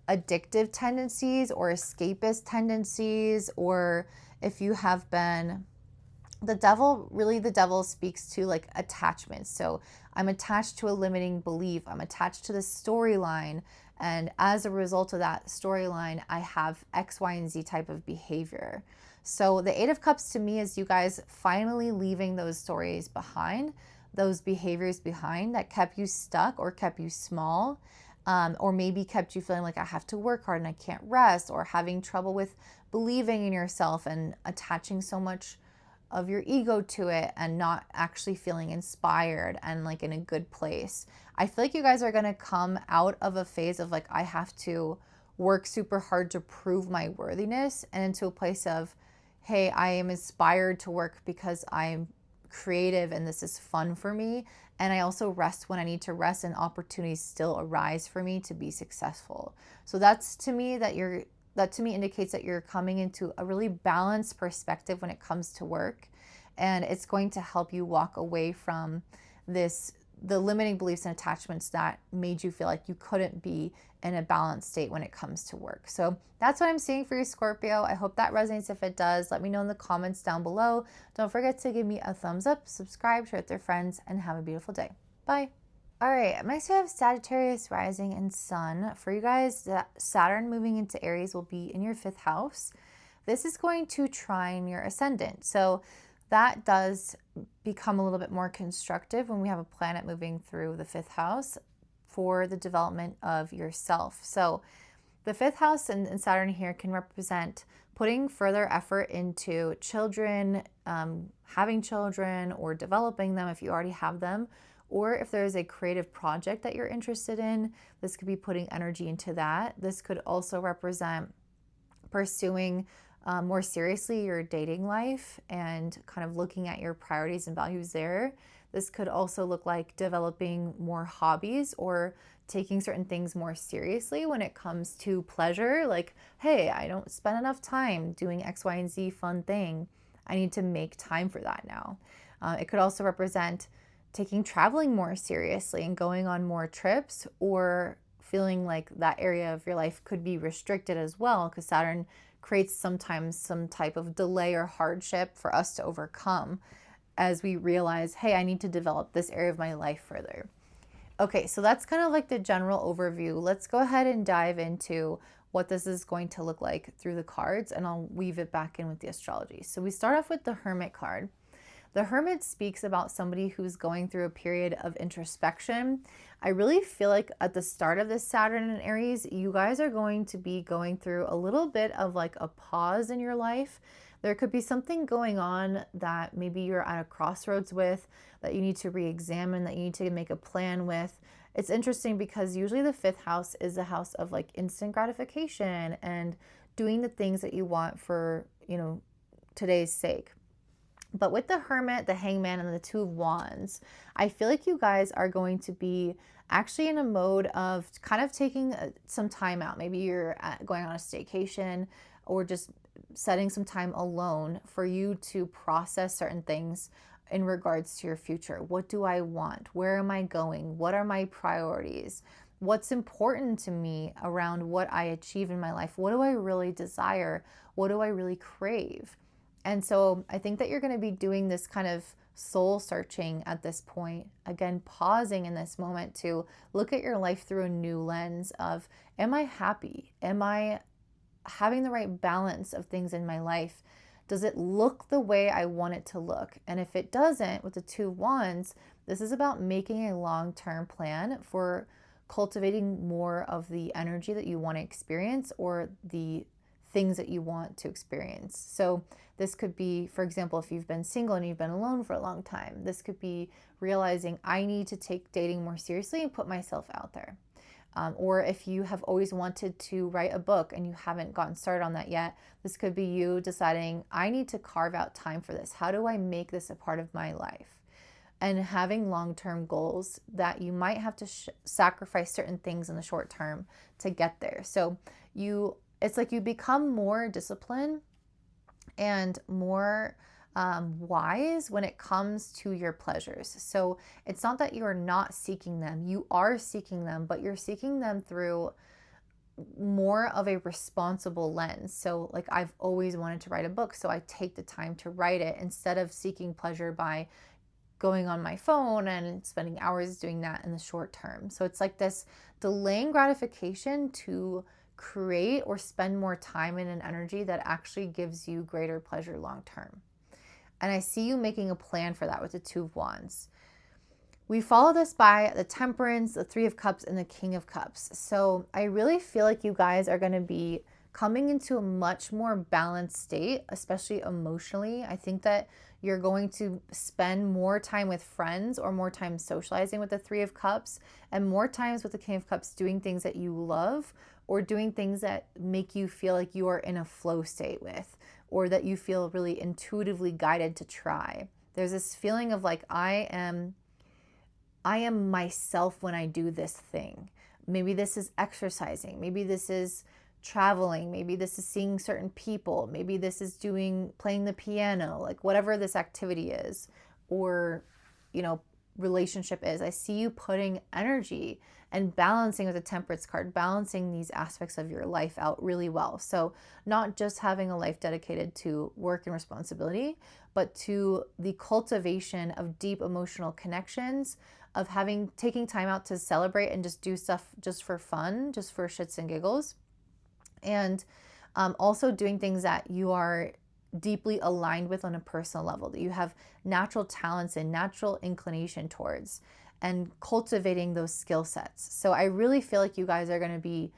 addictive tendencies or escapist tendencies, or if you have been, the devil speaks to like attachments. So I'm attached to a limiting belief, I'm attached to the storyline, and as a result of that storyline, I have X, Y, and Z type of behavior. So the Eight of Cups to me is you guys finally leaving those stories behind, those behaviors behind that kept you stuck or kept you small. Or maybe kept you feeling like I have to work hard and I can't rest, or having trouble with believing in yourself and attaching so much of your ego to it and not actually feeling inspired and like in a good place. I feel like you guys are going to come out of a phase of like, I have to work super hard to prove my worthiness, and into a place of, hey, I am inspired to work because I'm creative and this is fun for me. And I also rest when I need to rest, and opportunities still arise for me to be successful. So that to me indicates that you're coming into a really balanced perspective when it comes to work. And it's going to help you walk away from the limiting beliefs and attachments that made you feel like you couldn't be in a balanced state when it comes to work. So that's what I'm seeing for you, Scorpio. I hope that resonates. If it does, let me know in the comments down below. Don't forget to give me a thumbs up, subscribe, share with your friends, and have a beautiful day. Bye. All right, next we have Sagittarius rising and sun. For you guys, Saturn moving into Aries will be in your 5th house. This is going to trine your ascendant. So that does become a little bit more constructive when we have a planet moving through the 5th house for the development of yourself. So the 5th house and Saturn here can represent putting further effort into children, having children, or developing them if you already have them, or if there's a creative project that you're interested in, this could be putting energy into that. This could also represent pursuing more seriously your dating life and kind of looking at your priorities and values there. This could also look like developing more hobbies or taking certain things more seriously when it comes to pleasure. Like, hey, I don't spend enough time doing X, Y, and Z fun thing. I need to make time for that now. It could also represent taking traveling more seriously and going on more trips, or feeling like that area of your life could be restricted as well, because Saturn creates sometimes some type of delay or hardship for us to overcome as we realize, hey, I need to develop this area of my life further. Okay, so that's kind of like the general overview. Let's go ahead and dive into what this is going to look like through the cards, and I'll weave it back in with the astrology. So we start off with the Hermit card. The Hermit speaks about somebody who's going through a period of introspection. I really feel like at the start of this Saturn and Aries, you guys are going to be going through a little bit of like a pause in your life. There could be something going on that maybe you're at a crossroads with, that you need to re-examine, that you need to make a plan with. It's interesting because usually the 5th house is the house of like instant gratification and doing the things that you want for, today's sake. But with the Hermit, the Hangman, and the Two of Wands, I feel like you guys are going to be actually in a mode of kind of taking some time out. Maybe you're going on a staycation, or just setting some time alone for you to process certain things in regards to your future. What do I want? Where am I going? What are my priorities? What's important to me around what I achieve in my life? What do I really desire? What do I really crave? And so I think that you're going to be doing this kind of soul searching at this point. Again, pausing in this moment to look at your life through a new lens of, am I happy? Am I having the right balance of things in my life? Does it look the way I want it to look? And if it doesn't, with the Two of Wands, this is about making a long-term plan for cultivating more of the energy that you want to experience, or the things that you want to experience. So this could be, for example, if you've been single and you've been alone for a long time, this could be realizing I need to take dating more seriously and put myself out there. Or if you have always wanted to write a book and you haven't gotten started on that yet, this could be you deciding, I need to carve out time for this. How do I make this a part of my life? And having long-term goals that you might have to sacrifice certain things in the short term to get there. So it's like you become more disciplined and more wise when it comes to your pleasures. So it's not that you are not seeking them. You are seeking them, but you're seeking them through more of a responsible lens. So like, I've always wanted to write a book, so I take the time to write it instead of seeking pleasure by going on my phone and spending hours doing that in the short term. So it's like this delaying gratification to create or spend more time and energy that actually gives you greater pleasure long term. And I see you making a plan for that with the Two of Wands. We follow this by the Temperance, the Three of Cups, and the King of Cups. So I really feel like you guys are going to be coming into a much more balanced state, especially emotionally. I think that you're going to spend more time with friends, or more time socializing with the Three of Cups, and more times with the King of Cups doing things that you love, or doing things that make you feel like you are in a flow state with, or that you feel really intuitively guided to try. There's this feeling of like, I am myself when I do this thing. Maybe this is exercising. Maybe this is traveling. Maybe this is seeing certain people. Maybe this is playing the piano, like whatever this activity is, or, relationship is. I see you putting energy and balancing with the Temperance card, balancing these aspects of your life out really well. So not just having a life dedicated to work and responsibility, but to the cultivation of deep emotional connections, of taking time out to celebrate and just do stuff just for fun, just for shits and giggles. And also doing things that you are deeply aligned with on a personal level, that you have natural talents and natural inclination towards, and cultivating those skill sets. So I really feel like you guys are going to be,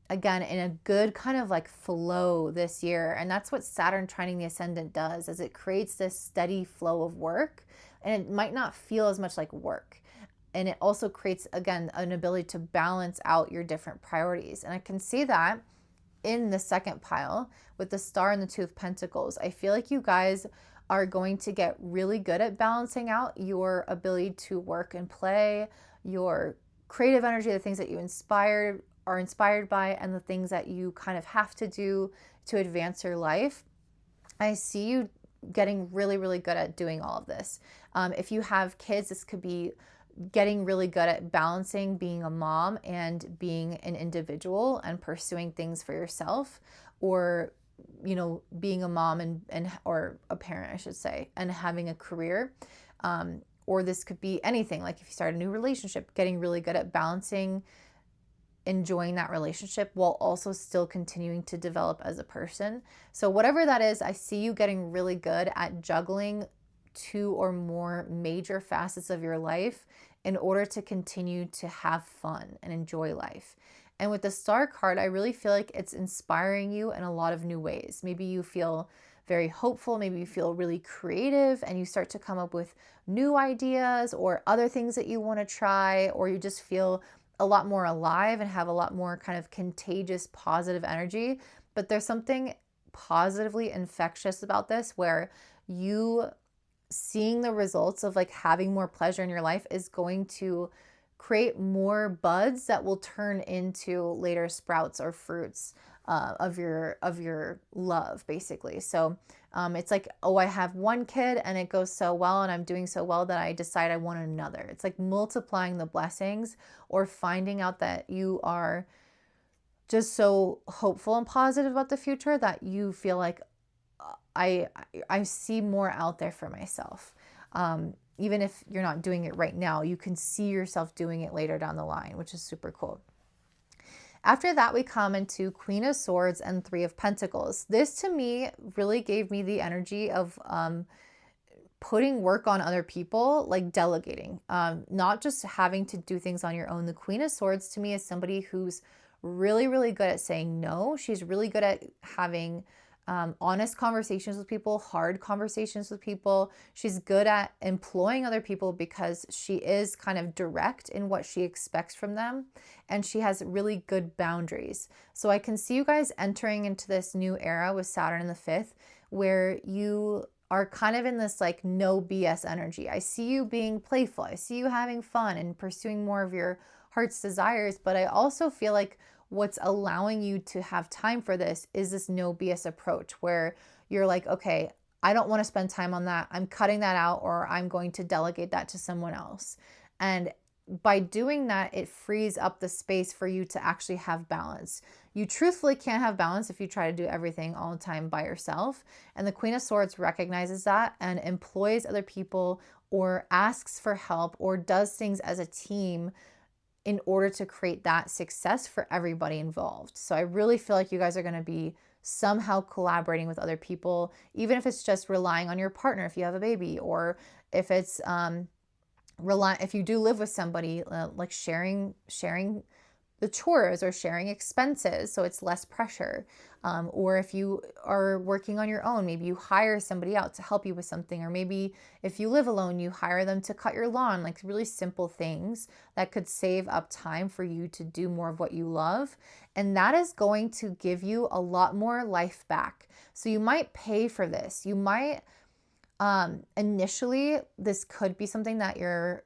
again, in a good kind of like flow this year. And that's what Saturn trining the ascendant does, is it creates this steady flow of work, and it might not feel as much like work. And it also creates, again, an ability to balance out your different priorities. And I can see that in the second pile with the Star and the Two of Pentacles. I feel like you guys are going to get really good at balancing out your ability to work and play, your creative energy, the things that you are inspired by, and the things that you kind of have to do to advance your life. I see you getting really, really good at doing all of this. If you have kids, this could be getting really good at balancing being a mom and being an individual and pursuing things for yourself, or, you know, being a mom and or a parent, I should say, and having a career. Or this could be anything, like if you start a new relationship, getting really good at balancing, enjoying that relationship while also still continuing to develop as a person. So whatever that is, I see you getting really good at juggling 2 or more major facets of your life in order to continue to have fun and enjoy life. And with the Star card, I really feel like it's inspiring you in a lot of new ways. Maybe you feel very hopeful, maybe you feel really creative and you start to come up with new ideas or other things that you want to try, or you just feel a lot more alive and have a lot more kind of contagious positive energy. But there's something positively infectious about this, where you seeing the results of like having more pleasure in your life is going to create more buds that will turn into later sprouts or fruits of your love, basically. So it's like, oh, I have one kid and it goes so well and I'm doing so well that I decide I want another. It's like multiplying the blessings, or finding out that you are just so hopeful and positive about the future that you feel like, I see more out there for myself. Even if you're not doing it right now, you can see yourself doing it later down the line, which is super cool. After that, we come into Queen of Swords and Three of Pentacles. This to me really gave me the energy of putting work on other people, like delegating, not just having to do things on your own. The Queen of Swords to me is somebody who's really, really good at saying no. She's really good at having honest conversations with people, hard conversations with people. She's good at employing other people because she is kind of direct in what she expects from them, and she has really good boundaries. So I can see you guys entering into this new era with Saturn in the 5th, where you are kind of in this like no BS energy. I see you being playful. I see you having fun and pursuing more of your heart's desires, but I also feel like what's allowing you to have time for this is this no BS approach, where you're like, okay, I don't want to spend time on that. I'm cutting that out, or I'm going to delegate that to someone else. And by doing that, it frees up the space for you to actually have balance. You truthfully can't have balance if you try to do everything all the time by yourself. And the Queen of Swords recognizes that and employs other people, or asks for help, or does things as a team in order to create that success for everybody involved. So I really feel like you guys are going to be somehow collaborating with other people, even if it's just relying on your partner if you have a baby, or if it's if you do live with somebody, like sharing the chores or sharing expenses, so it's less pressure. Or if you are working on your own, maybe you hire somebody out to help you with something, or maybe if you live alone, you hire them to cut your lawn, like really simple things that could save up time for you to do more of what you love. And that is going to give you a lot more life back. So you might pay for this. You might, initially, this could be something that you're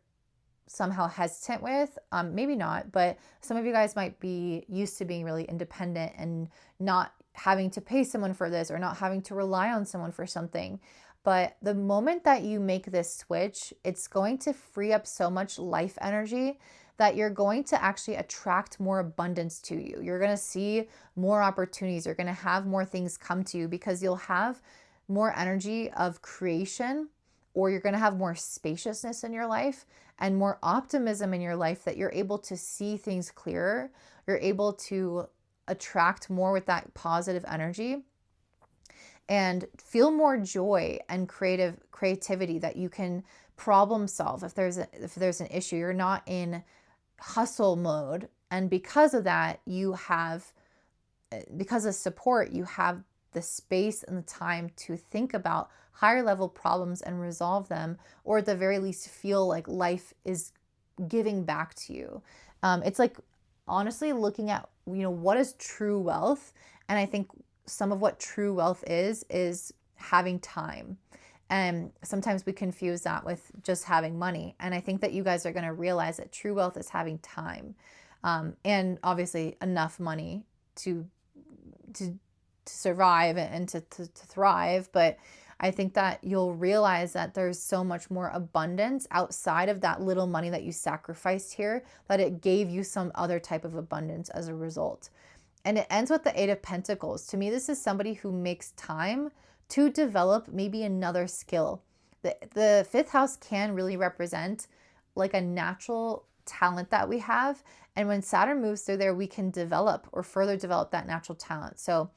somehow hesitant with, maybe not, but some of you guys might be used to being really independent and not having to pay someone for this, or not having to rely on someone for something. But the moment that you make this switch, it's going to free up so much life energy that you're going to actually attract more abundance to you. You're going to see more opportunities. You're going to have more things come to you because you'll have more energy of creation, or you're going to have more spaciousness in your life and more optimism in your life, that you're able to see things clearer. You're able to attract more with that positive energy. and feel more joy and creativity, that you can problem solve if there's an issue. You're not in hustle mode, and because of that, because of support, you have the space and the time to think about higher level problems and resolve them, or at the very least feel like life is giving back to you. It's like honestly looking at, what is true wealth. And I think some of what true wealth is having time. And sometimes we confuse that with just having money. And I think that you guys are going to realize that true wealth is having time, and obviously enough money to survive and to thrive. But I think that you'll realize that there's so much more abundance outside of that little money that you sacrificed here, that it gave you some other type of abundance as a result. And it ends with the Eight of Pentacles. To me, this is somebody who makes time to develop maybe another skill. The fifth house can really represent like a natural talent that we have. And when Saturn moves through there, we can develop or further develop that natural talent. So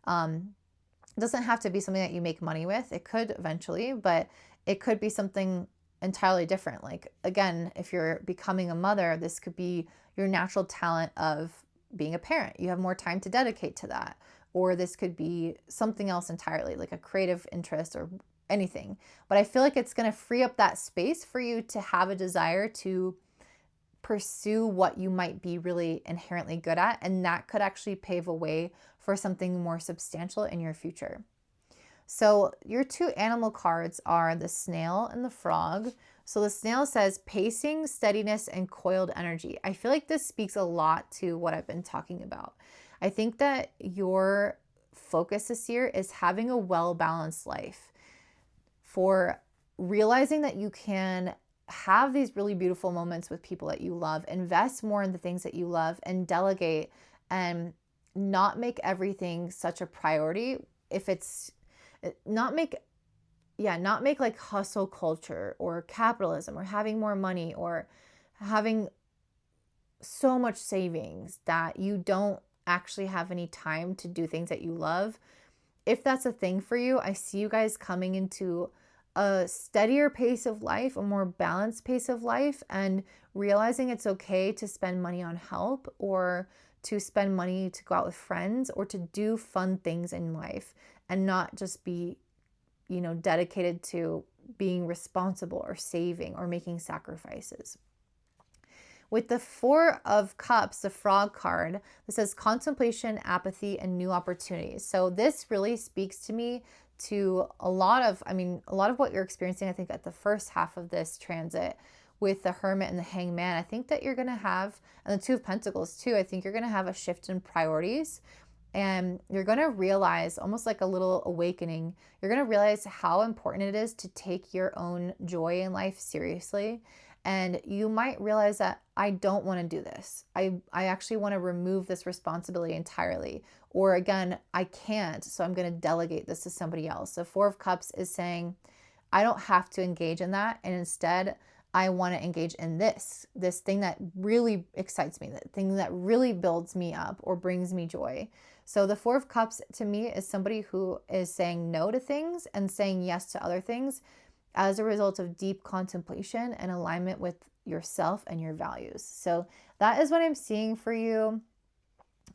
it doesn't have to be something that you make money with. It could eventually, but it could be something entirely different. Like, again, if you're becoming a mother, this could be your natural talent of being a parent. You have more time to dedicate to that. Or this could be something else entirely, like a creative interest or anything. But I feel like it's going to free up that space for you to have a desire to pursue what you might be really inherently good at. And that could actually pave a way for something more substantial in your future. So your two animal cards are the snail and the frog. So the snail says pacing, steadiness, and coiled energy. I feel like this speaks a lot to what I've been talking about. I think that your focus this year is having a well-balanced life, for realizing that you can have these really beautiful moments with people that you love, invest more in the things that you love, and delegate, and not make everything such a priority. If it's not make like hustle culture or capitalism or having more money or having so much savings that you don't actually have any time to do things that you love. If that's a thing for you, I see you guys coming into a steadier pace of life, a more balanced pace of life, and realizing it's okay to spend money on help, or to spend money to go out with friends, or to do fun things in life, and not just be, dedicated to being responsible or saving or making sacrifices. With the Four of Cups, the frog card, this says contemplation, apathy, and new opportunities. So this really speaks to me to a lot of what you're experiencing, I think, at the first half of this transit with the Hermit and the Hangman. I think that you're going to have, and the Two of Pentacles too, I think you're going to have a shift in priorities. And you're going to realize, almost like a little awakening, you're going to realize how important it is to take your own joy in life seriously. And you might realize that I don't want to do this. I actually want to remove this responsibility entirely. Or again, I can't, so I'm going to delegate this to somebody else. So Four of Cups is saying, I don't have to engage in that. And instead, I want to engage in this thing that really excites me, that thing that really builds me up or brings me joy. So the Four of Cups to me is somebody who is saying no to things and saying yes to other things as a result of deep contemplation and alignment with yourself and your values. So that is what I'm seeing for you,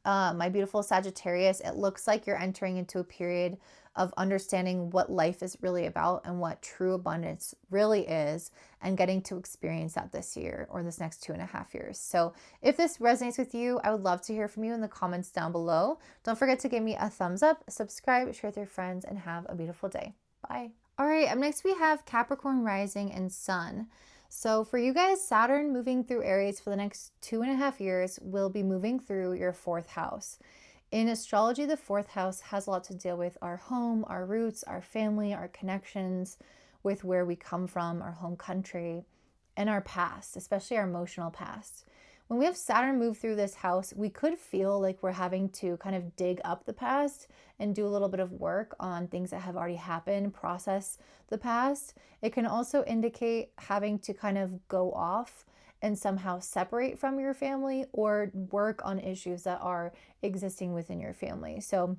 my beautiful Sagittarius. It looks like you're entering into a period of understanding what life is really about and what true abundance really is, and getting to experience that this year or this next 2.5 years. So if this resonates with you, I would love to hear from you in the comments down below. Don't forget to give me a thumbs up, subscribe, share with your friends, and have a beautiful day. Bye. All right, up next we have Capricorn rising and sun. So for you guys, Saturn moving through Aries for the next 2.5 years will be moving through your fourth house. In astrology, the fourth house has a lot to deal with our home, our roots, our family, our connections with where we come from, our home country, and our past, especially our emotional past. When we have Saturn move through this house, we could feel like we're having to kind of dig up the past and do a little bit of work on things that have already happened, process the past. It can also indicate having to kind of go off and somehow separate from your family or work on issues that are existing within your family. So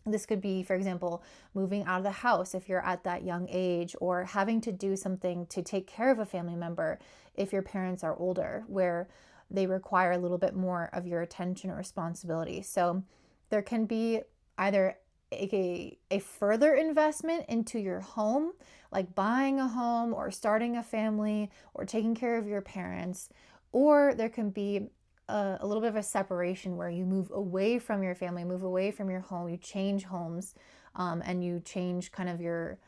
This could be, for example, moving out of the house if you're at that young age, or having to do something to take care of a family member if your parents are older, where they require a little bit more of your attention or responsibility. So there can be either a further investment into your home, like buying a home or starting a family or taking care of your parents, or there can be a little bit of a separation where you move away from your family, move away from your home, you change homes, and you change kind of your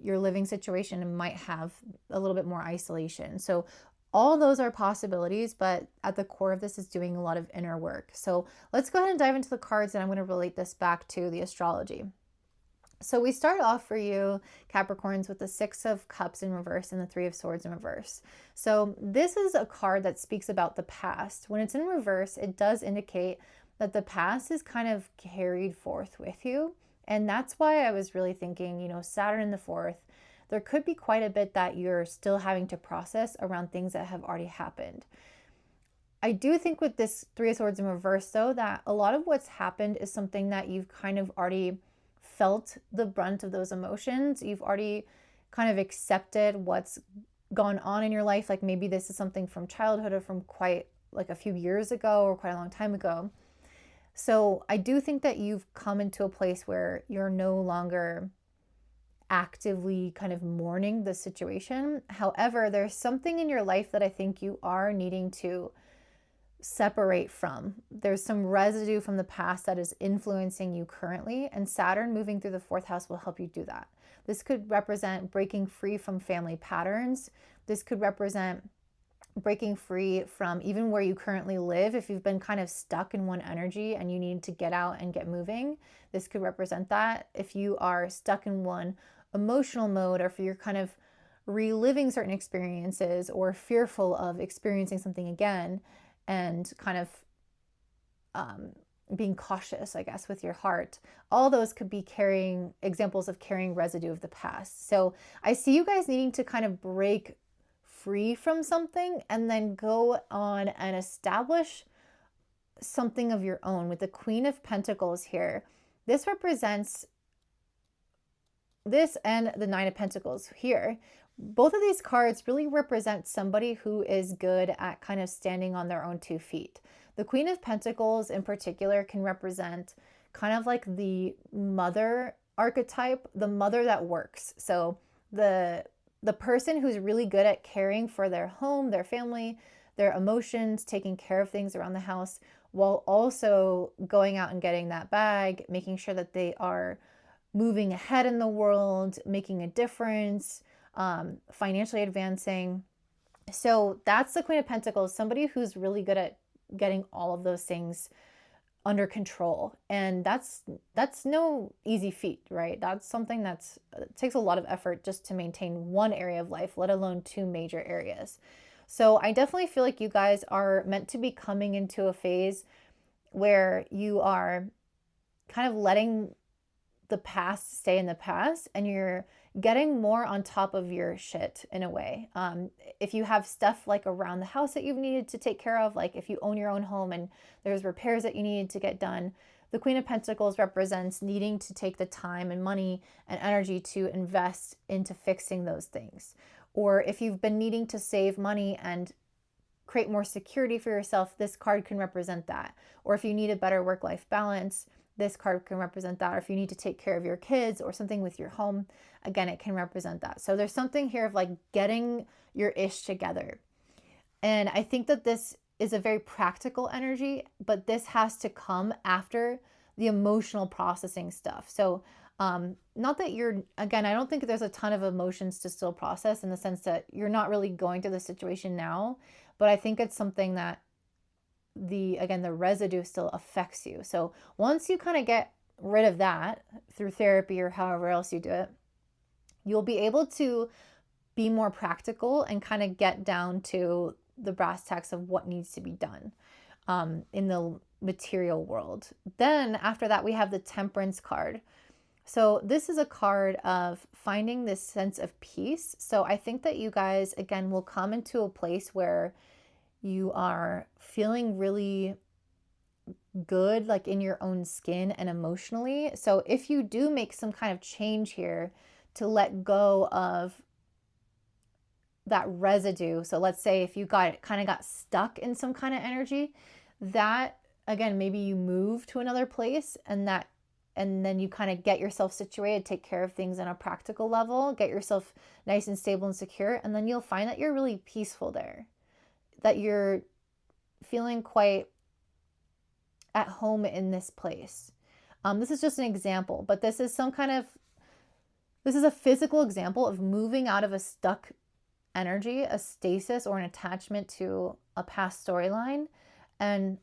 living situation, and might have a little bit more isolation. So all those are possibilities, but at the core of this is doing a lot of inner work. So let's go ahead and dive into the cards, and I'm going to relate this back to the astrology. So we start off for you, Capricorns, with the Six of Cups in reverse and the Three of Swords in reverse. So this is a card that speaks about the past. When it's in reverse, it does indicate that the past is kind of carried forth with you. And that's why I was really thinking, you know, Saturn in the fourth, there could be quite a bit that you're still having to process around things that have already happened. I do think with this Three of Swords in reverse, though, that a lot of what's happened is something that you've kind of already felt the brunt of those emotions. You've already kind of accepted what's gone on in your life. Like maybe this is something from childhood or from quite like a few years ago or quite a long time ago. So I do think that you've come into a place where you're no longer actively kind of mourning the situation. However, there's something in your life that I think you are needing to separate from. There's some residue from the past that is influencing you currently, and Saturn moving through the fourth house will help you do that. This could represent breaking free from family patterns. This could represent breaking free from even where you currently live. If you've been kind of stuck in one energy and you need to get out and get moving, this could represent that. If you are stuck in one emotional mode, or if you're kind of reliving certain experiences or fearful of experiencing something again, and kind of being cautious, I guess, with your heart. All those could be carrying examples of carrying residue of the past. So I see you guys needing to kind of break free from something and then go on and establish something of your own. With the Queen of Pentacles here, this represents this, and the Nine of Pentacles here. Both of these cards really represent somebody who is good at kind of standing on their own 2 feet. The Queen of Pentacles in particular can represent kind of like the mother archetype, the mother that works. So the person who's really good at caring for their home, their family, their emotions, taking care of things around the house, while also going out and getting that bag, making sure that they are moving ahead in the world, making a difference, financially advancing. So that's the Queen of Pentacles, somebody who's really good at getting all of those things under control. And that's no easy feat, right? That's something it takes a lot of effort just to maintain one area of life, let alone 2 major areas. So I definitely feel like you guys are meant to be coming into a phase where you are kind of letting the past stay in the past, and you're getting more on top of your shit in a way. If you have stuff like around the house that you've needed to take care of, like if you own your own home and there's repairs that you needed to get done, the Queen of Pentacles represents needing to take the time and money and energy to invest into fixing those things. Or if you've been needing to save money and create more security for yourself, this card can represent that. Or if you need a better work-life balance, this card can represent that. Or if you need to take care of your kids or something with your home, again, it can represent that. So there's something here of like getting your ish together. And I think that this is a very practical energy, but this has to come after the emotional processing stuff. So not that again, I don't think there's a ton of emotions to still process, in the sense that you're not really going through the situation now, but I think it's something that the residue still affects you. So once you kind of get rid of that through therapy or however else you do it, you'll be able to be more practical and kind of get down to the brass tacks of what needs to be done in the material world. Then after that, we have the Temperance card. So this is a card of finding this sense of peace. So I think that you guys, again, will come into a place where you are feeling really good, like in your own skin and emotionally. So if you do make some kind of change here to let go of that residue, so let's say if you got stuck in some kind of energy, that again, maybe you move to another place, and then you kind of get yourself situated, take care of things on a practical level, get yourself nice and stable and secure, and then you'll find that you're really peaceful there, that you're feeling quite at home in this place. This is just an example, but this is a physical example of moving out of a stuck energy, a stasis, or an attachment to a past storyline, and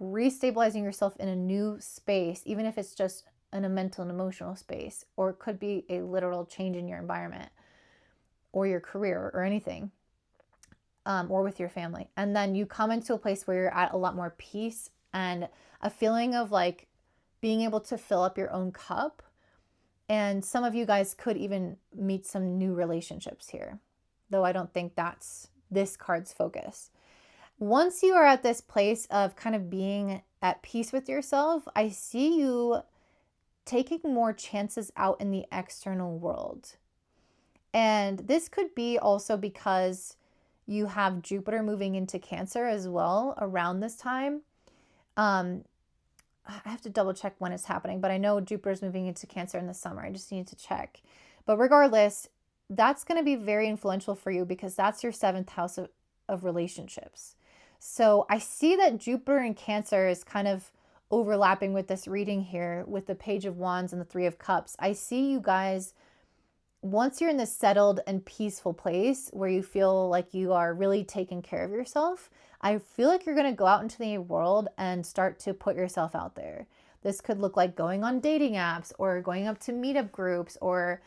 restabilizing yourself in a new space, even if it's just in a mental and emotional space, or it could be a literal change in your environment or your career or anything, or with your family. And then you come into a place where you're at a lot more peace and a feeling of like being able to fill up your own cup. And some of you guys could even meet some new relationships here, though I don't think that's this card's focus. Once you are at this place of kind of being at peace with yourself, I see you taking more chances out in the external world. And this could be also because you have Jupiter moving into Cancer as well around this time. I have to double check when it's happening, but I know Jupiter's moving into Cancer in the summer. I just need to check. But regardless, that's going to be very influential for you because that's your 7th house of relationships. So I see that Jupiter in Cancer is kind of overlapping with this reading here with the Page of Wands and the 3 of Cups. I see you guys, once you're in this settled and peaceful place where you feel like you are really taking care of yourself, I feel like you're going to go out into the world and start to put yourself out there. This could look like going on dating apps or going up to meetup groups or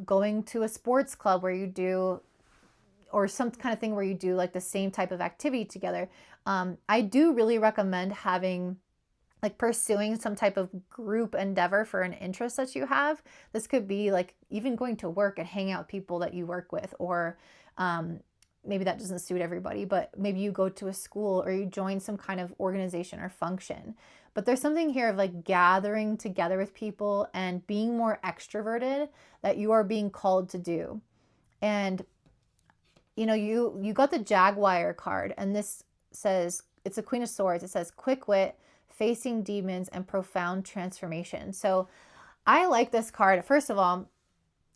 going to a sports club where you do, or some kind of thing where you do like the same type of activity together. I do really recommend pursuing some type of group endeavor for an interest that you have. This could be like even going to work and hang out with people that you work with, or maybe that doesn't suit everybody, but maybe you go to a school or you join some kind of organization or function. But there's something here of like gathering together with people and being more extroverted that you are being called to do. And you know, you got the Jaguar card, and this says, it's a Queen of Swords. It says quick wit, facing demons, and profound transformation. So I like this card. First of all,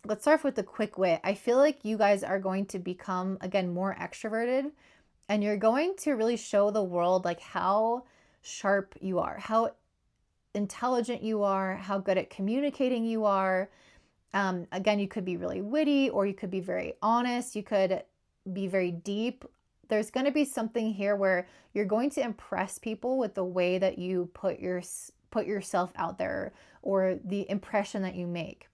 let's start with the quick wit. I feel like you guys are going to become, again, more extroverted, and you're going to really show the world like how sharp you are, how intelligent you are, how good at communicating you are. Again, you could be really witty, or you could be very honest. You could be very deep. There's going to be something here where you're going to impress people with the way that you put yourself out there, or the impression that you make.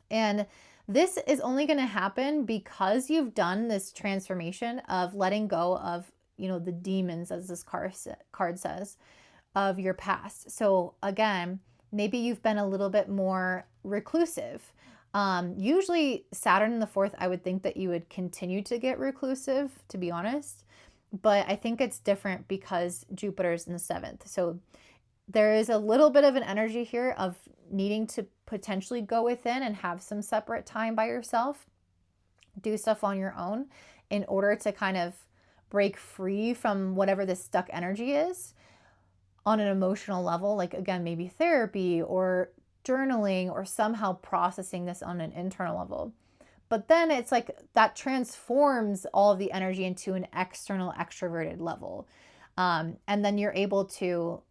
And this is only going to happen because you've done this transformation of letting go of, you know, the demons, as this card says, of your past. So again, maybe you've been a little bit more reclusive. Usually Saturn in the 4th, I would think that you would continue to get reclusive, to be honest. But I think it's different because Jupiter's in the 7th. So there is a little bit of an energy here of needing to potentially go within and have some separate time by yourself, do stuff on your own in order to kind of break free from whatever this stuck energy is on an emotional level. Like, again, maybe therapy or journaling, or somehow processing this on an internal level. But then it's like that transforms all of the energy into an external extroverted level. And then you're able to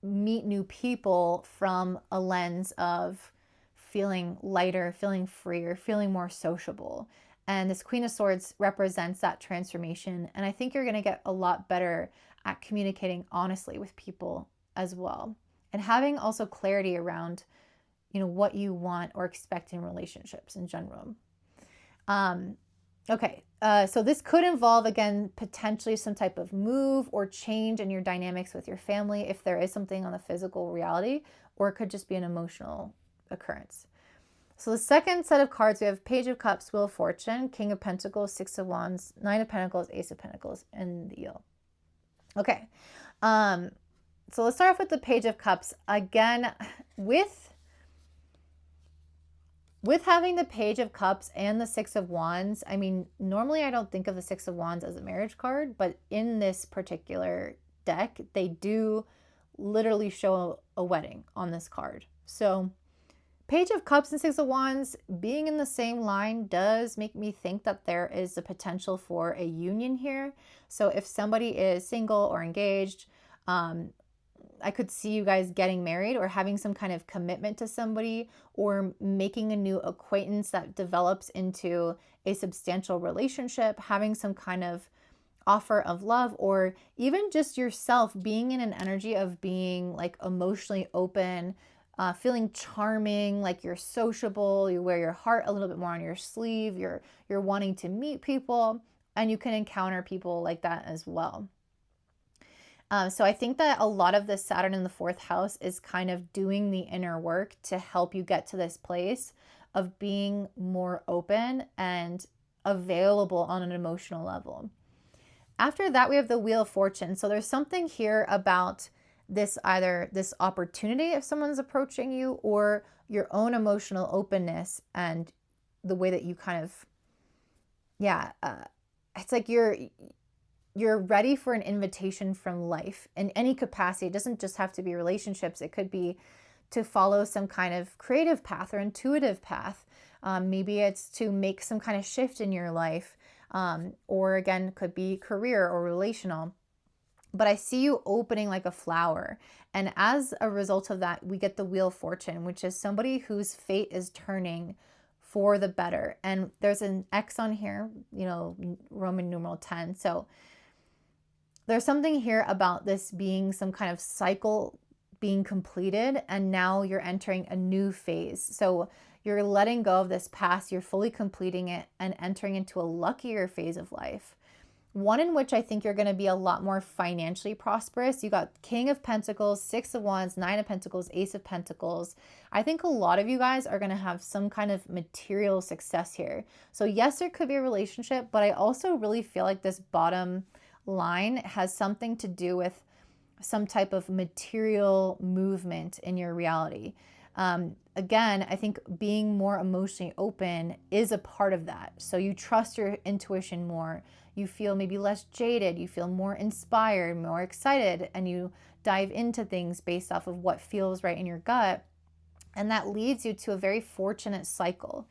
meet new people from a lens of feeling lighter, feeling freer, feeling more sociable. And this Queen of Swords represents that transformation. And I think you're going to get a lot better at communicating honestly with people as well. And having also clarity around, you know, what you want or expect in relationships in general. So this could involve, again, potentially some type of move or change in your dynamics with your family, if there is something on the physical reality, or it could just be an emotional occurrence. So the second set of cards, we have Page of Cups, Wheel of Fortune, King of Pentacles, 6 of Wands, 9 of Pentacles, Ace of Pentacles, and the Eel. Okay. So let's start off with the Page of Cups. Again, with having the Page of Cups and the Six of Wands, I mean, normally I don't think of the Six of Wands as a marriage card, but in this particular deck, they do literally show a wedding on this card. So Page of Cups and Six of Wands being in the same line does make me think that there is a potential for a union here. So if somebody is single or engaged, I could see you guys getting married or having some kind of commitment to somebody, or making a new acquaintance that develops into a substantial relationship, having some kind of offer of love, or even just yourself being in an energy of being like emotionally open, feeling charming, like you're sociable, you wear your heart a little bit more on your sleeve, you're wanting to meet people, and you can encounter people like that as well. So I think that a lot of the Saturn in the fourth house is kind of doing the inner work to help you get to this place of being more open and available on an emotional level. After that, we have the Wheel of Fortune. So there's something here about this, either this opportunity if someone's approaching you, or your own emotional openness and the way that you kind of, it's like you're ready for an invitation from life in any capacity. It doesn't just have to be relationships. It could be to follow some kind of creative path or intuitive path. Maybe it's to make some kind of shift in your life. Or again, could be career or relational. But I see you opening like a flower. And as a result of that, we get the Wheel of Fortune, which is somebody whose fate is turning for the better. And there's an X on here, Roman numeral 10. So there's something here about this being some kind of cycle being completed, and now you're entering a new phase. So you're letting go of this past, you're fully completing it and entering into a luckier phase of life. One in which I think you're going to be a lot more financially prosperous. You got King of Pentacles, Six of Wands, Nine of Pentacles, Ace of Pentacles. I think a lot of you guys are going to have some kind of material success here. So yes, there could be a relationship, but I also really feel like this bottom line has something to do with some type of material movement in your reality. Again, I think being more emotionally open is a part of that. So you trust your intuition more. You feel maybe less jaded. You feel more inspired, more excited, and you dive into things based off of what feels right in your gut. And that leads you to a very fortunate cycle.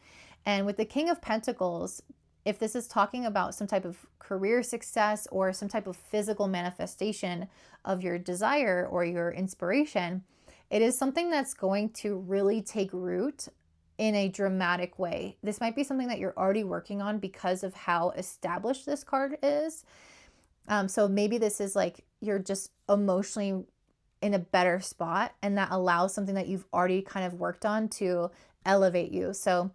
And with the King of Pentacles, if this is talking about some type of career success or some type of physical manifestation of your desire or your inspiration, it is something that's going to really take root in a dramatic way. This might be something that you're already working on because of how established this card is. So maybe this is like you're just emotionally in a better spot, and that allows something that you've already kind of worked on to elevate you. So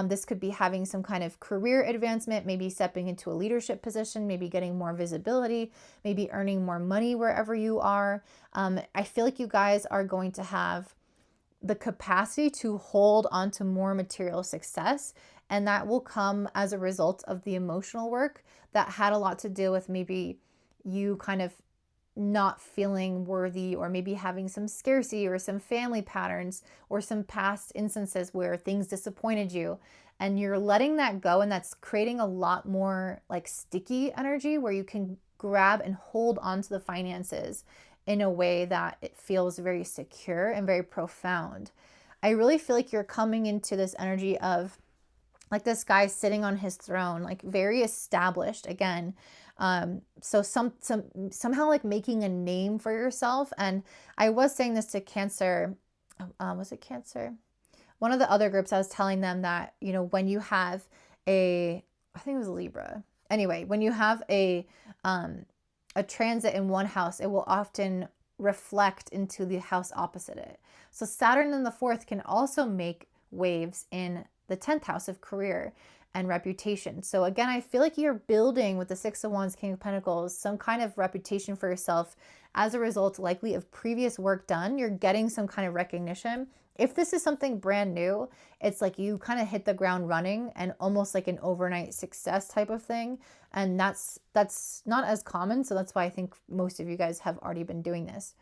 this could be having some kind of career advancement, maybe stepping into a leadership position, maybe getting more visibility, maybe earning more money wherever you are. I feel like you guys are going to have the capacity to hold on to more material success, and that will come as a result of the emotional work that had a lot to do with maybe you kind of not feeling worthy, or maybe having some scarcity or some family patterns or some past instances where things disappointed you, and you're letting that go, and that's creating a lot more like sticky energy where you can grab and hold onto the finances in a way that it feels very secure and very profound. I really feel like you're coming into this energy of like this guy sitting on his throne, like very established again. So somehow like making a name for yourself. And I was saying this to Cancer, was it Cancer? One of the other groups, I was telling them that, when you have I think it was Libra. Anyway, when you have a transit in one house, it will often reflect into the house opposite it. So Saturn in the fourth can also make waves in the 10th house of career and reputation. So again, I feel like you're building with the Six of Wands, King of Pentacles, some kind of reputation for yourself as a result likely of previous work done. You're getting some kind of recognition. If this is something brand new, it's like you kind of hit the ground running and almost like an overnight success type of thing. And that's not as common. So that's why I think most of you guys have already been doing this.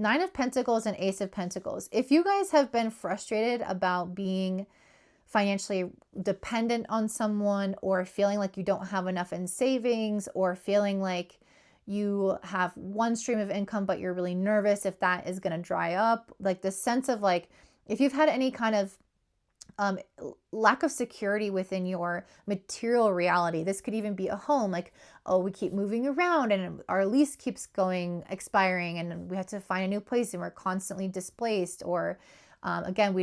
Nine of Pentacles and Ace of Pentacles. If you guys have been frustrated about being financially dependent on someone, or feeling like you don't have enough in savings, or feeling like you have one stream of income but you're really nervous if that is going to dry up, like the sense of like, if you've had any kind of lack of security within your material reality. This could even be a home, like, oh, we keep moving around and our lease keeps expiring and we have to find a new place and we're constantly displaced. Or again,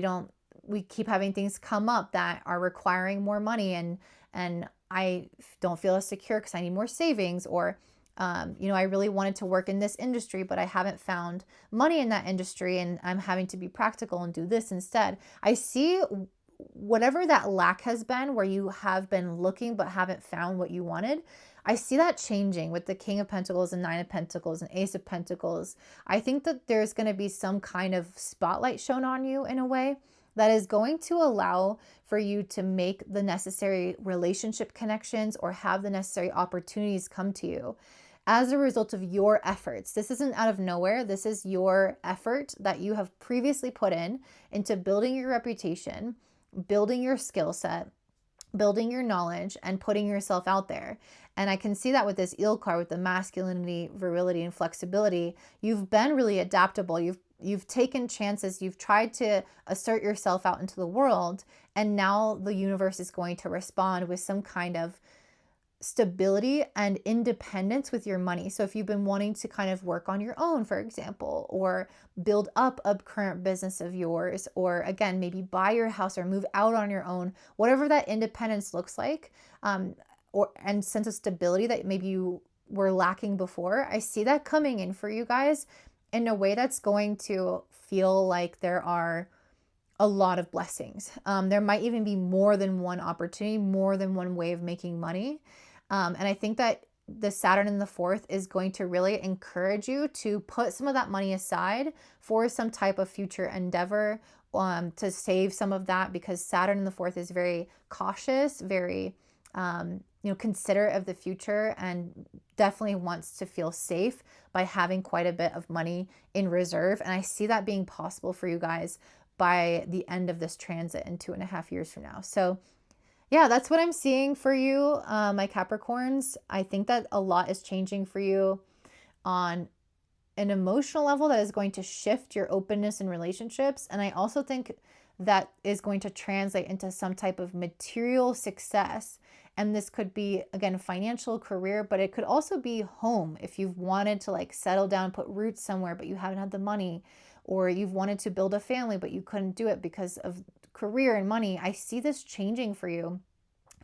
we keep having things come up that are requiring more money, and I don't feel as secure because I need more savings. Or I really wanted to work in this industry, but I haven't found money in that industry and I'm having to be practical and do this instead. I see whatever that lack has been, where you have been looking but haven't found what you wanted. I see that changing with the King of Pentacles and Nine of Pentacles and Ace of Pentacles. I think that there's going to be some kind of spotlight shown on you in a way that is going to allow for you to make the necessary relationship connections or have the necessary opportunities come to you as a result of your efforts. This isn't out of nowhere. This is your effort that you have previously put into building your reputation, building your skill set, building your knowledge, and putting yourself out there. And I can see that with this eel card, with the masculinity, virility, and flexibility. You've been really adaptable. You've taken chances. You've tried to assert yourself out into the world. And now the universe is going to respond with some kind of stability and independence with your money. So if you've been wanting to kind of work on your own, for example, or build up a current business of yours, or again, maybe buy your house or move out on your own, whatever that independence looks like, and sense of stability that maybe you were lacking before, I see that coming in for you guys in a way that's going to feel like there are a lot of blessings. There might even be more than one opportunity, more than one way of making money. And I think that the Saturn in the fourth is going to really encourage you to put some of that money aside for some type of future endeavor, to save some of that, because Saturn in the fourth is very cautious, very considerate of the future, and definitely wants to feel safe by having quite a bit of money in reserve. And I see that being possible for you guys by the end of this transit in 2.5 years from now. So yeah, that's what I'm seeing for you, my Capricorns. I think that a lot is changing for you on an emotional level that is going to shift your openness in relationships. And I also think that is going to translate into some type of material success. And this could be, again, financial, career, but it could also be home. If you've wanted to like settle down, put roots somewhere, but you haven't had the money, or you've wanted to build a family, but you couldn't do it because of career and money. I see this changing for you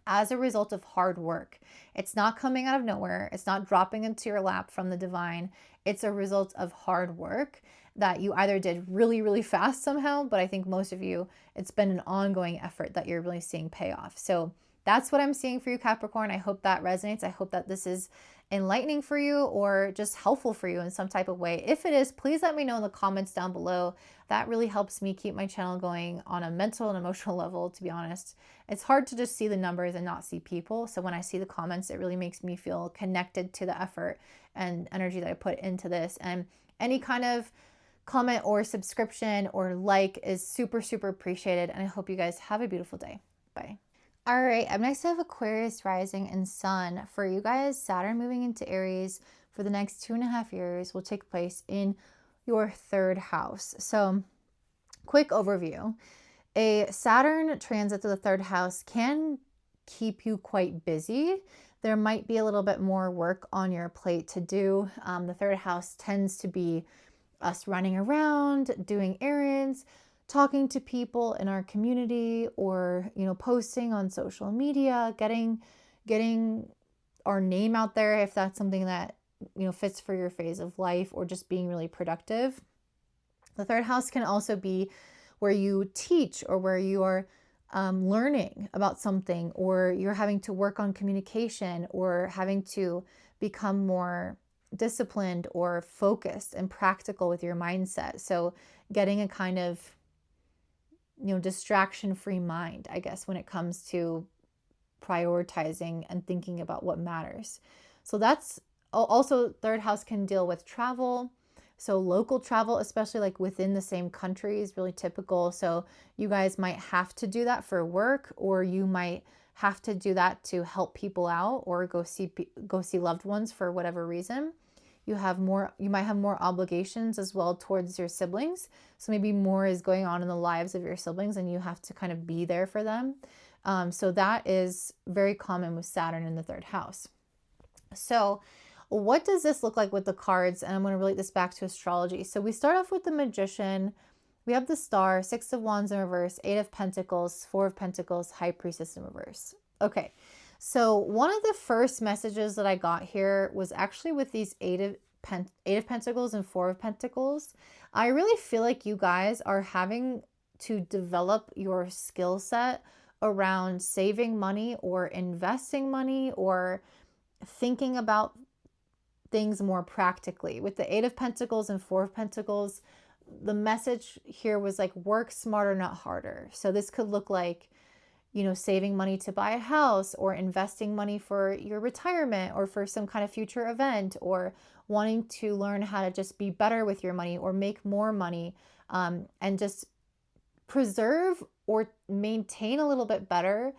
as a result of hard work. It's not coming out of nowhere. It's not dropping into your lap from the divine. It's a result of hard work that you either did really, really fast somehow, but I think most of you, it's been an ongoing effort that you're really seeing pay off. So that's what I'm seeing for you, Capricorn. I hope that resonates. I hope that this is enlightening for you or just helpful for you in some type of way. If it is, please let me know in the comments down below. That really helps me keep my channel going on a mental and emotional level, to be honest. It's hard to just see the numbers and not see people. So when I see the comments, it really makes me feel connected to the effort and energy that I put into this. And any kind of comment or subscription or like is super, super appreciated. And I hope you guys have a beautiful day. Bye. All right, up next I have Aquarius rising and sun. For you guys, Saturn moving into Aries for the next 2.5 years will take place in your third house. So quick overview. A Saturn transit to the third house can keep you quite busy. There might be a little bit more work on your plate to do. The third house tends to be us running around, doing errands, talking to people in our community, or posting on social media, getting our name out there if that's something that fits for your phase of life, or just being really productive. The third house can also be where you teach, or where you are learning about something, or you're having to work on communication, or having to become more disciplined or focused and practical with your mindset. So getting a kind of distraction-free mind, I guess, when it comes to prioritizing and thinking about what matters. So that's also, third house can deal with travel. So local travel, especially like within the same country, is really typical. So you guys might have to do that for work, or you might have to do that to help people out, or go see loved ones for whatever reason. You might have more obligations as well towards your siblings. So maybe more is going on in the lives of your siblings and you have to kind of be there for them. So that is very common with Saturn in the third house. So what does this look like with the cards? And I'm going to relate this back to astrology. So we start off with the Magician. We have the Star, Six of Wands in reverse, Eight of Pentacles, Four of Pentacles, High Priestess in reverse. Okay, so one of the first messages that I got here was actually with these Eight of Pentacles and Four of Pentacles. I really feel like you guys are having to develop your skill set around saving money or investing money or thinking about things more practically. With the Eight of Pentacles and Four of Pentacles, the message here was like, work smarter, not harder. So this could look like, saving money to buy a house, or investing money for your retirement or for some kind of future event, or wanting to learn how to just be better with your money or make more money, and just preserve or maintain a little bit better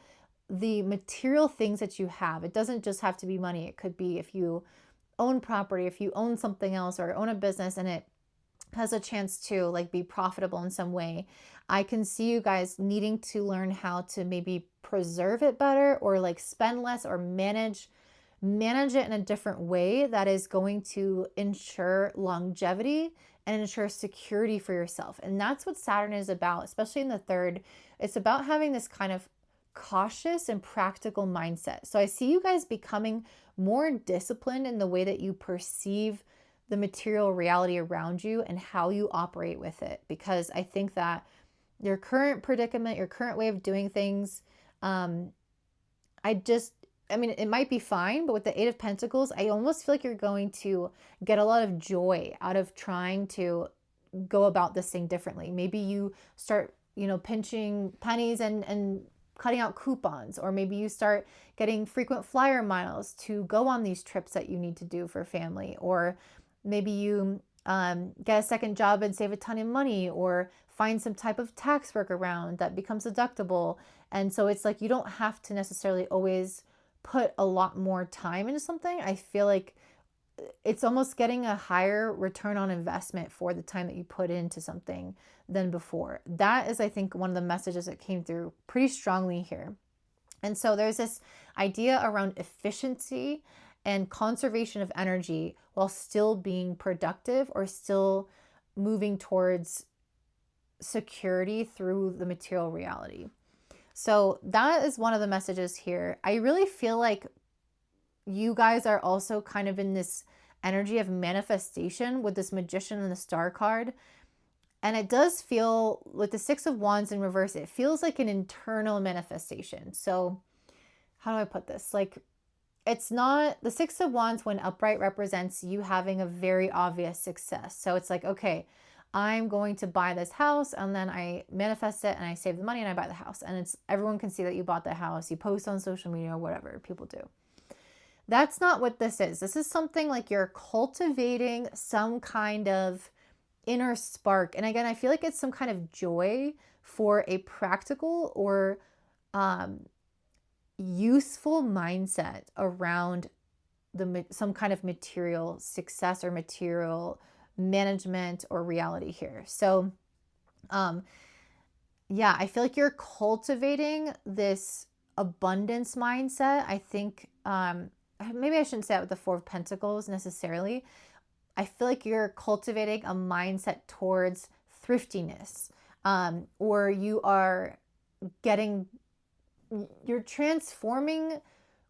the material things that you have. It doesn't just have to be money. It could be if you own property, if you own something else or own a business and it has a chance to like be profitable in some way. I can see you guys needing to learn how to maybe preserve it better, or like spend less, or manage it in a different way that is going to ensure longevity and ensure security for yourself. And that's what Saturn is about, especially in the third. It's about having this kind of cautious and practical mindset. So I see you guys becoming more disciplined in the way that you perceive the material reality around you and how you operate with it. Because I think that your current predicament, your current way of doing things, it might be fine, but with the Eight of Pentacles, I almost feel like you're going to get a lot of joy out of trying to go about this thing differently. Maybe you start, pinching pennies and cutting out coupons, or maybe you start getting frequent flyer miles to go on these trips that you need to do for family, or maybe you get a second job and save a ton of money, or find some type of tax workaround that becomes deductible. And so it's like you don't have to necessarily always put a lot more time into something. I feel like it's almost getting a higher return on investment for the time that you put into something than before. That is, I think, one of the messages that came through pretty strongly here. And so there's this idea around efficiency and conservation of energy while still being productive, or still moving towards security through the material reality. So that is one of the messages here. I really feel like you guys are also kind of in this energy of manifestation with this Magician and the Star card. And it does feel, with the Six of Wands in reverse, it feels like an internal manifestation. So how do I put this? Like, it's not, the Six of Wands when upright represents you having a very obvious success. So it's like, okay, I'm going to buy this house, and then I manifest it and I save the money and I buy the house. And it's, everyone can see that you bought the house. You post on social media or whatever people do. That's not what this is. This is something like you're cultivating some kind of inner spark. And again, I feel like it's some kind of joy for a practical or useful mindset around some kind of material success or material management or reality here. So I feel like you're cultivating this abundance mindset. I think maybe I shouldn't say that with the Four of Pentacles necessarily. I feel like you're cultivating a mindset towards thriftiness, or you're transforming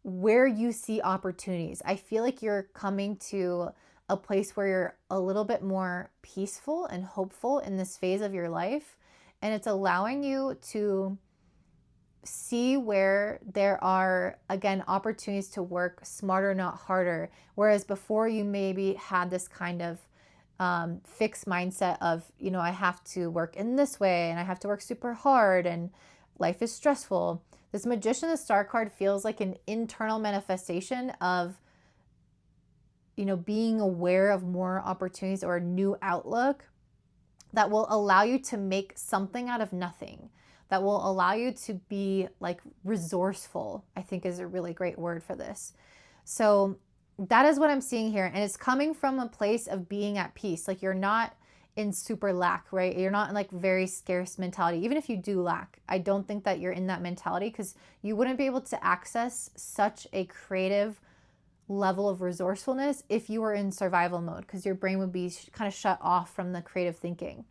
where you see opportunities. I feel like you're coming to a place where you're a little bit more peaceful and hopeful in this phase of your life. And it's allowing you to see where there are, again, opportunities to work smarter, not harder. Whereas before you maybe had this kind of fixed mindset of, I have to work in this way and I have to work super hard and life is stressful. This Magician, the Star card, feels like an internal manifestation of, being aware of more opportunities or a new outlook that will allow you to make something out of nothing, that will allow you to be like resourceful, I think is a really great word for this. So that is what I'm seeing here. And it's coming from a place of being at peace. Like you're not in super lack, right? You're not in like very scarce mentality. Even if you do lack, I don't think that you're in that mentality, because you wouldn't be able to access such a creative level of resourcefulness if you were in survival mode, because your brain would be kind of shut off from the creative thinking.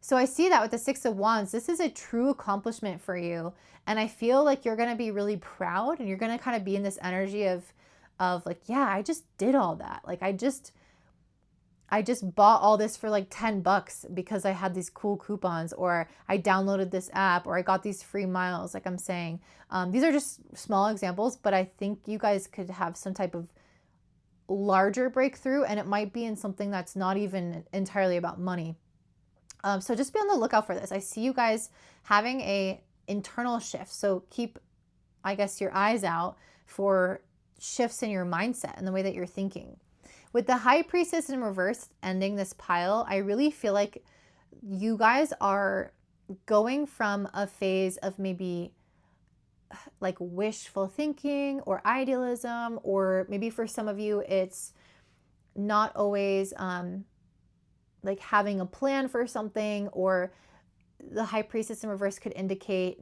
So I see that with the Six of Wands, this is a true accomplishment for you. And I feel like you're going to be really proud, and you're going to kind of be in this energy of like, yeah, I just did all that. Like I just bought all this for like $10 because I had these cool coupons, or I downloaded this app, or I got these free miles, like I'm saying. These are just small examples, but I think you guys could have some type of larger breakthrough, and it might be in something that's not even entirely about money. So just be on the lookout for this. I see you guys having a internal shift. So keep, I guess, your eyes out for shifts in your mindset and the way that you're thinking. With the High Priestess in reverse ending this pile, I really feel like you guys are going from a phase of maybe like wishful thinking or idealism, or maybe for some of you, it's not always like having a plan for something, or the High Priestess in reverse could indicate,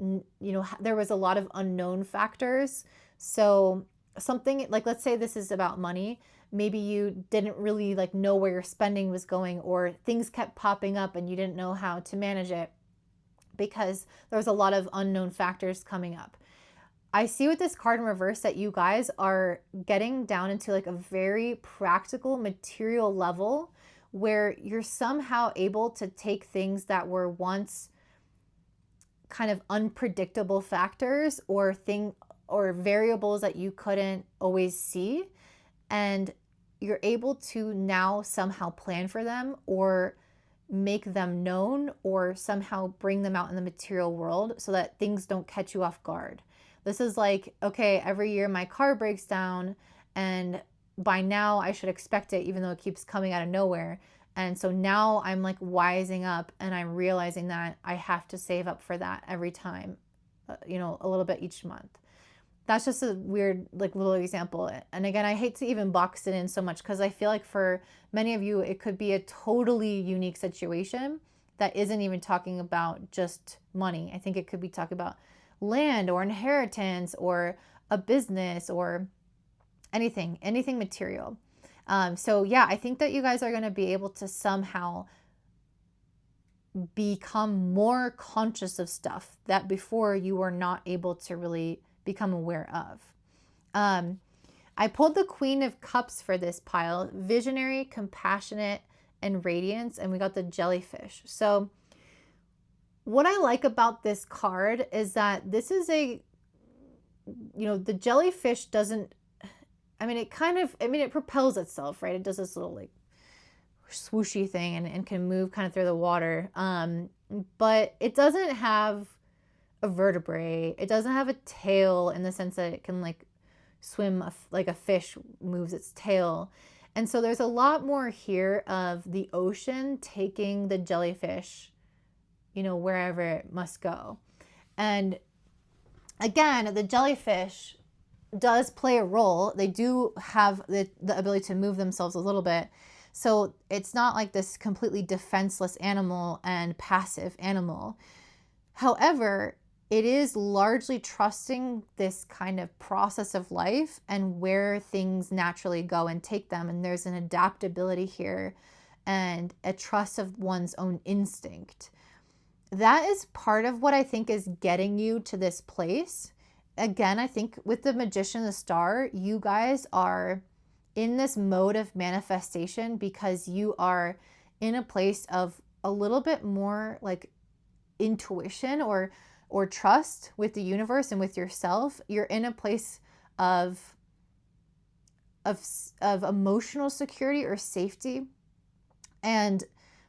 there was a lot of unknown factors. So something like, let's say this is about money. Maybe you didn't really like know where your spending was going, or things kept popping up and you didn't know how to manage it because there was a lot of unknown factors coming up. I see with this card in reverse that you guys are getting down into like a very practical material level where you're somehow able to take things that were once kind of unpredictable factors or variables that you couldn't always see, and you're able to now somehow plan for them or make them known or somehow bring them out in the material world so that things don't catch you off guard. This is like, okay, every year my car breaks down, and by now I should expect it, even though it keeps coming out of nowhere. And so now I'm like wising up, and I'm realizing that I have to save up for that every time, a little bit each month. That's just a weird, like, little example. And again, I hate to even box it in so much, because I feel like for many of you, it could be a totally unique situation that isn't even talking about just money. I think it could be talking about land or inheritance or a business or anything material. So yeah, I think that you guys are going to be able to somehow become more conscious of stuff that before you were not able to really become aware of. I pulled the Queen of Cups for this pile: visionary, compassionate, and radiance, and we got the jellyfish. So what I like about this card is that this is the jellyfish doesn't, it propels itself, right? It does this little like swooshy thing and can move kind of through the water. But it doesn't have a vertebrae. It doesn't have a tail in the sense that it can like swim like a fish moves its tail. And so there's a lot more here of the ocean taking the jellyfish, wherever it must go. And again, the jellyfish does play a role. They do have the ability to move themselves a little bit. So it's not like this completely defenseless animal and passive animal. However, it is largely trusting this kind of process of life and where things naturally go and take them. And there's an adaptability here and a trust of one's own instinct. That is part of what I think is getting you to this place. Again, I think with the Magician, the Star, you guys are in this mode of manifestation because you are in a place of a little bit more like intuition or trust with the universe and with yourself. You're in a place of emotional security or safety. And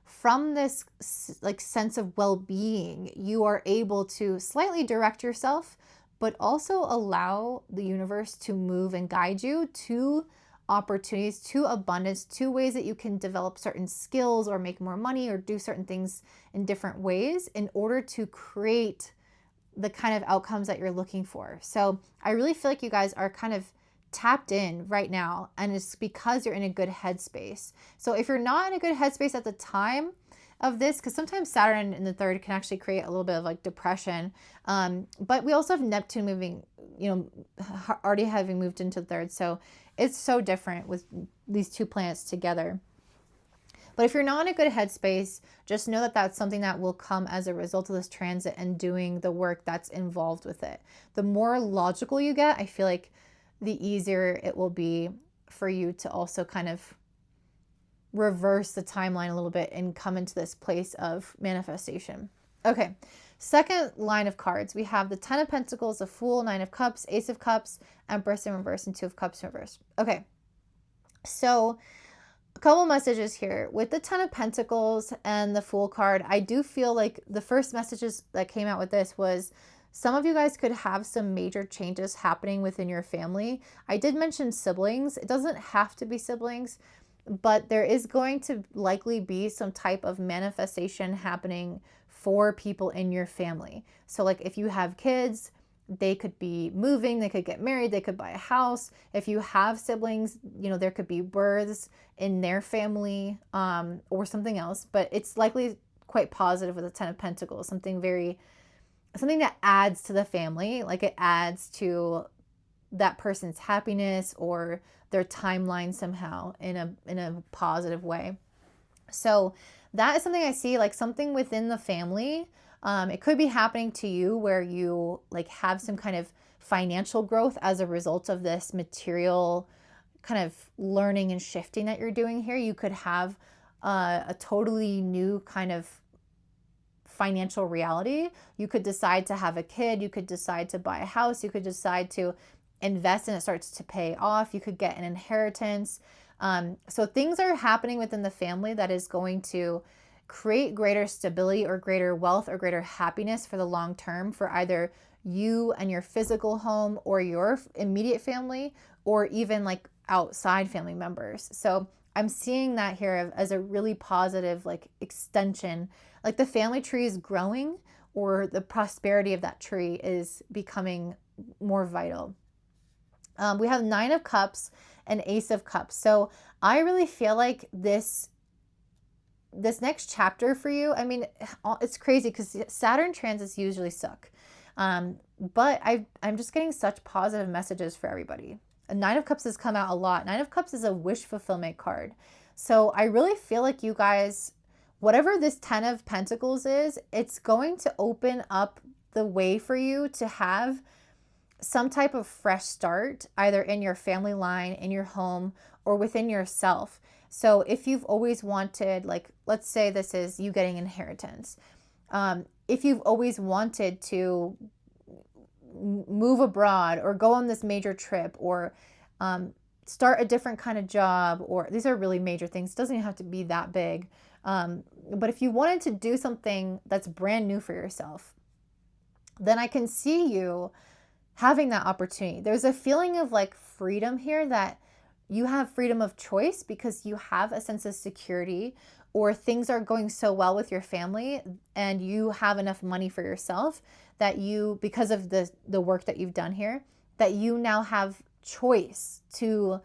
from this like sense of well-being, you are able to slightly direct yourself, but also allow the universe to move and guide you to opportunities to abundance, to ways that you can develop certain skills or make more money or do certain things in different ways in order to create the kind of outcomes that you're looking for. So I really feel like you guys are kind of tapped in right now, and it's because you're in a good headspace. So if you're not in a good headspace at the time of this, because sometimes Saturn in the third can actually create a little bit of like depression, but we also have Neptune moving, already having moved into the third, so it's so different with these two planets together. But if you're not in a good headspace, just know that that's something that will come as a result of this transit and doing the work that's involved with it. The more logical you get, I feel like the easier it will be for you to also kind of reverse the timeline a little bit and come into this place of manifestation. Okay, second line of cards, we have the Ten of Pentacles, the Fool, Nine of Cups, Ace of Cups, Empress in reverse, and Two of Cups in reverse. Okay, so a couple messages here. With the Ten of Pentacles and the Fool card, I do feel like the first messages that came out with this was some of you guys could have some major changes happening within your family. I did mention siblings. It doesn't have to be siblings, but there is going to likely be some type of manifestation happening for people in your family. So like if you have kids, they could be moving, they could get married, they could buy a house. If you have siblings, there could be births in their family, or something else, but it's likely quite positive with the Ten of Pentacles, something that adds to the family, like it adds to that person's happiness or their timeline somehow in a positive way. So that is something I see, like something within the family. It could be happening to you where you like have some kind of financial growth as a result of this material kind of learning and shifting that you're doing here. You could have a totally new kind of financial reality. You could decide to have a kid. You could decide to buy a house. You could decide to invest and it starts to pay off. You could get an inheritance. So things are happening within the family that is going to create greater stability or greater wealth or greater happiness for the long term for either you and your physical home or your immediate family or even like outside family members. So I'm seeing that here as a really positive like extension, like the family tree is growing or the prosperity of that tree is becoming more vital. We have Nine of Cups and Ace of Cups. So I really feel like this next chapter for you, I mean, it's crazy because Saturn transits usually suck. But I'm just getting such positive messages for everybody. A Nine of Cups has come out a lot. Nine of Cups is a wish fulfillment card. So I really feel like you guys, whatever this Ten of Pentacles is, it's going to open up the way for you to have some type of fresh start, either in your family line, in your home, or within yourself. So if you've always wanted, like, let's say this is you getting inheritance. If you've always wanted to move abroad or go on this major trip or start a different kind of job, or these are really major things. It doesn't even have to be that big. But if you wanted to do something that's brand new for yourself, then I can see you having that opportunity. There's a feeling of like freedom here, that you have freedom of choice because you have a sense of security, or things are going so well with your family and you have enough money for yourself that you, because of the work that you've done here, that you now have choice to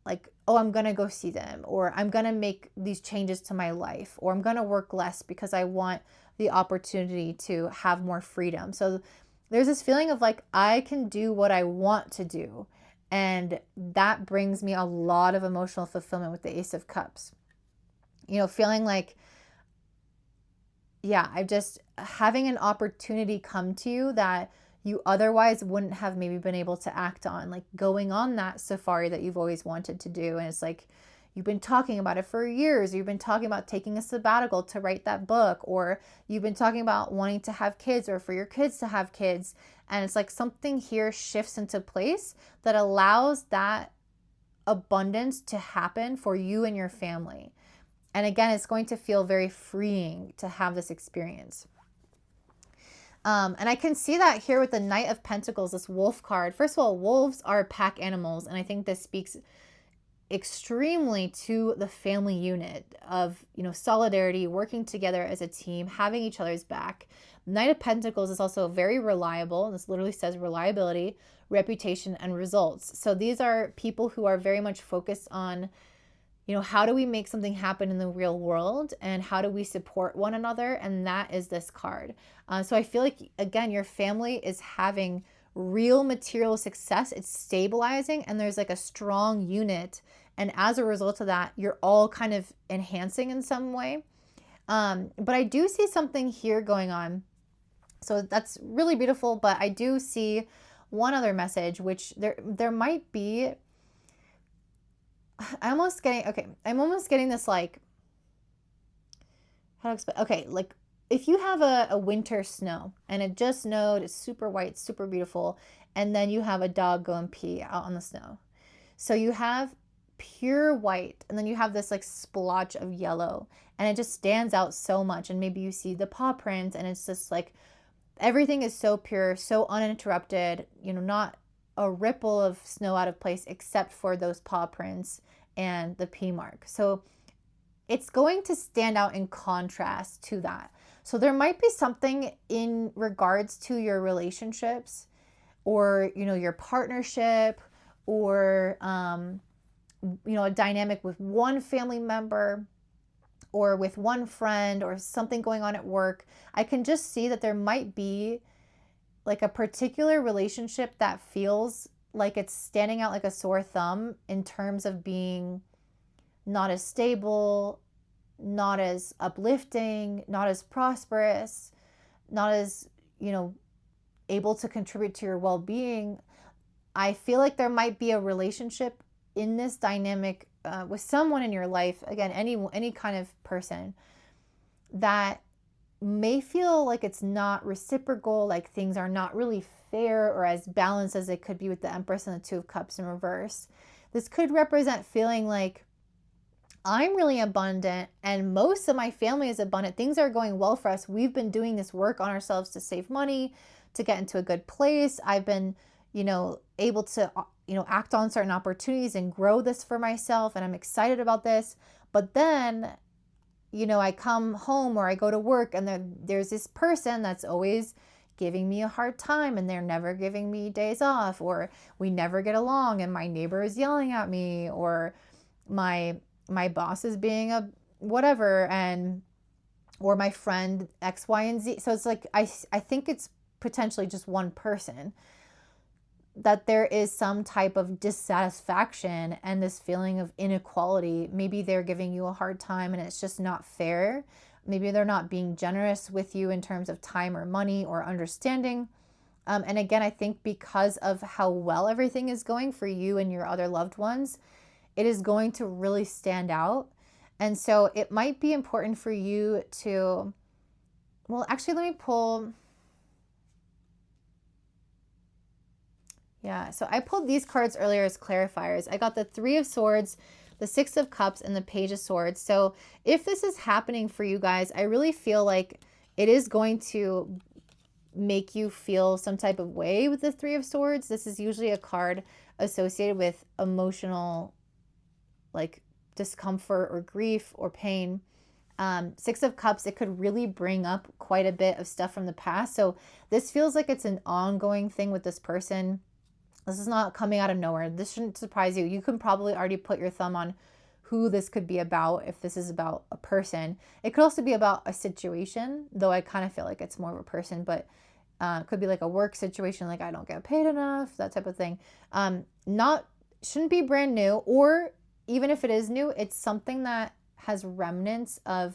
like, oh, I'm going to go see them, or I'm going to make these changes to my life, or I'm going to work less because I want the opportunity to have more freedom. So there's this feeling of like, I can do what I want to do. And that brings me a lot of emotional fulfillment with the Ace of Cups. Feeling like, yeah, I'm just having an opportunity come to you that you otherwise wouldn't have maybe been able to act on, like going on that safari that you've always wanted to do. And it's like, you've been talking about it for years. You've been talking about taking a sabbatical to write that book, or you've been talking about wanting to have kids or for your kids to have kids. And it's like something here shifts into place that allows that abundance to happen for you and your family. And again, it's going to feel very freeing to have this experience. And I can see that here with the Knight of Pentacles, this wolf card. First of all, wolves are pack animals. And I think this speaks extremely to the family unit of, solidarity, working together as a team, having each other's back. Knight of Pentacles is also very reliable. This literally says reliability, reputation, and results. So these are people who are very much focused on, how do we make something happen in the real world, and how do we support one another? And that is this card. So I feel like, again, your family is having real material success. It's stabilizing, and there's like a strong unit. And as a result of that, you're all kind of enhancing in some way. But I do see something here going on. So that's really beautiful. But I do see one other message, which there might be. I'm almost getting this, like, how to explain? Okay, like if you have a winter snow and it just snowed, it's super white, super beautiful, and then you have a dog go and pee out on the snow. So you have pure white, and then you have this like splotch of yellow, and it just stands out so much. And maybe you see the paw print, and it's just like everything is so pure, so uninterrupted, not a ripple of snow out of place except for those paw prints and the pea mark. So it's going to stand out in contrast to that. So there might be something in regards to your relationships, or, your partnership, or, a dynamic with one family member or with one friend, or something going on at work. I can just see that there might be like a particular relationship that feels like it's standing out like a sore thumb in terms of being not as stable, not as uplifting, not as prosperous, not as, able to contribute to your well-being. I feel like there might be a relationship in this dynamic with someone in your life, again, any kind of person, that may feel like it's not reciprocal, like things are not really fair or as balanced as it could be with the Empress and the Two of Cups in reverse. This could represent feeling like I'm really abundant and most of my family is abundant. Things are going well for us. We've been doing this work on ourselves to save money, to get into a good place. I've been, able to, act on certain opportunities and grow this for myself. And I'm excited about this. But then, I come home or I go to work, and there's this person that's always giving me a hard time, and they're never giving me days off, or we never get along, and my neighbor is yelling at me, or my boss is being a whatever, or my friend X, Y, and Z. So it's like, I think it's potentially just one person, that there is some type of dissatisfaction and this feeling of inequality. Maybe they're giving you a hard time and it's just not fair. Maybe they're not being generous with you in terms of time or money or understanding. And again, I think because of how well everything is going for you and your other loved ones, it is going to really stand out. And so it might be important for you to, well, actually, let me pull. Yeah, so I pulled these cards earlier as clarifiers. I got the Three of Swords, the Six of Cups, and the Page of Swords. So if this is happening for you guys, I really feel like it is going to make you feel some type of way with the Three of Swords. This is usually a card associated with emotional, like, discomfort or grief or pain. Six of Cups, it could really bring up quite a bit of stuff from the past. So this feels like it's an ongoing thing with this person. This is not coming out of nowhere. This shouldn't surprise you. You can probably already put your thumb on who this could be about, if this is about a person. It could also be about a situation, though I kind of feel like it's more of a person, but it could be like a work situation, like I don't get paid enough, that type of thing. Shouldn't be brand new, or even if it is new, it's something that has remnants of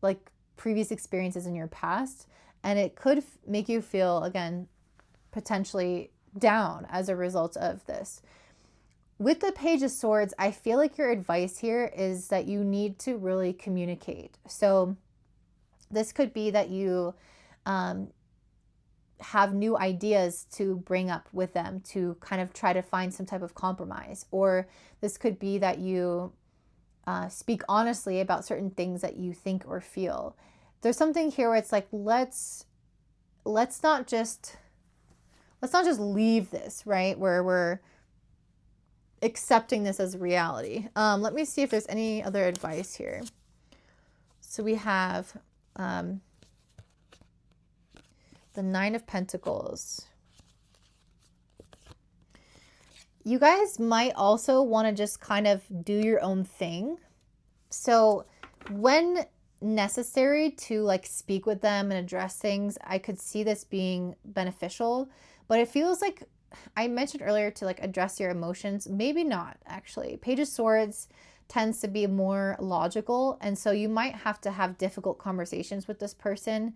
like previous experiences in your past, and it could make you feel, again, potentially down as a result of this. With the Page of Swords, I feel like your advice here is that you need to really communicate. So this could be that you have new ideas to bring up with them to kind of try to find some type of compromise. Or this could be that you speak honestly about certain things that you think or feel. There's something here where it's like, let's not just leave this, right? Where we're accepting this as reality. Let me see if there's any other advice here. So we have the Nine of Pentacles. You guys might also want to just kind of do your own thing. So when necessary to like speak with them and address things, I could see this being beneficial, but it feels like I mentioned earlier to like address your emotions. Maybe not, actually. Page of Swords tends to be more logical, and so you might have to have difficult conversations with this person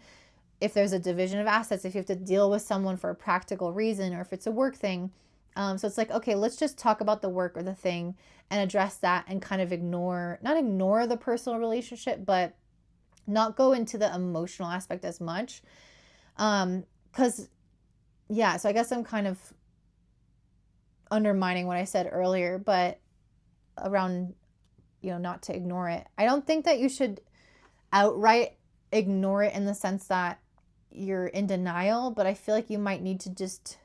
if there's a division of assets, if you have to deal with someone for a practical reason, or if it's a work thing. So it's like, okay, let's just talk about the work or the thing and address that and kind of not ignore the personal relationship, but not go into the emotional aspect as much. Because, yeah, so I guess I'm kind of undermining what I said earlier, but around, not to ignore it. I don't think that you should outright ignore it in the sense that you're in denial, but I feel like you might need to just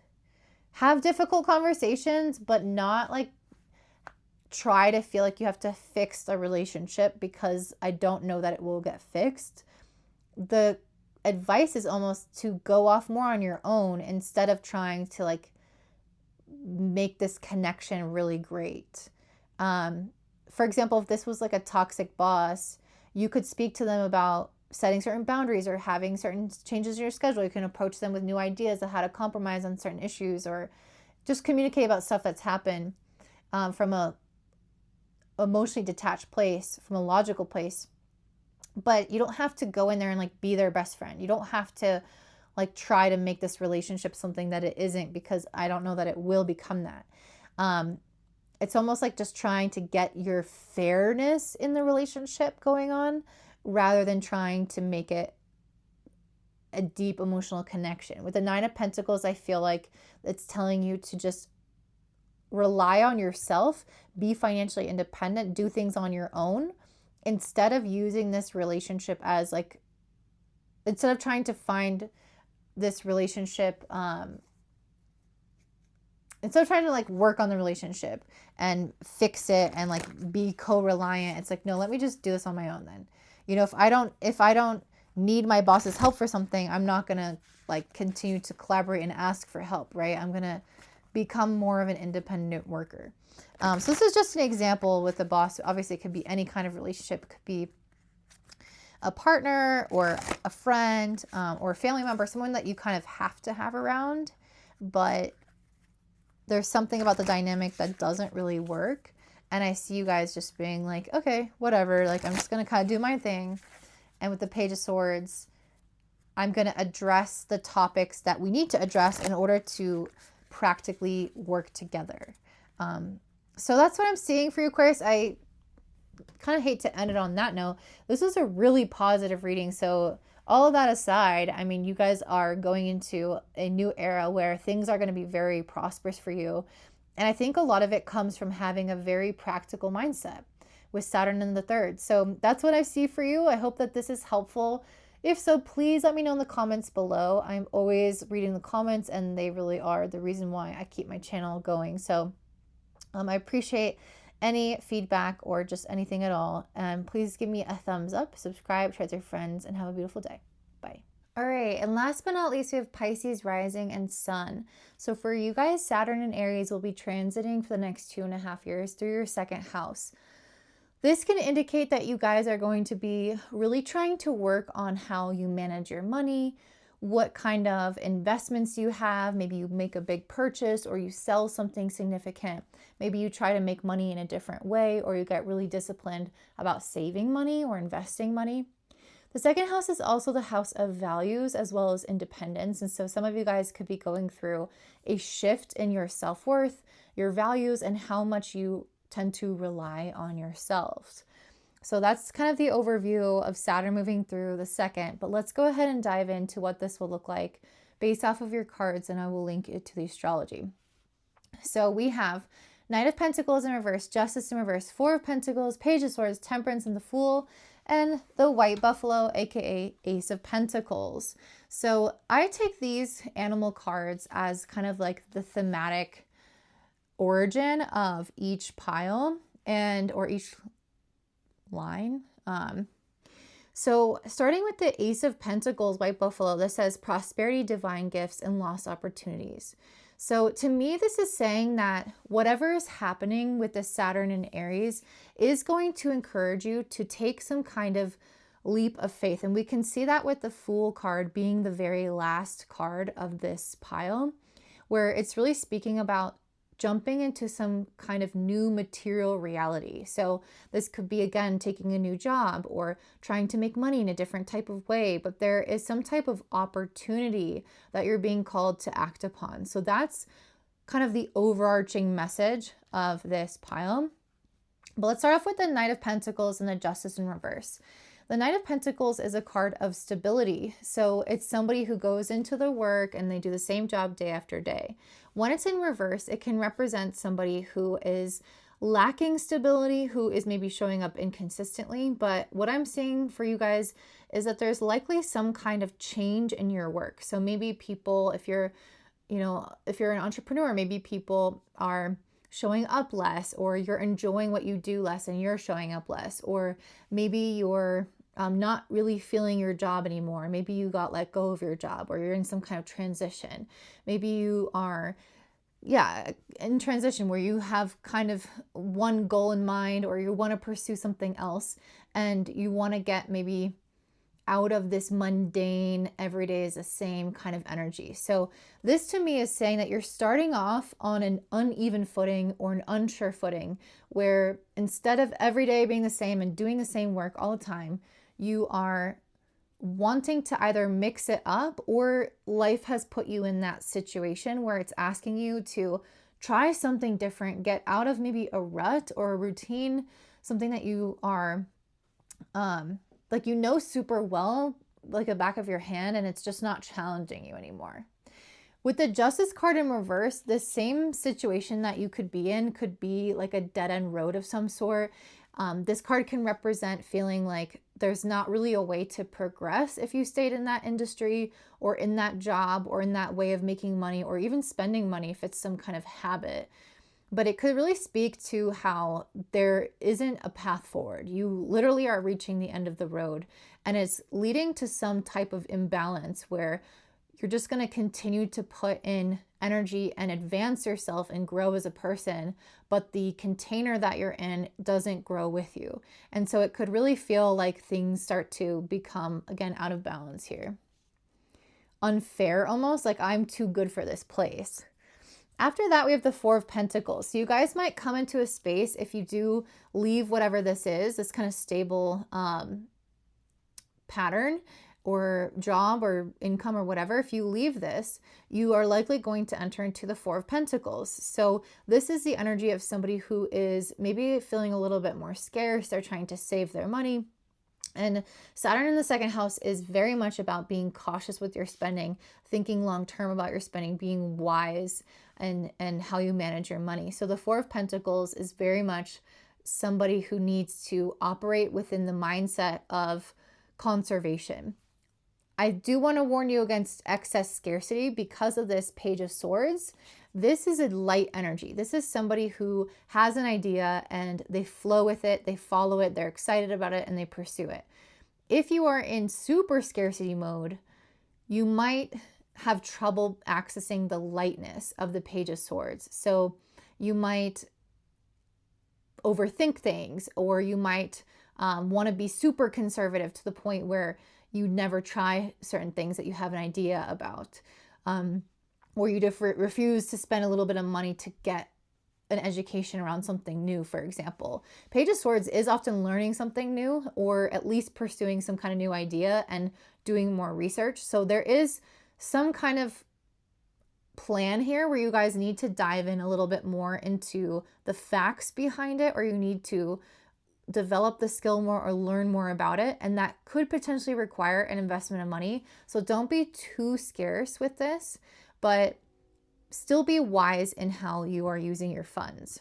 have difficult conversations, but not like try to feel like you have to fix the relationship, because I don't know that it will get fixed. The advice is almost to go off more on your own instead of trying to like make this connection really great. For example, if this was like a toxic boss, you could speak to them about setting certain boundaries or having certain changes in your schedule. You can approach them with new ideas of how to compromise on certain issues, or just communicate about stuff that's happened from a emotionally detached place, from a logical place. But you don't have to go in there and like be their best friend. You don't have to like try to make this relationship something that it isn't, because I don't know that it will become that. It's almost like just trying to get your fairness in the relationship going on, rather than trying to make it a deep emotional connection. With the Nine of Pentacles, I feel like it's telling you to just rely on yourself, be financially independent, do things on your own, instead of using this relationship as like, instead of trying to find this relationship, instead of trying to like work on the relationship and fix it and like be co-reliant, it's like, no, let me just do this on my own then. If I don't need my boss's help for something, I'm not going to like continue to collaborate and ask for help, right? I'm going to become more of an independent worker. So this is just an example with the boss. Obviously, it could be any kind of relationship. It could be a partner or a friend or a family member, someone that you kind of have to have around, but there's something about the dynamic that doesn't really work. And I see you guys just being like, okay, whatever. Like, I'm just going to kind of do my thing. And with the Page of Swords, I'm going to address the topics that we need to address in order to practically work together. So that's what I'm seeing for you, Aquarius. I kind of hate to end it on that note. This is a really positive reading. So all of that aside, I mean, you guys are going into a new era where things are going to be very prosperous for you. And I think a lot of it comes from having a very practical mindset with Saturn in the third. So that's what I see for you. I hope that this is helpful. If so, please let me know in the comments below. I'm always reading the comments, and they really are the reason why I keep my channel going. So I appreciate any feedback or just anything at all. And please give me a thumbs up, subscribe, share with your friends, and have a beautiful day. Bye. All right, and last but not least, we have Pisces rising and sun. So for you guys, Saturn and Aries will be transiting for the next 2.5 years through your second house. This can indicate that you guys are going to be really trying to work on how you manage your money, what kind of investments you have. Maybe you make a big purchase or you sell something significant. Maybe you try to make money in a different way, or you get really disciplined about saving money or investing money. The second house is also the house of values as well as independence. And so some of you guys could be going through a shift in your self-worth, your values, and how much you tend to rely on yourselves. So that's kind of the overview of Saturn moving through the second. But let's go ahead and dive into what this will look like based off of your cards, and I will link it to the astrology. So we have Knight of Pentacles in reverse, Justice in reverse, Four of Pentacles, Page of Swords, Temperance, and the Fool, and the White Buffalo, aka Ace of Pentacles. So I take these animal cards as kind of like the thematic origin of each pile or each line. So starting with the Ace of Pentacles, White Buffalo, this says prosperity, divine gifts, and lost opportunities. So to me, this is saying that whatever is happening with the Saturn and Aries is going to encourage you to take some kind of leap of faith. And we can see that with the Fool card being the very last card of this pile, where it's really speaking about jumping into some kind of new material reality. So this could be, again, taking a new job or trying to make money in a different type of way, but there is some type of opportunity that you're being called to act upon. So that's kind of the overarching message of this pile. But let's start off with the Knight of Pentacles and the Justice in reverse. The Knight of Pentacles is a card of stability. So it's somebody who goes into the work and they do the same job day after day. When it's in reverse, it can represent somebody who is lacking stability, who is maybe showing up inconsistently. But what I'm seeing for you guys is that there's likely some kind of change in your work. So maybe people, if you're an entrepreneur, maybe people are showing up less, or you're enjoying what you do less and you're showing up less, or maybe you're not really feeling your job anymore. Maybe you got let go of your job, or you're in some kind of transition. Maybe you are, in transition where you have kind of one goal in mind, or you want to pursue something else and you want to get maybe out of this mundane, every day is the same kind of energy. So this to me is saying that you're starting off on an uneven footing or an unsure footing, where instead of every day being the same and doing the same work all the time, you are wanting to either mix it up, or life has put you in that situation where it's asking you to try something different, get out of maybe a rut or a routine, something that you are super well, like the back of your hand, and it's just not challenging you anymore. With the Justice card in reverse, the same situation that you could be in could be like a dead-end road of some sort. This card can represent feeling like there's not really a way to progress if you stayed in that industry or in that job or in that way of making money, or even spending money if it's some kind of habit. But it could really speak to how there isn't a path forward. You literally are reaching the end of the road, and it's leading to some type of imbalance where you're just going to continue to put in energy and advance yourself and grow as a person, but the container that you're in doesn't grow with you. And so it could really feel like things start to become, again, out of balance here. Unfair almost, like I'm too good for this place. After that, we have the Four of Pentacles. So you guys might come into a space, if you do leave whatever this is, this kind of stable pattern or job or income or whatever, if you leave this, you are likely going to enter into the Four of Pentacles. So this is the energy of somebody who is maybe feeling a little bit more scarce. They're trying to save their money. And Saturn in the second house is very much about being cautious with your spending, thinking long-term about your spending, being wise and how you manage your money. So the Four of Pentacles is very much somebody who needs to operate within the mindset of conservation. I do want to warn you against excess scarcity because of this Page of Swords. This is a light energy. This is somebody who has an idea and they flow with it, they follow it, they're excited about it, and they pursue it. If you are in super scarcity mode, you might have trouble accessing the lightness of the Page of Swords. So you might overthink things, or you might want to be super conservative to the point where you never try certain things that you have an idea about. Or you refuse to spend a little bit of money to get an education around something new, for example. Page of Swords is often learning something new, or at least pursuing some kind of new idea and doing more research. So there is some kind of plan here where you guys need to dive in a little bit more into the facts behind it, or you need to develop the skill more or learn more about it, and that could potentially require an investment of money. So don't be too scarce with this, but still be wise in how you are using your funds.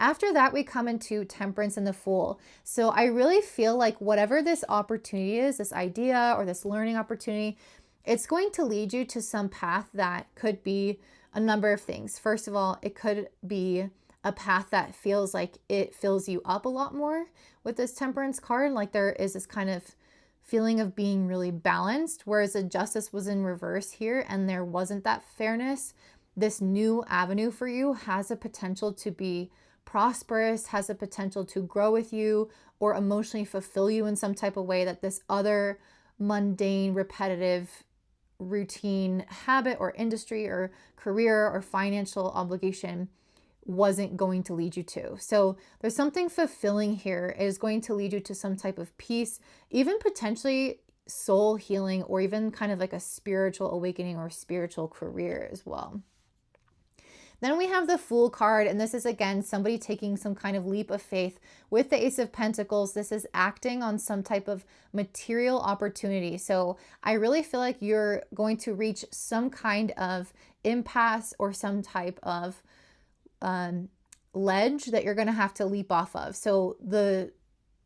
After that, we come into Temperance and the Fool. So I really feel like whatever this opportunity is, this idea or this learning opportunity, it's going to lead you to some path that could be a number of things. First of all, it could be a path that feels like it fills you up a lot more with this Temperance card. Like there is this kind of feeling of being really balanced, whereas the Justice was in reverse here and there wasn't that fairness. This new avenue for you has a potential to be prosperous, has a potential to grow with you or emotionally fulfill you in some type of way that this other mundane, repetitive, routine habit or industry or career or financial obligation wasn't going to lead you to. So there's something fulfilling here. It is going to lead you to some type of peace, even potentially soul healing, or even kind of like a spiritual awakening or spiritual career as well. Then we have the Fool card, and this is again somebody taking some kind of leap of faith with the Ace of Pentacles. This is acting on some type of material opportunity. So I really feel like you're going to reach some kind of impasse or some type of ledge that you're going to have to leap off of. So the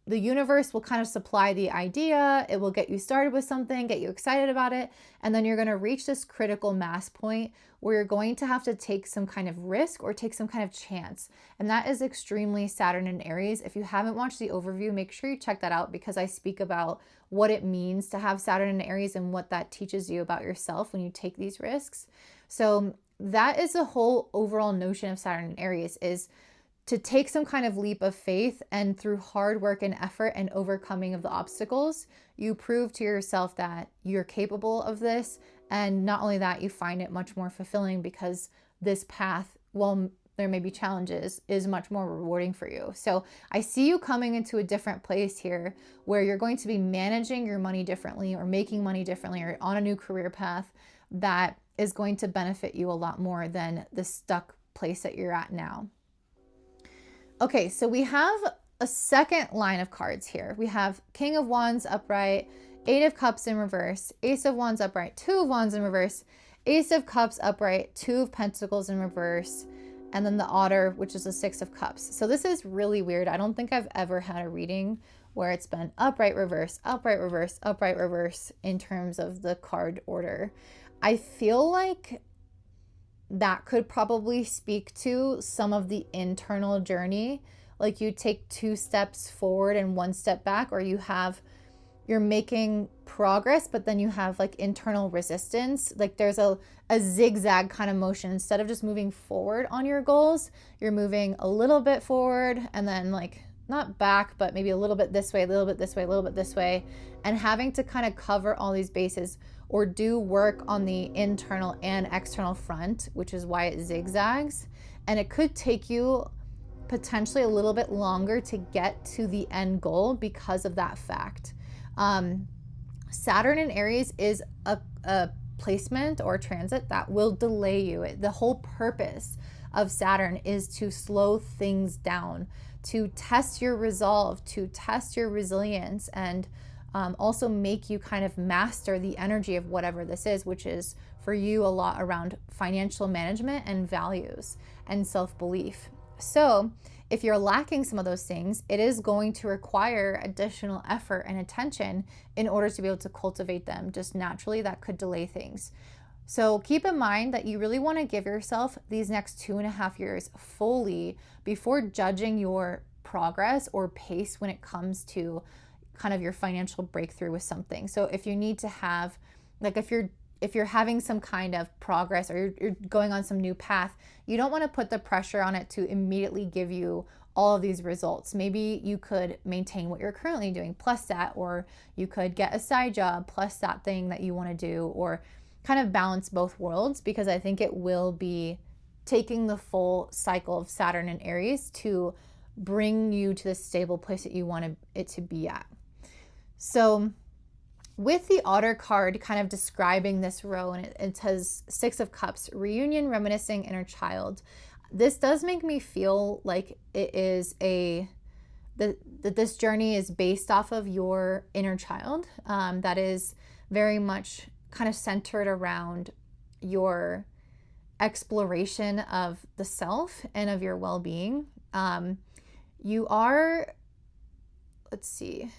universe will kind of supply the idea. It will get you started with something, get you excited about it. And then you're going to reach this critical mass point where you're going to have to take some kind of risk or take some kind of chance. And that is extremely Saturn and Aries. If you haven't watched the overview, make sure you check that out because I speak about what it means to have Saturn and Aries and what that teaches you about yourself when you take these risks. So that is the whole overall notion of Saturn and Aries, is to take some kind of leap of faith, and through hard work and effort and overcoming of the obstacles, you prove to yourself that you're capable of this. And not only that, you find it much more fulfilling because this path, while there may be challenges, is much more rewarding for you. So I see you coming into a different place here where you're going to be managing your money differently or making money differently or on a new career path that is going to benefit you a lot more than the stuck place that you're at now. Okay, so we have a second line of cards here. We have King of Wands upright, Eight of Cups in reverse, Ace of Wands upright, Two of Wands in reverse, Ace of Cups upright, Two of Pentacles in reverse, and then the Otter, which is the Six of Cups. So this is really weird. I don't think I've ever had a reading where it's been upright, reverse, upright, reverse, upright, reverse in terms of the card order. I feel like that could probably speak to some of the internal journey. Like you take 2 steps forward and 1 step back, or you're making progress, but then you have like internal resistance. Like there's a zigzag kind of motion. Instead of just moving forward on your goals, you're moving a little bit forward and then like not back, but maybe a little bit this way, a little bit this way, a little bit this way, and having to kind of cover all these bases or do work on the internal and external front, which is why it zigzags. And it could take you potentially a little bit longer to get to the end goal because of that fact. Saturn in Aries is a placement or transit that will delay you. The whole purpose of Saturn is to slow things down, to test your resolve, to test your resilience, and also make you kind of master the energy of whatever this is, which is for you a lot around financial management and values and self-belief. So if you're lacking some of those things, it is going to require additional effort and attention in order to be able to cultivate them. Just naturally, that could delay things. So keep in mind that you really want to give yourself these next 2.5 years fully before judging your progress or pace when it comes to kind of your financial breakthrough with something. So if you need to have, like if you're having some kind of progress or you're going on some new path, you don't want to put the pressure on it to immediately give you all of these results. Maybe you could maintain what you're currently doing plus that, or you could get a side job plus that thing that you want to do, or kind of balance both worlds, because I think it will be taking the full cycle of Saturn and Aries to bring you to the stable place that you want it to be at. So with the Otter card kind of describing this row, and it says Six of Cups, reunion, reminiscing, inner child. This does make me feel like it is that this journey is based off of your inner child. That is very much kind of centered around your exploration of the self and of your well-being. You are, let's see,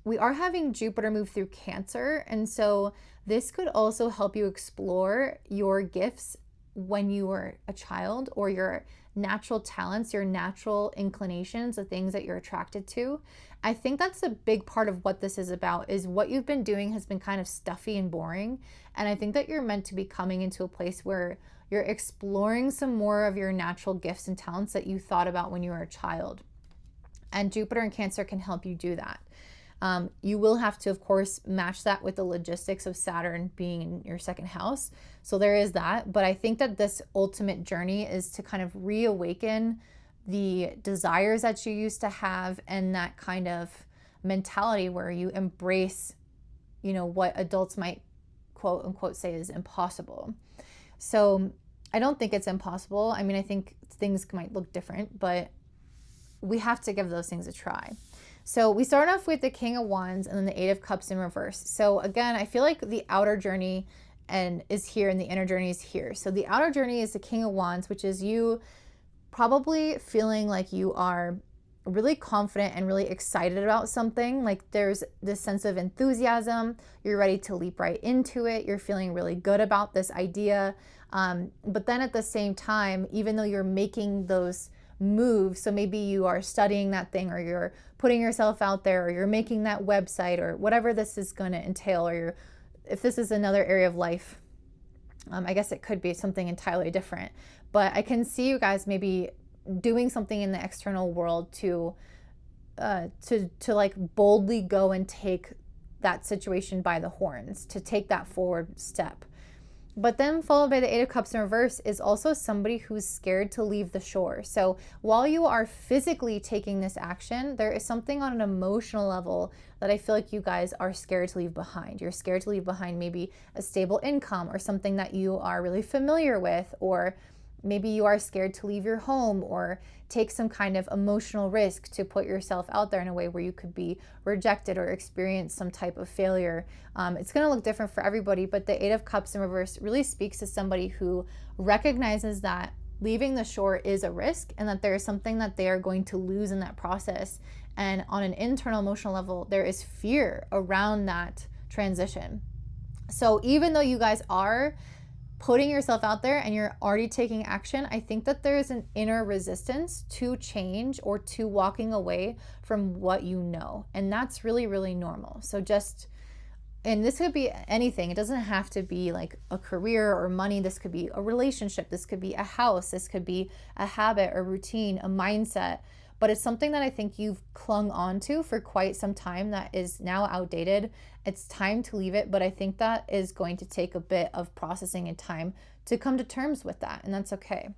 we are having Jupiter move through Cancer. And so this could also help you explore your gifts when you were a child, or your natural talents, your natural inclinations, the things that you're attracted to. I think that's a big part of what this is about, is what you've been doing has been kind of stuffy and boring. And I think that you're meant to be coming into a place where you're exploring some more of your natural gifts and talents that you thought about when you were a child. And Jupiter in Cancer can help you do that. You will have to, of course, match that with the logistics of Saturn being in your second house. So there is that. But I think that this ultimate journey is to kind of reawaken the desires that you used to have, and that kind of mentality where you embrace, what adults might quote unquote say is impossible. So I don't think it's impossible. I mean, I think things might look different, but we have to give those things a try. So we start off with the King of Wands and then the Eight of Cups in reverse. So again, I feel like the outer journey is here and the inner journey is here. So the outer journey is the King of Wands, which is you probably feeling like you are really confident and really excited about something. Like there's this sense of enthusiasm. You're ready to leap right into it. You're feeling really good about this idea. But then at the same time, even though you're making those moves, so maybe you are studying that thing, or you're putting yourself out there, or you're making that website, or whatever this is going to entail, or if this is another area of life, I guess it could be something entirely different. But I can see you guys maybe doing something in the external world to like boldly go and take that situation by the horns, to take that forward step. But then followed by the Eight of Cups in reverse is also somebody who's scared to leave the shore. So while you are physically taking this action, there is something on an emotional level that I feel like you guys are scared to leave behind. You're scared to leave behind maybe a stable income, or something that you are really familiar with, or maybe you are scared to leave your home or take some kind of emotional risk to put yourself out there in a way where you could be rejected or experience some type of failure. It's going to look different for everybody, but the Eight of Cups in reverse really speaks to somebody who recognizes that leaving the shore is a risk, and that there is something that they are going to lose in that process. And on an internal emotional level, there is fear around that transition. So even though you guys are putting yourself out there and you're already taking action, I think that there is an inner resistance to change or to walking away from what you know. And that's really, really normal. So and this could be anything. It doesn't have to be like a career or money. This could be a relationship. This could be a house. This could be a habit or routine, a mindset. But it's something that I think you've clung on to for quite some time that is now outdated. It's time to leave it, but I think that is going to take a bit of processing and time to come to terms with that, and that's okay.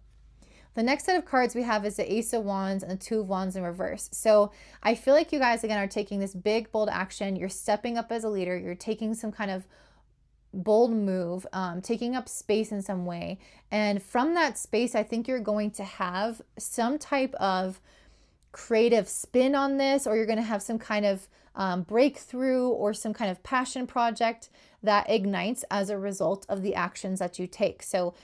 The next set of cards we have is the Ace of Wands and the Two of Wands in reverse. So I feel like you guys, again, are taking this big, bold action. You're stepping up as a leader. You're taking some kind of bold move, taking up space in some way. And from that space, I think you're going to have some type of creative spin on this, or you're going to have some kind of breakthrough or some kind of passion project that ignites as a result of the actions that you take. So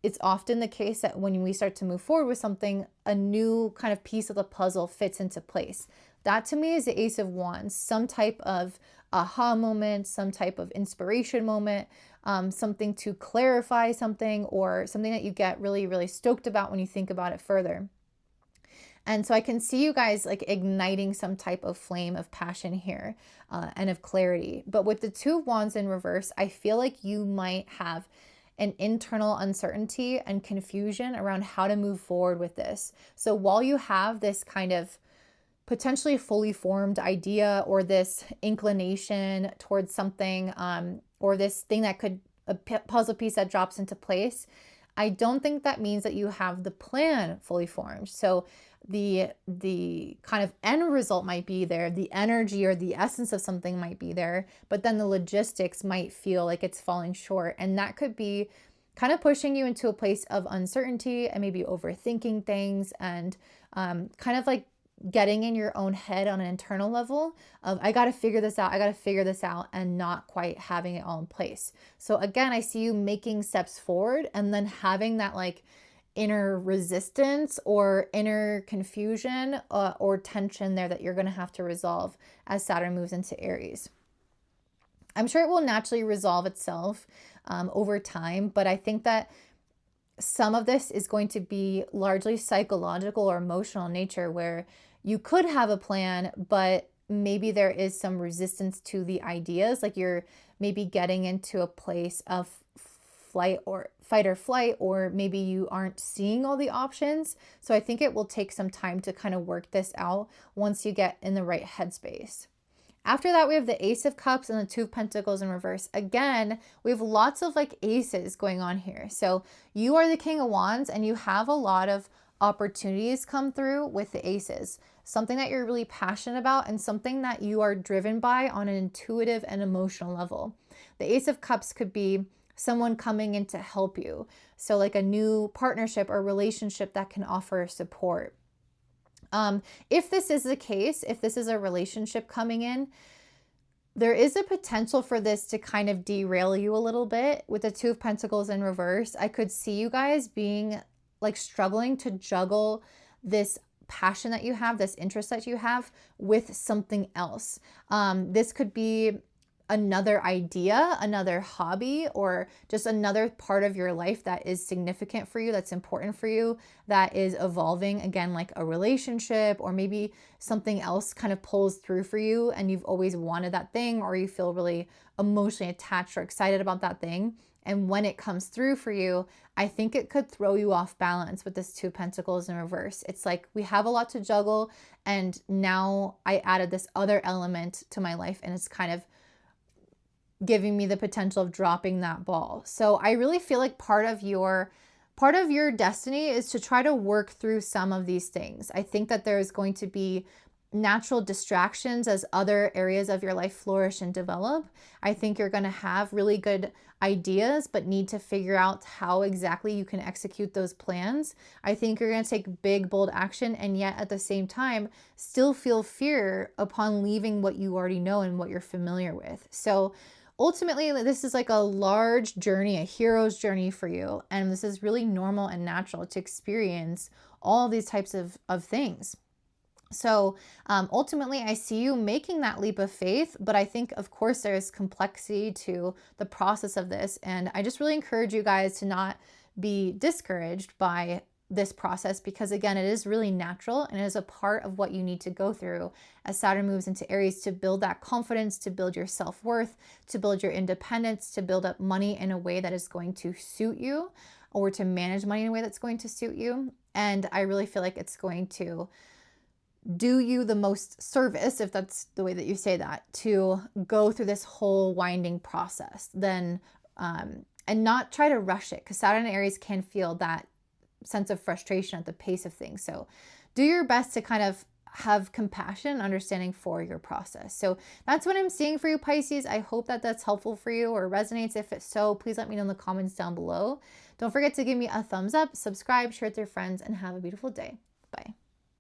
it's often the case that when we start to move forward with something, a new kind of piece of the puzzle fits into place. That to me is the Ace of Wands, some type of aha moment, some type of inspiration moment, something to clarify something, or something that you get really, really stoked about when you think about it further. And so I can see you guys like igniting some type of flame of passion here and of clarity. But with the Two of Wands in reverse, I feel like you might have an internal uncertainty and confusion around how to move forward with this. So while you have this kind of potentially fully formed idea, or this inclination towards something, or this thing that could, a puzzle piece that drops into place, I don't think that means that you have the plan fully formed. So the kind of end result might be there, the energy or the essence of something might be there, but then the logistics might feel like it's falling short. And that could be kind of pushing you into a place of uncertainty and maybe overthinking things, and kind of like getting in your own head on an internal level of, I got to figure this out, and not quite having it all in place. So again, I see you making steps forward and then having that like inner resistance or inner confusion or tension there that you're going to have to resolve as Saturn moves into Aries. I'm sure it will naturally resolve itself over time, but I think that some of this is going to be largely psychological or emotional in nature, where you could have a plan, but maybe there is some resistance to the ideas. Like you're maybe getting into a place of fight or flight, or maybe you aren't seeing all the options. So I think it will take some time to kind of work this out once you get in the right headspace. After that, we have the Ace of Cups and the Two of Pentacles in reverse. Again, we have lots of like aces going on here. So you are the King of Wands and you have a lot of opportunities come through with the aces. Something that you're really passionate about and something that you are driven by on an intuitive and emotional level. The Ace of Cups could be someone coming in to help you. So like a new partnership or relationship that can offer support. If this is the case, if this is a relationship coming in, there is a potential for this to kind of derail you a little bit. With the Two of Pentacles in reverse, I could see you guys being like struggling to juggle this passion that you have, this interest that you have with something else. This could be another idea, another hobby, or just another part of your life that is significant for you, that's important for you, that is evolving, again, like a relationship, or maybe something else kind of pulls through for you and you've always wanted that thing, or you feel really emotionally attached or excited about that thing. And when it comes through for you, I think it could throw you off balance with this Two of Pentacles in reverse. It's like we have a lot to juggle, and now I added this other element to my life, and it's kind of giving me the potential of dropping that ball. So I really feel like part of your destiny is to try to work through some of these things. I think that there's going to be natural distractions as other areas of your life flourish and develop. I think you're going to have really good ideas, but need to figure out how exactly you can execute those plans. I think you're going to take big, bold action, and yet at the same time, still feel fear upon leaving what you already know and what you're familiar with. So ultimately, this is like a large journey, a hero's journey for you. And this is really normal and natural to experience all these types of things. So ultimately, I see you making that leap of faith, but I think, of course, there's complexity to the process of this. And I just really encourage you guys to not be discouraged by this process, because again, it is really natural and it is a part of what you need to go through as Saturn moves into Aries, to build that confidence, to build your self-worth, to build your independence, to build up money in a way that is going to suit you, or to manage money in a way that's going to suit you. And I really feel like it's going to do you the most service, if that's the way that you say that, to go through this whole winding process then, and not try to rush it, because Saturn and Aries can feel that sense of frustration at the pace of things. So do your best to kind of have compassion and understanding for your process. So that's what I'm seeing for you, Pisces. I hope that that's helpful for you or resonates. If it's so, please let me know in the comments down below. Don't forget to give me a thumbs up, subscribe, share with your friends, and have a beautiful day. Bye.